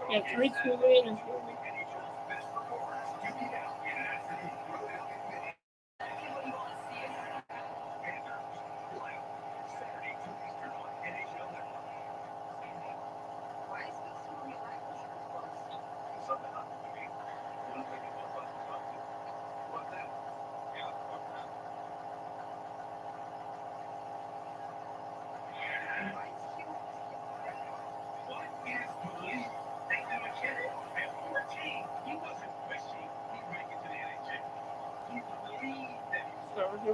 yeah, 3-2 win.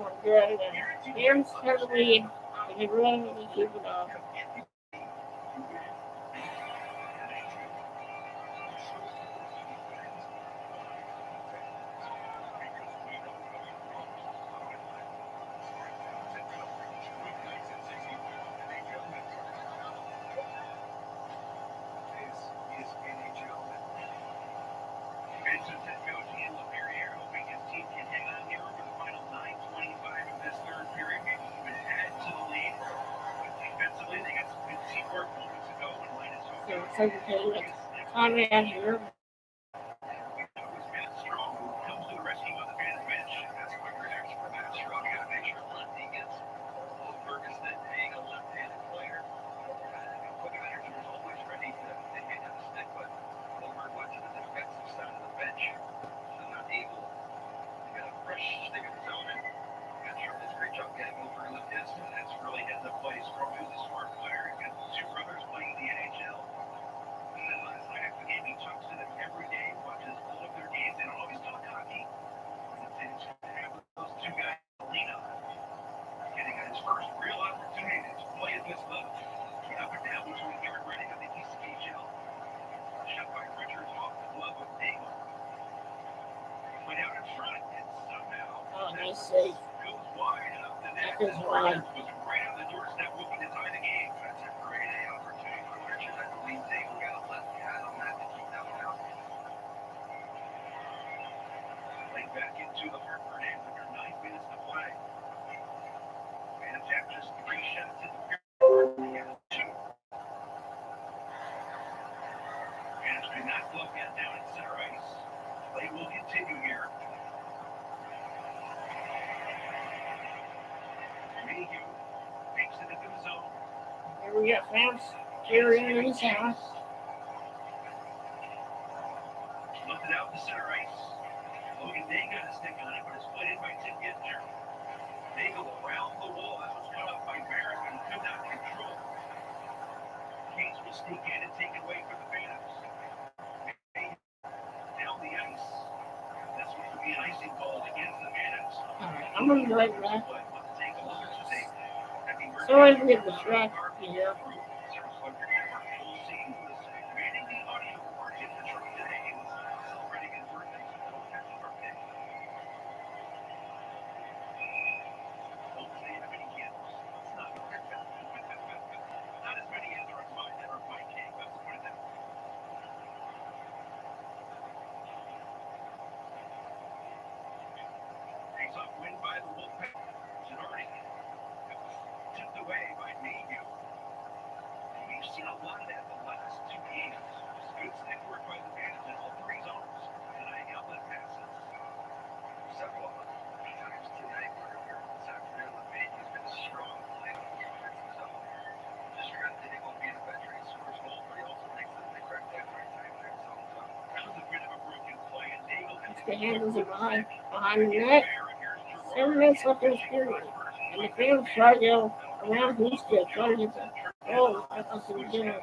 doing good. And Rams have the lead. They really need to keep it up. Vincent head coach Ian LaPerriere hoping his team can hang on here over the final 9:25 of this third period, maybe even add to the lead. But defensively, they got some good teamwork moments ago when Linus So it's like time out here. Strong who comes to the rescue on the fan bench. That's a quick reaction from Matt Strong. You gotta make sure lefty gets Wolfpac being a left-handed player. Quick manager is always ready to hit on the stick, but Wolfpac went to the defensive side of the bench. So not able to get a fresh stick of his own. And Matt Strong does a great job getting over in the distance. And that's really hit the play. Strong is a smart player. He's got two brothers playing in the NHL. And then last night after the game, he talks to them every day, watches all of their games, and always talk hockey. And it's to have those two guys lean on. Getting his first real opportunity to play at this level. Up and down between here and Reading of the East KHL. Shot by Richards off the glove of Daigle. Went out in front, and somehow Nice save. goes wide up the net. That is wide. Was right on the doorstep looking to tie the game. That's a great opportunity for Richards. I believe Daigle got a left hand on that to keep that one out. Played back into the Hartford end under 9 minutes to play. Fans have just 3 shots in the period. They have 2. Fans do not look yet down at center ice. Play will continue here. Mayhew makes it into the zone. Here we got fans cheering in his house. Lifted out to center ice. Logan Day got a stick on it, but it's played in by Tim Gittner. They go around the wall. That was cut off by Barrett, but he could not control. Cates will sneak in and take it away from the Phantoms. Down the ice. This one would be an icing call against the Phantoms. Alright, I'm gonna go right back. Let's take a look at the tape. Sorry to get distracted here. Manning the audio work in the truck today. Celebrating his birthday. Happy birthday. Don't say how many candles. It's not as many as are in my cake. Let's put it that way. Face off win by the Wolfpac. Zanardi. Tipped away by Mayhew. We've seen a lot of that the last 2 games. Good stick work by the Phantoms in all 3 zones. Denying outlet passes. Several times tonight where this afternoon the Mayhew's been a strong play on the offensive zone. Just got to take on being a veteran, scores goals, but he also makes the correct play every time in their zone. So that was a bit of a broken play, and Daigle It's the handles are behind the net. 7 minutes left in this period. And the fans try to go around Houston, try to get the goal. That's what they're doing.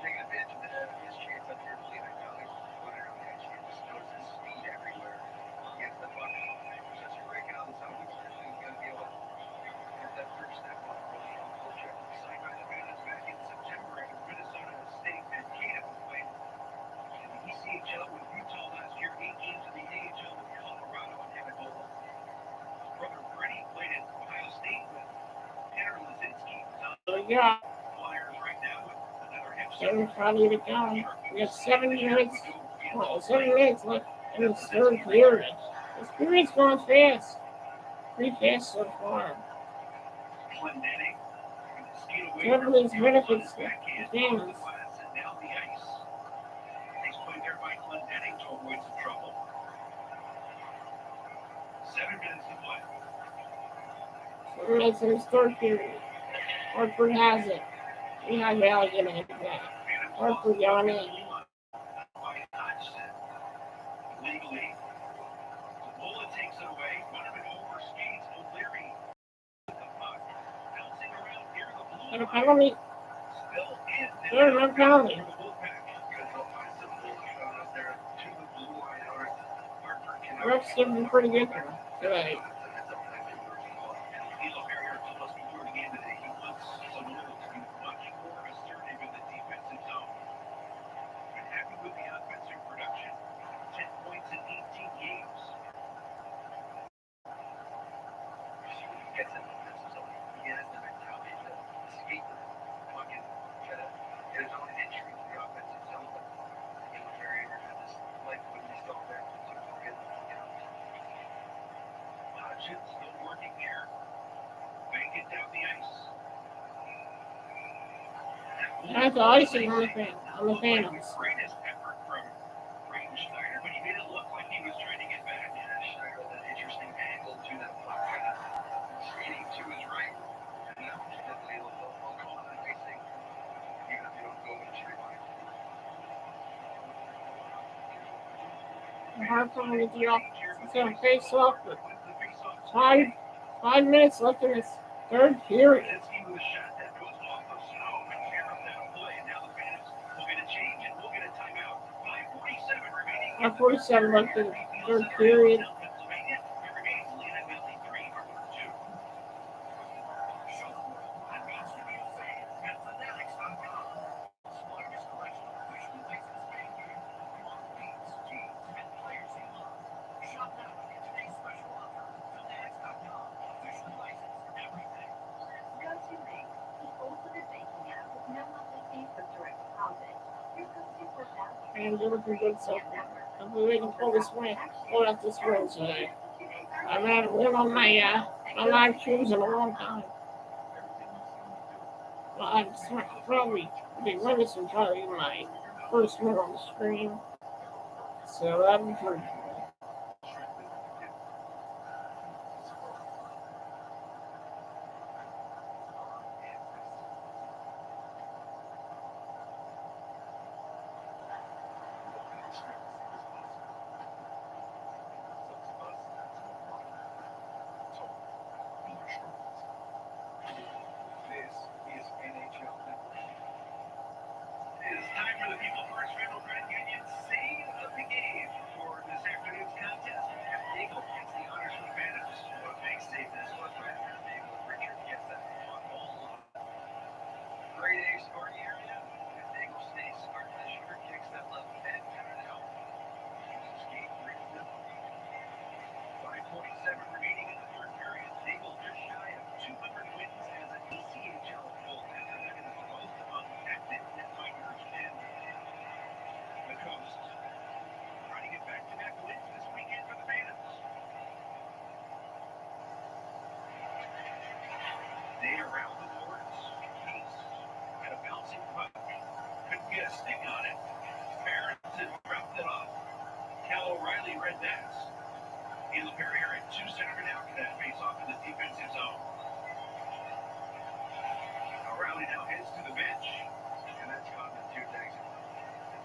Taking advantage of his chance up here to lead a goal. Put it on the edge. He just knows his speed everywhere. Gets the puck. Just breaking on the zone. He's going to be able to get that first step on really helpful check. Signed by the Phantoms back in September after Minnesota State and Cato played in the ECHL with Utah last year, 8 games in the AHL with Colorado and had a goal. His brother Brady played at Ohio State with Tanner Lazinski. Yeah. Flyers right now with another hip 7:40 to go. We have 7 minutes. Well, 7 minutes left in this third period. This period's going fast. Pretty fast so far. Everything's benefits the fans. Down the ice. Nice play there by Clendenning to avoid some trouble. 7 minutes to play. 7 minutes in this third period. Hartford has it. Lehigh Valley getting it back. Hartford going in. Legally. Bola takes it away. One of it over skates. O'Leary. The puck. Bouncing around here. The blue. And a penalty. Still in. There's no penalty. Good offensive shot out there refs have been pretty good today. Still working here. Bank it down the ice. That's icing on the Phantoms. Greatest effort from Braden Schneider, but he made it look like he was trying to get back. Yeah, Schneider with an interesting angle to that puck. Skating to his right. Yeah, definitely they'll call it icing, even if you don't go in a straight line. Harper with the off. He's going to face off with 5 minutes left in this third period. With a shot that goes off of Snow and caroms that play, and now the Phantoms will get a change and we'll get a timeout. 5:47 remaining. 5:47 left in the third period. Pennsylvania, it remains Lena Millie 3, Harper 2. Smartest collection of officially licensed fan gear, beats, jeans, and players you love. Shop now and get today's special offer. Fanatics.com, officially licensed everything. Go to Make, the ultimate banking app with no monthly fees with direct deposit. Your go-to for value. And they're looking good so far. Hopefully we can pull out this win today. I've had a win on my live streams in a long time. Well, I'm probably the winners will probably be my first win on the stream. So that'd be pretty cool. This is NHL Network. It is time for the People First Federal Credit Union Save of the Game for this afternoon's contest. Eagle gets the honors for the Phantoms. What makes save this one right here? Eagle Richard gets that one goal. Grade A scoring area. If Eagle stays smart this year, kicks that left head, coming out. Uses game 3 to win. 5:47 remaining in the third period. Eagle just shy of 200 wins as an ECHL goaltender. That is the most among active netminders in the coast. Trying to get back-to-back wins this weekend for the Phantoms. They around the boards. Case had a bouncing puck. Couldn't get a stick on it. Barrington dropped it off. Cal O'Reilly read that. Caleb Perrier at 2 center now for that face-off in the defensive zone. O'Reilly now heads to the bench. And that's caught in 2 tags.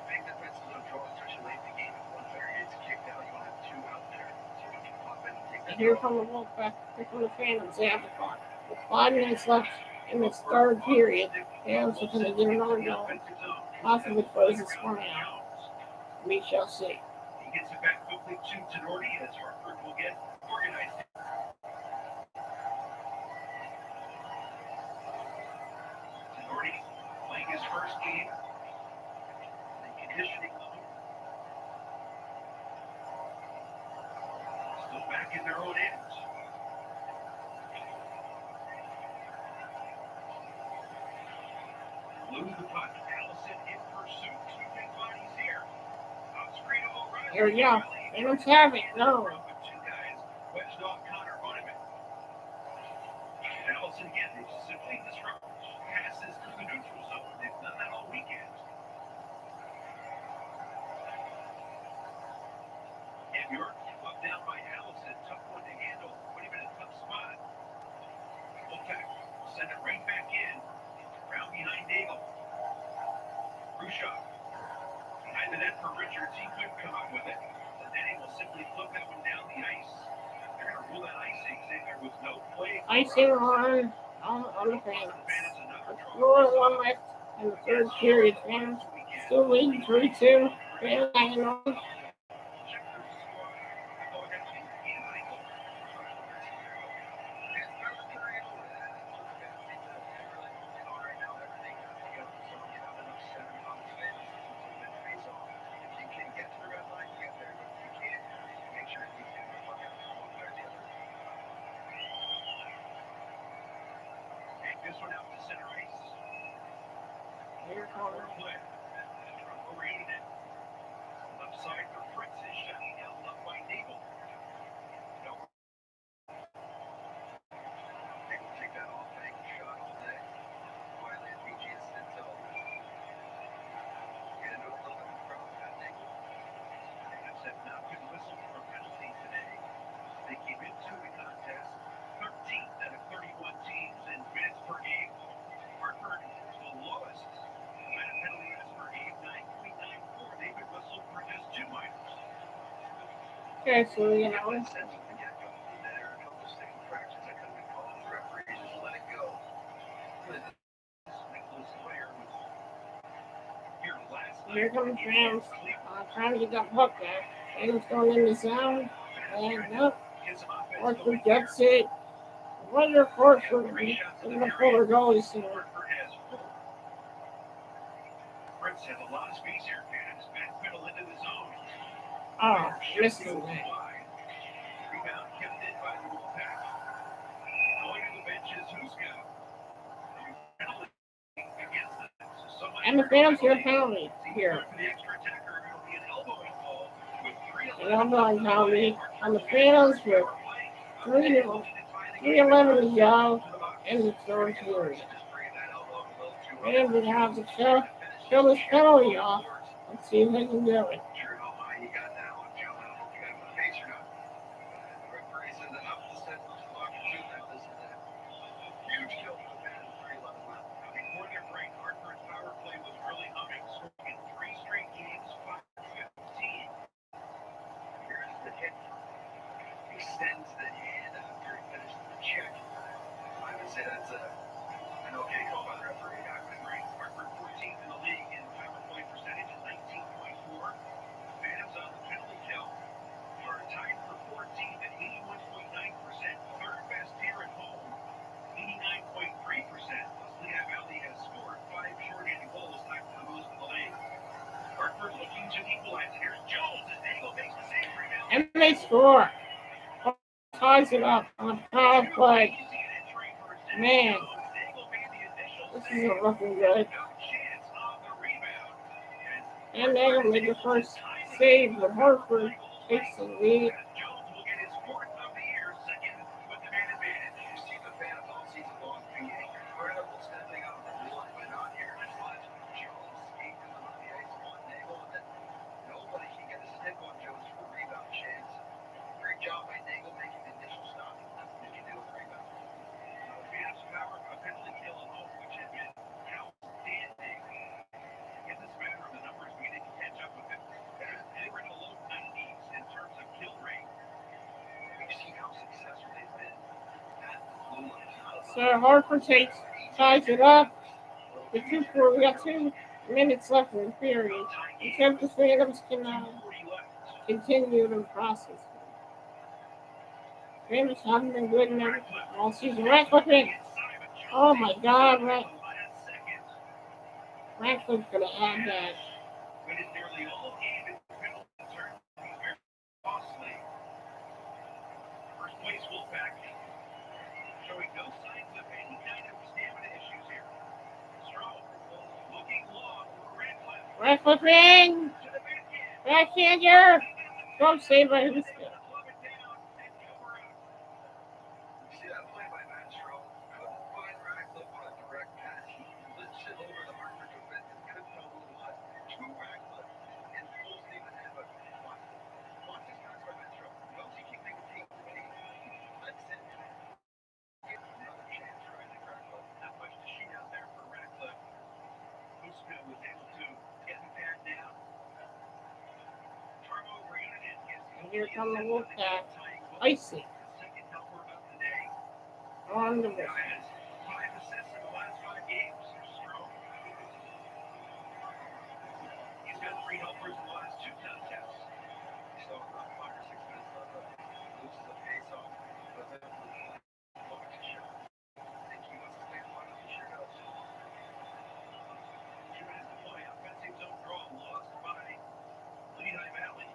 Big defensive zone draw, especially late in the game. If one player gets kicked out, you want to have 2 out there. So you can pop in and take that. Here from the Wolfpac, here from the Phantoms, they have the clock. With 5 minutes left in this third period, Phantoms are going to get another goal. Possibly close this one out. We shall see. He gets it back quickly to Tenorti as Hartford will get organized. Tenorti playing his first game. The conditioning load. Still back in their own end. Lose the puck. Allison in pursuit. 2 big bodies here. Off screen of O'Reilly. Here we go. Phantoms have it. No. With 2 guys wedged off Connor Bunneman. Allison again, they simply disrupt passes to the neutral zone. They've done that all weekend. And York up down by Allison. Tough one to handle. Put him in a tough spot. Wolfpac will send it right back in. Round behind Daigle. Rushoff. Behind the net for Richards. He couldn't come up with it. And then he will simply flip that one down the ice. They're going to rule that icing, saying there was no play. Icing on the Phantoms. 4-1 left in the third period. Phantoms still leading 3-2. Phantoms hanging on. your corner. Left side for Fritz is shutting down left by Nagel. Take that off angle shot all day. Finally, PG is Stinto. Get into a little bit of trouble with that Nagel. That's it. Now good whistle for a penalty today. They came into the contest 13th out of 31 teams in minutes per game. Hartford is the lowest amount of penalty minutes per game, 9.94. They could whistle for just 2 minors. Okay, so you know. That sense from the get-go. There are a couple of sticky fractions that could have been called. The referees just let it go. Nicholas Sawyer was here last night. Here comes Rams. Trying to get that puck back. He was going in the zone. And up. Hartford gets it. Wonder if Hartford in the fuller goalie soon. Fritz has a lot of space here, and his back pedal into the zone. Oh, misses it. Rebound kept in by the Wolfpac. Going to the bench is Huska. Penalty against them. And the Phantoms get a penalty here. For the extra attacker, it'll be an elbowing call with 3:11. An elbowing penalty on the Phantoms with 3:11 to go in the third period. Rams are going to have to kill this penalty off. Let's see if they can do it. Sure how high you got that one, Joe. I don't know if you got my face or not. The referee says enough. The set was talking to that. This is a huge kill for the Phantoms. 3:11 left. Before their break, Hartford's power play was really humming, scoring in 3 straight games, 5-15. Here's the hit. Extends the hand after he finishes the check. I would say that's an okay call by the referee. I would agree. Hartford 14th in the league in power play percentage at 19.4. Phantoms on the penalty kill are tied for 14th at 81.9%. Third best here at home, 89.3%. Lehigh Valley has scored 5 short-handed goals, tied for the most in the league. Hartford looking to equalize. Here's Jones as Nagel makes the save rebound. And they score. Ties it up on power play. Man, this isn't looking good. And they'll make the first save, but Hartford takes the lead. Jones will get his 4th of the year, second with the man advantage. You see the Phantoms all season long being incredible stepping up the line, but not here. Just watch Jones skate to the ice on Nagel, and then nobody can get a stick on Jones for a rebound chance. Great job by Nagel making the initial stop. Nothing you can do with the rebound. Phantoms power a penalty kill at home, which had been outstanding. In this matter of the numbers, we didn't catch up with it. They were in the low 90s in terms of kill rate. We've seen how successful they've been at the blue line. So Hartford ties it up. We got 2 minutes left in the period. Except the Phantoms can continue the process. Phantoms haven't been good enough all season. Ratcliffe. Oh my God, Ratcliffe's gonna add that. When it's nearly all game, it's penalty turn. He's very costly. First place Wolfpac showing no signs of any kind of stamina issues here. Strong, looking long for Ratcliffe. Ratcliffe in! Backhander! Don't save by Huska. You see that play by Matt Strome? Couldn't find Ratcliffe on a direct pass. He lifts it over the Hartford defense. Couldn't know who it was. To Ratcliffe in full steam ahead, but watch this pass by Matt Strome. Knows he can make a take the lead. Lets it. Another chance for Isaac Ratcliffe. Not much to shoot out there for Ratcliffe. Huska was able to get the pad down. Turnover unit is Here come the Wolfpac. Icy. second helper of the day. On the Now wrist. has 5 assists in the last 5 games. Strong. He's got 3 helpers in the last 2 contests. Still about 5 or 6 minutes left. Loses a face-off. But then blocks a shot. I think he wants to stay on. He sure does. 2 minutes to play. Offensive zone draw lost by Lehigh Valley.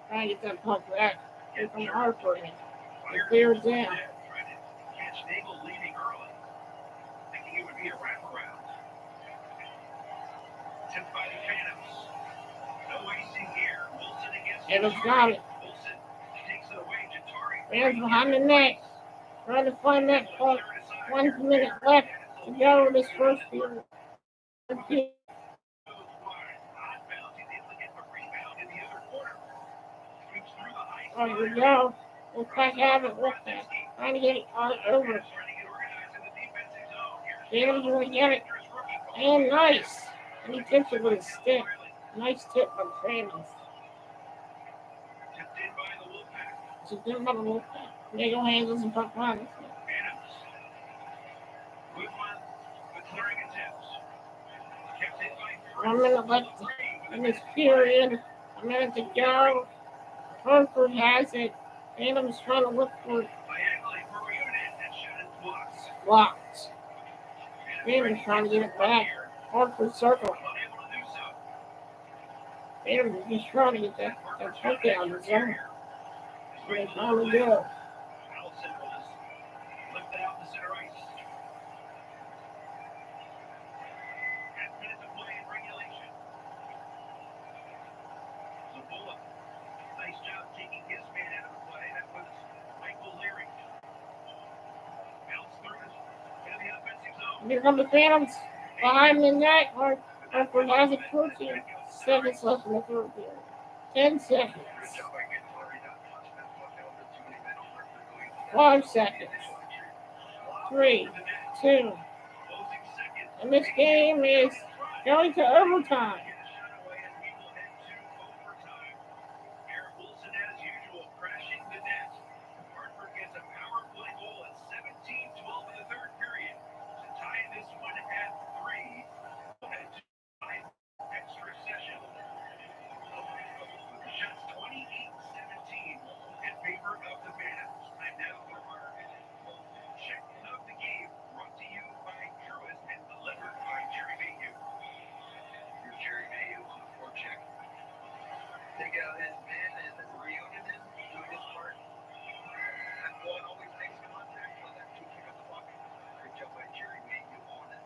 Trying to get that puck back. Here from Hartford. It clears down. Trying to catch Nagel leading early. Thinking it would be a wraparound. Tipped by the Phantoms. No icing here. Wilson against Adams got it. Wilson takes it away. Jatari. Fans behind the net. Trying to find that point. 1 minute left to go in this first period. Oh, here we go. Wolfpac have it. Wolfpac trying to get it on over. Adams will get it. And nice. And he tips it with a stick. Nice tip from Phantoms. Tipped in by the Wolfpac. Diego handles and puck runs. The clearing attempts. Kept it by 1 minute left in this period. A minute to go. Hartford has it. Phantoms trying to look for it. diagonally for Reunion and shot it blocked. Blocked. Phantoms trying to get it back. Hartford circle. Unable to do so. Phantoms are just trying to get that puck down the zone. They finally do. Allison will just lift it out to center ice. Half minute to play in regulation. Zabola. Nice job taking his man out of the play. That was Michael Leary. Bounce through it into the offensive zone. Here come the Phantoms. Behind the net. Hartford has it 14 seconds left in the third period. 10 seconds. 5 seconds. 3, 2. And this game is going to overtime. Eric Wilson, as usual, crashing the net. Hartford gets a power play goal at 17-12 in the third period to tie this one at 3. And 5 extra session. The shots 28-17 in favor of the Phantoms. And now for our check of the game, brought to you by Truist and delivered by Jerry Mayhew. Here's Jerry Mayhew on the forecheck. Take out his man and the Reunion is doing his part. That one always makes contact on that to pick up the puck. Great job by Jerry Mayhew on the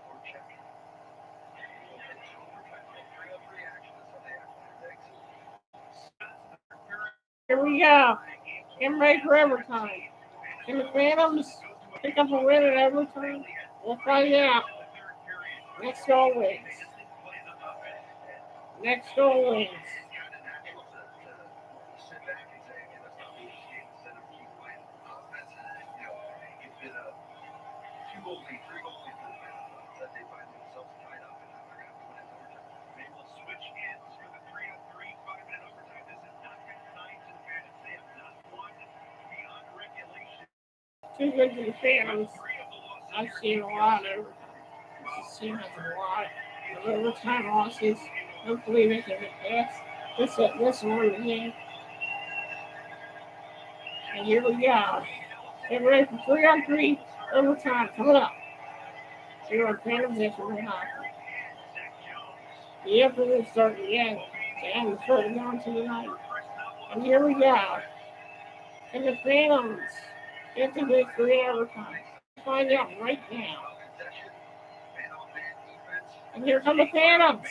forecheck. We'll head to overtime. 3-on-3 action this Sunday afternoon. Here we go. Getting ready for overtime. Can the Phantoms pick up a win in overtime? We'll find out. Next goal wins. Next goal wins. Sit back and say, okay, let's not lose this game instead of keep playing offense. It's been a 2-goal lead, 3-goal lead for the Phantoms that they find themselves tied up and now they're going to have to win in overtime. They will switch ends for the 3-on-3 5-minute overtime. This has not been kind to the Phantoms. They have not won beyond regulation. Too good to the Phantoms. I've seen a lot of overtime. This team has a lot of overtime losses. Hopefully they can get past this one in the game. And here we go. Get ready for 3-on-3 overtime coming up. Here on Phantoms after the hockey. The effort will start again. And the further down to the night. And here we go. And the Phantoms get the victory overtime. Find out right now. And here come the Phantoms.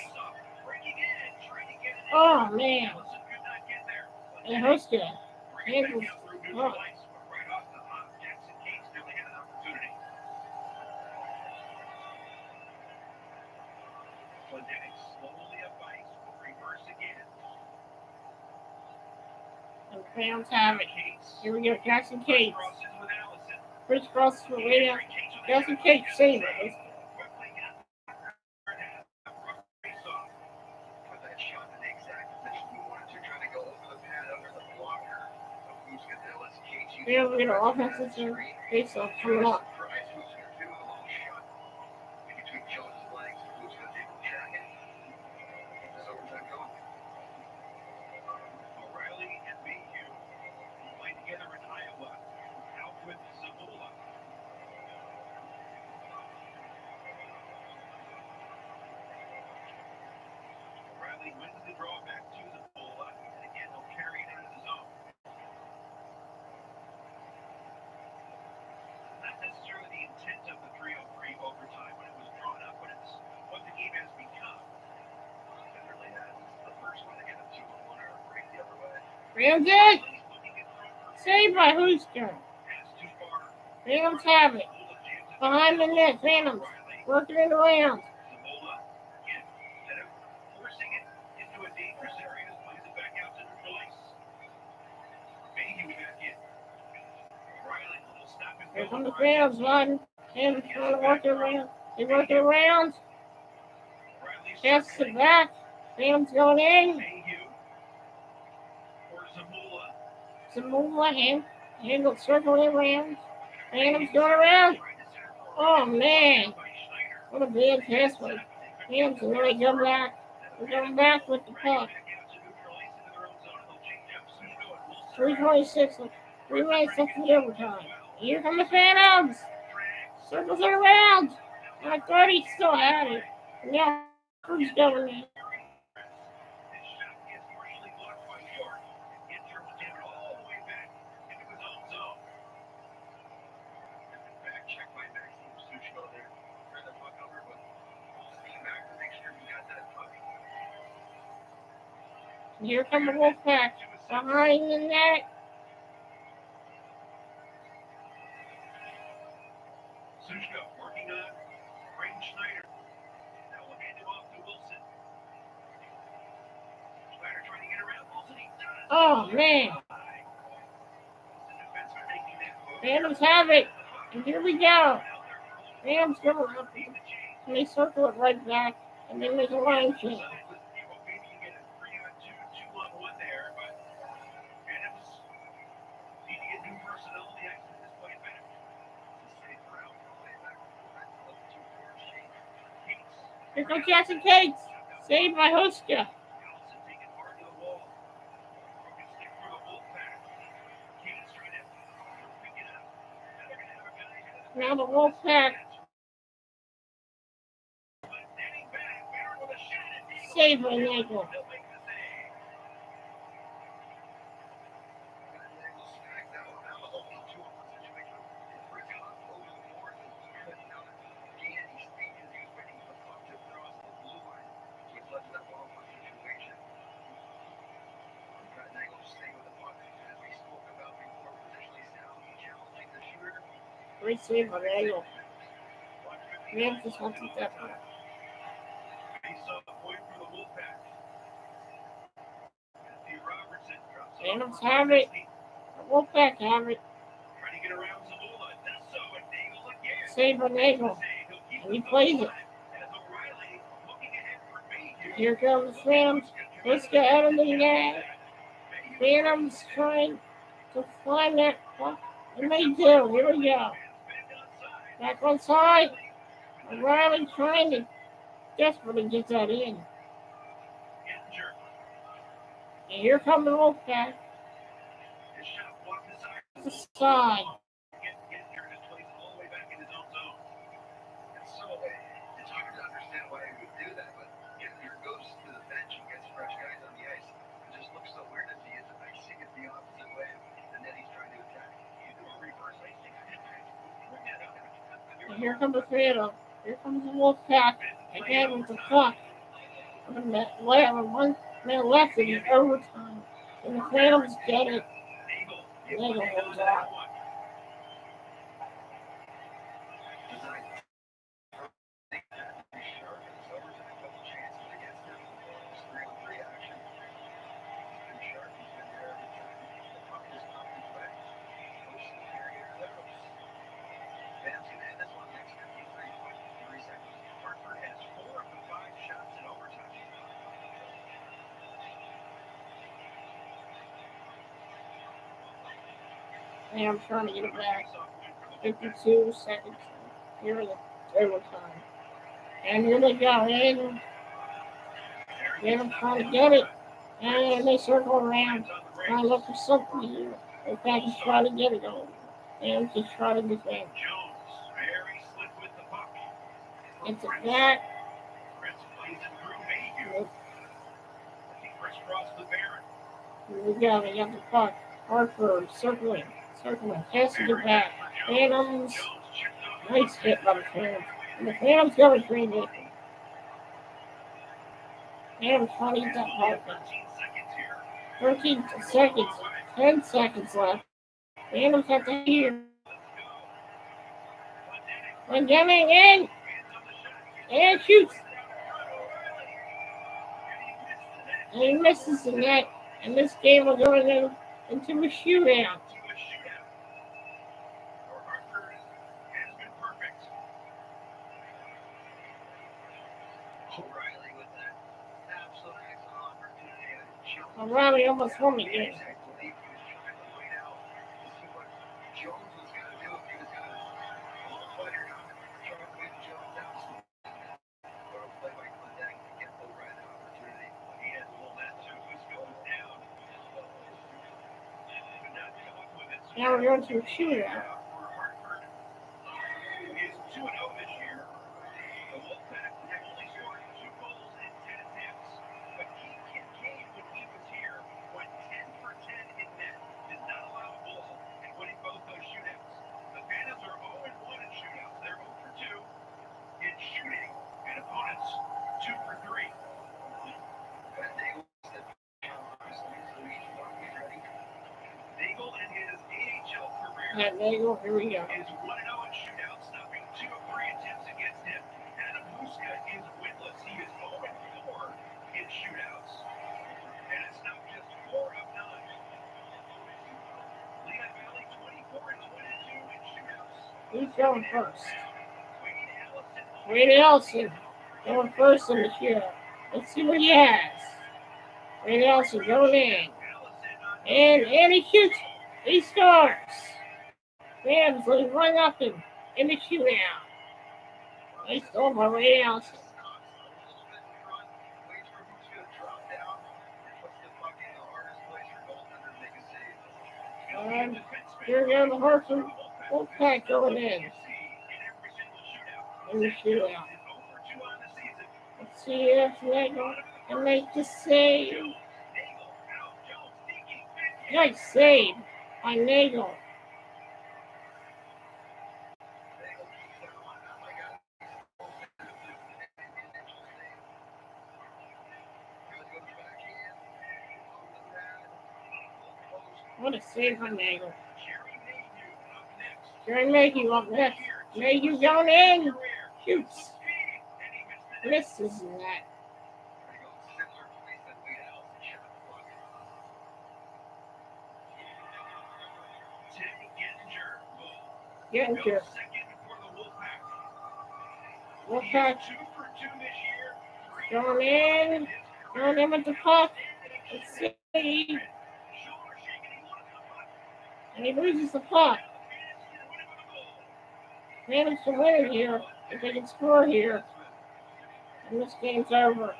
Oh man. And Huska handles oh. And the Phantoms have it. Here we go, Jackson Cates. Chris crosses for way out. Jackson Cates save it. Here we go, offensive zone. Face off coming up. O'Reilly and Mayhew played together in Iowa. Out with Zabola. O'Reilly wins the draw back to Zabola, and again he'll carry it into the zone. Not necessarily Ramsey! Saved by Husker. Phantoms have it. Behind the net, Phantoms. Working it around. Forcing it into a dangerous area as plays it back out to neutral ice. Mayhew back in. Riley, little stop and Here go. come the Phantoms, Martin. Phantoms trying to work it around. They work it around. Pass it back. Phantoms going in. Zamula handle circling around. Phantoms going around. Oh man. What a bad pass one. Phantoms are going to come back. We're coming back with the puck. 3:26. 3 minutes left in the overtime. Here come the Phantoms. Circles it around. And I thought he still had it. Now who's going in? Here come the Wolfpac. Behind the net. Sushka working on Braden Schneider. Now we'll hand him off to Wilson. Schneider trying to get around Wilson. He does. Oh man. Phantoms have it. And here we go. Phantoms go up. And they circle it right back. And then there's a line change. Here comes Jackson Cates. Saved by Huska. Now the Wolfpac. Save by Nagel. Great save by Nagel. Rams just won't take that one. Phantoms have it. The Wolfpac have it. Save by Nagel. And he plays it. Here comes the Phantoms. Huska out of the net. Phantoms trying to find that puck. And they do. Here we go. Back on side. Riley trying to desperately get that in. And here comes the Wolfpac. The side. It's hard to understand why he would do that, but Gittler goes to the bench and gets fresh guys on the ice. It just looks so weird as he is icing it the opposite way, and then he's trying to attack. You do a reverse icing. And here comes the Phantom. Here comes the Wolfpac. Again with the puck. 1 minute left in the overtime. And the Phantoms get it. Nagel comes out. And I'm trying to get it back. 52 seconds here in the overtime. And here they go. And they're trying to get it. And they circle around. Trying to look for something here. In fact, he's trying to get it over. And just trying to defend. It's a back. Here we go. They got the puck. Hartford circling. Passing it back. Phantoms. Nice hit by the Phantoms. And the Phantoms going free Phantoms trying to get that puck back. 13 seconds. 10 seconds left. Phantoms have to here. Pandemic in. And shoots. And he misses the net. And this game will go into a shootout. O'Reilly almost won the game. Now we're going to a shootout. Is 2-0 this year. The Wolfpac have only scored 2 goals in 10 attempts. But Keith Kincaid, when he was here, went 10 for 10 in net, did not allow a goal, and winning both those shootouts. The Phantoms are 0-1 in shootouts. They're 0 for 2 in shooting, and opponents 2 for 3. Nagel in his AHL career Nagel, here we go. is 1-0 in shootouts, stopping 2 of 3 attempts against him. Adam Huska is winless. He is 0-4 in shootouts. And it's not just 4 of 9. Lehigh Valley 24 and 22 in shootouts. Who's going first? Wade Allison going first in the shootout. Let's see what he has. Wade Allison going in. And he shoots. He scores. Rams lead 1-0 in the shootout. Nice goal by Wade Allison. And here goes the Hartford Wolfpac going in the shootout. Let's see if Nagel can make the save. Nice save by Nagel. What a save by Nagel. Jerry Mayhew up next. Mayhew going in. Shoots. Misses that. Gettinger. Wolfpac. Going in. Going in with the puck. Let's see. And he loses the puck. Managed to win it here. If they can score here. And this game's over.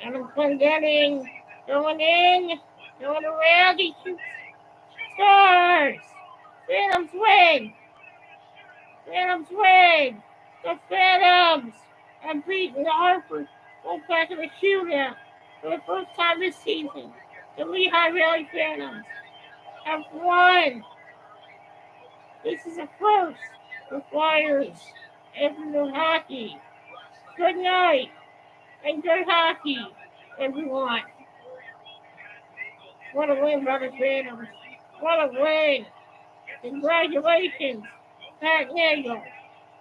Adam Clendenning going in. Going around. He shoots. Scores. Phantoms win. Phantoms win. The Phantoms have beaten the Hartford Wolfpac in a shootout for the first time this season. The Lehigh Valley Phantoms have won. This is a first for Flyers afternoon hockey. Good night and good hockey, everyone. What a win by the Phantoms. What a win. Congratulations, Pat Nagel.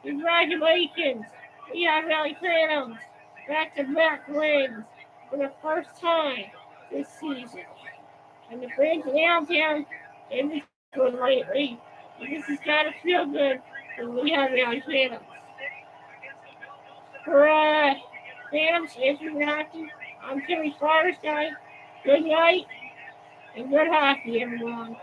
Congratulations, Lehigh Valley Phantoms. Back-to-back wins for the first time this season. And the fans downtown, they've been good lately. This has got to feel good for the Lehigh Valley Phantoms. For Phantoms, Afternoon Hockey, I'm Timmy Flyers guy. Good night and good hockey, everyone.